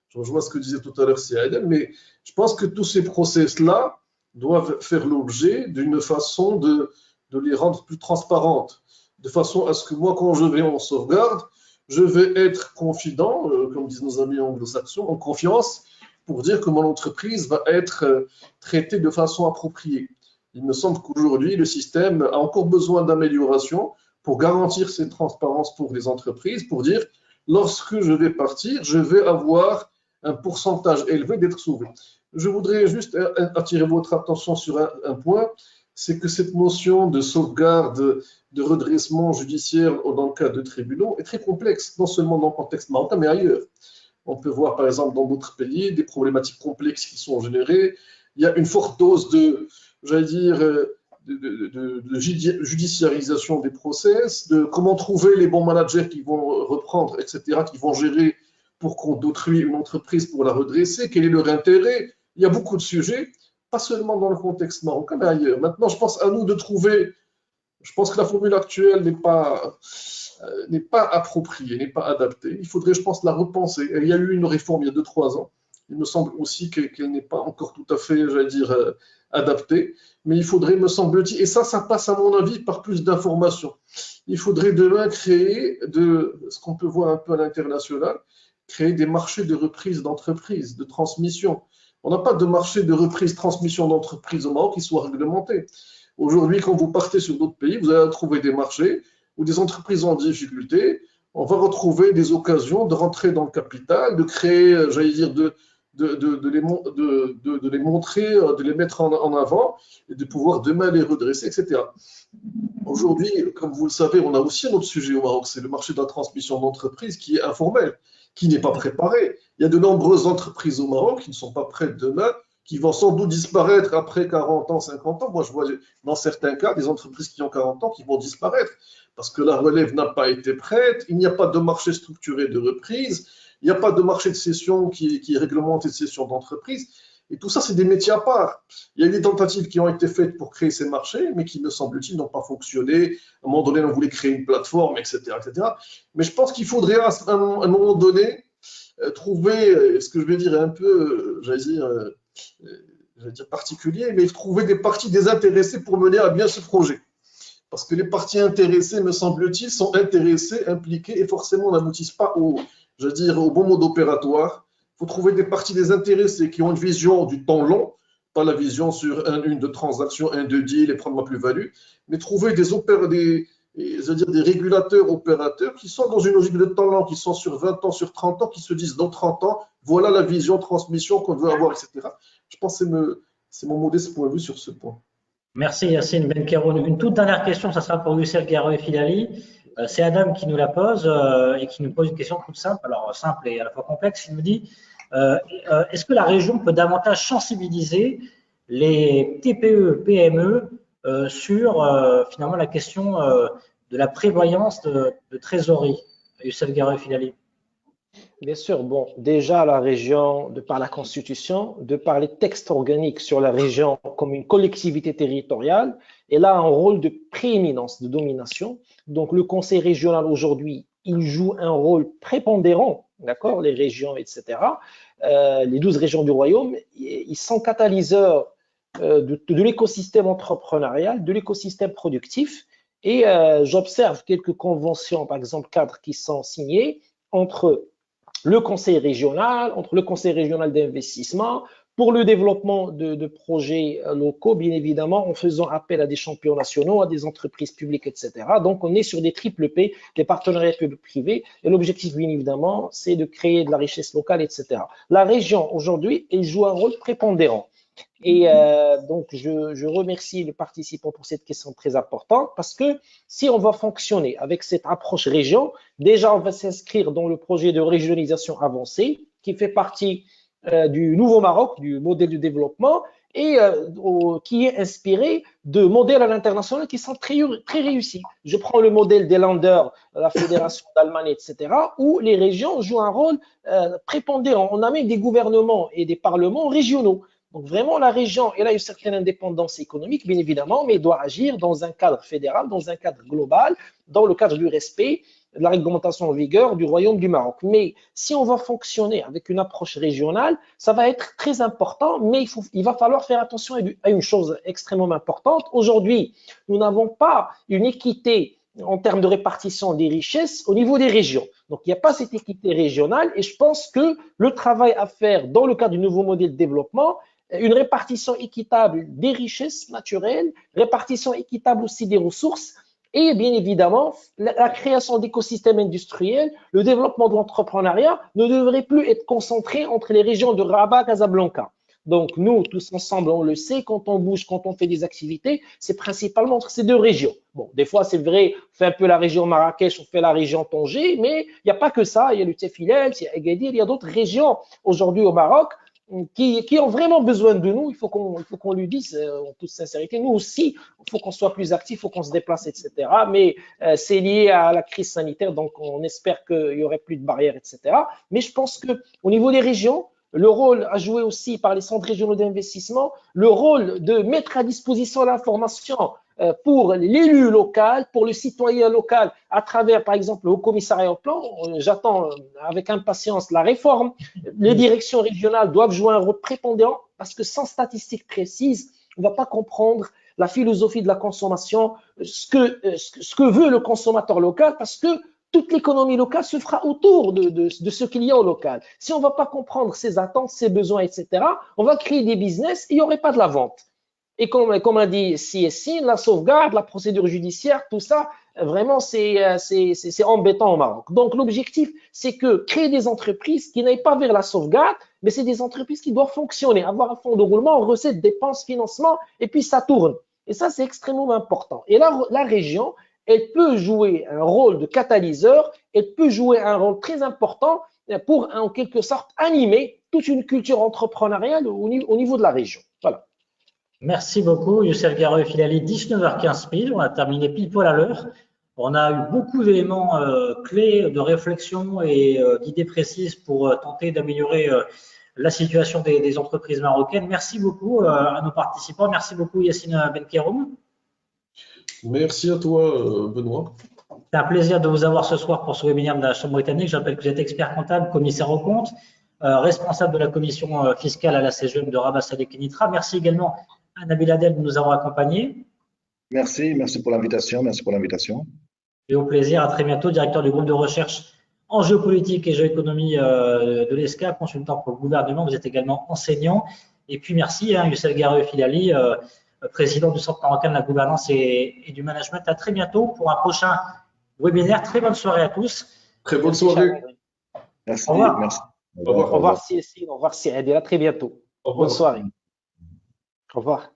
Je rejoins ce que disait tout à l'heure Siaden, mais je pense que tous ces process-là doivent faire l'objet d'une façon de les rendre plus transparentes, de façon à ce que moi, quand je vais en sauvegarde, je vais être confident, comme disent nos amis anglo-saxons, en confiance, pour dire que mon entreprise va être traitée de façon appropriée. Il me semble qu'aujourd'hui, le système a encore besoin d'amélioration pour garantir cette transparence pour les entreprises, pour dire, lorsque je vais partir, je vais avoir un pourcentage élevé d'être sauvé. Je voudrais juste attirer votre attention sur un point, c'est que cette notion de sauvegarde, de redressement judiciaire dans le cas de tribunaux est très complexe, non seulement dans le contexte marocain, mais ailleurs. On peut voir, par exemple, dans d'autres pays, des problématiques complexes qui sont générées. Il y a une forte dose de, j'allais dire, de judiciarisation des process, de comment trouver les bons managers qui vont reprendre, etc., qui vont gérer pour compte d'autrui une entreprise pour la redresser, quel est leur intérêt. Il y a beaucoup de sujets, pas seulement dans le contexte marocain, mais ailleurs. Maintenant, je pense à nous de trouver, je pense que la formule actuelle n'est pas appropriée, n'est pas adaptée. Il faudrait, je pense, la repenser. Il y a eu une réforme il y a 2-3 ans. Il me semble aussi qu'elle n'est pas encore tout à fait, j'allais dire, adaptée. Mais il faudrait, me semble-t-il, et ça passe à mon avis par plus d'informations. Il faudrait demain créer, ce qu'on peut voir un peu à l'international, créer des marchés de reprise d'entreprises, de transmission. On n'a pas de marché de reprise-transmission d'entreprises au Maroc qui soit réglementé. Aujourd'hui, quand vous partez sur d'autres pays, vous allez trouver des marchés où des entreprises en difficulté, on va retrouver des occasions de rentrer dans le capital, de créer, j'allais dire, de les montrer, de les mettre en avant et de pouvoir demain les redresser, etc. Aujourd'hui, comme vous le savez, on a aussi un autre sujet au Maroc, c'est le marché de la transmission d'entreprises qui est informel, qui n'est pas préparé. Il y a de nombreuses entreprises au Maroc qui ne sont pas prêtes demain, qui vont sans doute disparaître après 40 ans, 50 ans. Moi, je vois dans certains cas des entreprises qui ont 40 ans qui vont disparaître parce que la relève n'a pas été prête, il n'y a pas de marché structuré de reprise, il n'y a pas de marché de cession qui réglemente les cessions d'entreprise. Et tout ça, c'est des métiers à part. Il y a des tentatives qui ont été faites pour créer ces marchés, mais qui, me semble-t-il, n'ont pas fonctionné. À un moment donné, on voulait créer une plateforme, etc. etc. Mais je pense qu'il faudrait, à un moment donné, trouver, ce que je vais dire est un peu, j'allais dire particulier, mais trouver des parties désintéressées pour mener à bien ce projet. Parce que les parties intéressées, me semble-t-il, sont intéressées, impliquées, et forcément n'aboutissent pas au bon mode opératoire. Il faut trouver des parties désintéressées qui ont une vision du temps long, pas la vision sur une de transaction, un de deal et prendre la plus-value, mais trouver des régulateurs opérateurs qui sont dans une logique de temps long, qui sont sur 20 ans, sur 30 ans, qui se disent dans 30 ans, voilà la vision transmission qu'on veut avoir, etc. Je pense que c'est mon modeste point de vue sur ce point. Merci Yacine Benkeroun. Une toute dernière question, ça sera pour Youssef Garoui-Filali. C'est Adam qui nous la pose et qui nous pose une question toute simple, alors simple et à la fois complexe. Il nous dit est-ce que la région peut davantage sensibiliser les TPE, PME sur finalement la question de la prévoyance de trésorerie? Youssef Garoui-Filali. Bien sûr, bon, déjà la région, de par la Constitution, de par les textes organiques sur la région comme une collectivité territoriale, elle a un rôle de prééminence, de domination. Donc le conseil régional aujourd'hui, il joue un rôle prépondérant, d'accord, les régions, etc. Les 12 régions du royaume, ils sont catalyseurs de l'écosystème entrepreneurial, de l'écosystème productif. Et j'observe quelques conventions, par exemple cadres, qui sont signées entre le conseil régional, d'investissement, pour le développement de projets locaux, bien évidemment, en faisant appel à des champions nationaux, à des entreprises publiques, etc. Donc, on est sur des triple P, des partenariats publics-privés, et l'objectif, bien évidemment, c'est de créer de la richesse locale, etc. La région, aujourd'hui, elle joue un rôle prépondérant. Et donc, je remercie le participant pour cette question très importante parce que si on va fonctionner avec cette approche région, déjà, on va s'inscrire dans le projet de régionalisation avancée qui fait partie du Nouveau Maroc, du modèle de développement et qui est inspiré de modèles à l'international qui sont très réussis. Je prends le modèle des Länder, la Fédération d'Allemagne, etc., où les régions jouent un rôle prépondérant. On a même des gouvernements et des parlements régionaux. Donc vraiment, la région, elle a une certaine indépendance économique, bien évidemment, mais elle doit agir dans un cadre fédéral, dans un cadre global, dans le cadre du respect de la réglementation en vigueur du Royaume du Maroc. Mais si on va fonctionner avec une approche régionale, ça va être très important, mais il va falloir faire attention à une chose extrêmement importante. Aujourd'hui, nous n'avons pas une équité en termes de répartition des richesses au niveau des régions. Donc, il n'y a pas cette équité régionale et je pense que le travail à faire dans le cadre du nouveau modèle de développement, une répartition équitable des richesses naturelles, répartition équitable aussi des ressources et bien évidemment la création d'écosystèmes industriels, le développement de l'entrepreneuriat ne devrait plus être concentré entre les régions de Rabat, Casablanca. Donc, nous, tous ensemble, on le sait, quand on bouge, quand on fait des activités, c'est principalement entre ces deux régions. Bon, des fois, c'est vrai, on fait un peu la région Marrakech, on fait la région Tanger, mais il n'y a pas que ça. Il y a le Tefilel, il y a Agadir, il y a d'autres régions aujourd'hui au Maroc qui ont vraiment besoin de nous. Il faut qu'on lui dise en toute sincérité. Nous aussi, il faut qu'on soit plus actifs, il faut qu'on se déplace, etc. Mais c'est lié à la crise sanitaire, donc on espère qu'il y aurait plus de barrières, etc. Mais je pense qu'au niveau des régions, le rôle à jouer aussi par les centres régionaux d'investissement, le rôle de mettre à disposition l'information pour l'élu local, pour le citoyen local, à travers, par exemple, le Haut Commissariat au plan. J'attends avec impatience la réforme. Les directions régionales doivent jouer un rôle prépondérant parce que sans statistiques précises, on ne va pas comprendre la philosophie de la consommation, ce que veut le consommateur local, parce que toute l'économie locale se fera autour de ce qu'il y a au local. Si on ne va pas comprendre ses attentes, ses besoins, etc., on va créer des business et il n'y aurait pas de la vente. Et comme a dit CSI, la sauvegarde, la procédure judiciaire, tout ça, vraiment, c'est embêtant au Maroc. Donc, l'objectif, c'est que créer des entreprises qui n'aillent pas vers la sauvegarde, mais c'est des entreprises qui doivent fonctionner, avoir un fonds de roulement, recettes, dépenses, financement, et puis ça tourne. Et ça, c'est extrêmement important. Et la région, elle peut jouer un rôle de catalyseur, elle peut jouer un rôle très important pour, en quelque sorte, animer toute une culture entrepreneuriale au niveau de la région. Voilà. Merci beaucoup, Youssef Garoui Filali. 19h15 pile, on a terminé pile poil à l'heure. On a eu beaucoup d'éléments clés de réflexion et d'idées précises pour tenter d'améliorer la situation des entreprises marocaines. Merci beaucoup à nos participants. Merci beaucoup, Yassine Benkeroum. Merci à toi, Benoît. C'est un plaisir de vous avoir ce soir pour ce webinaire de la Chambre britannique. Je rappelle que vous êtes expert comptable, commissaire aux comptes, responsable de la commission fiscale à la CGM de Rabat Sadek Nitra. Merci également à Nabil Adel de nous avoir accompagnés. Merci pour l'invitation, merci pour l'invitation. Et au plaisir, à très bientôt, directeur du groupe de recherche en géopolitique et géoéconomie de l'ESCA, consultant pour le gouvernement. Vous êtes également enseignant. Et puis merci, Youssef Garoui Filali, président du Centre marocain de la gouvernance et du management. À très bientôt pour un prochain webinaire. Très bonne soirée à tous. Très bonne soirée. Merci. Au revoir. Merci. Au revoir, CSI. Au revoir, Cyril. À très bientôt. Bonne soirée. Au revoir.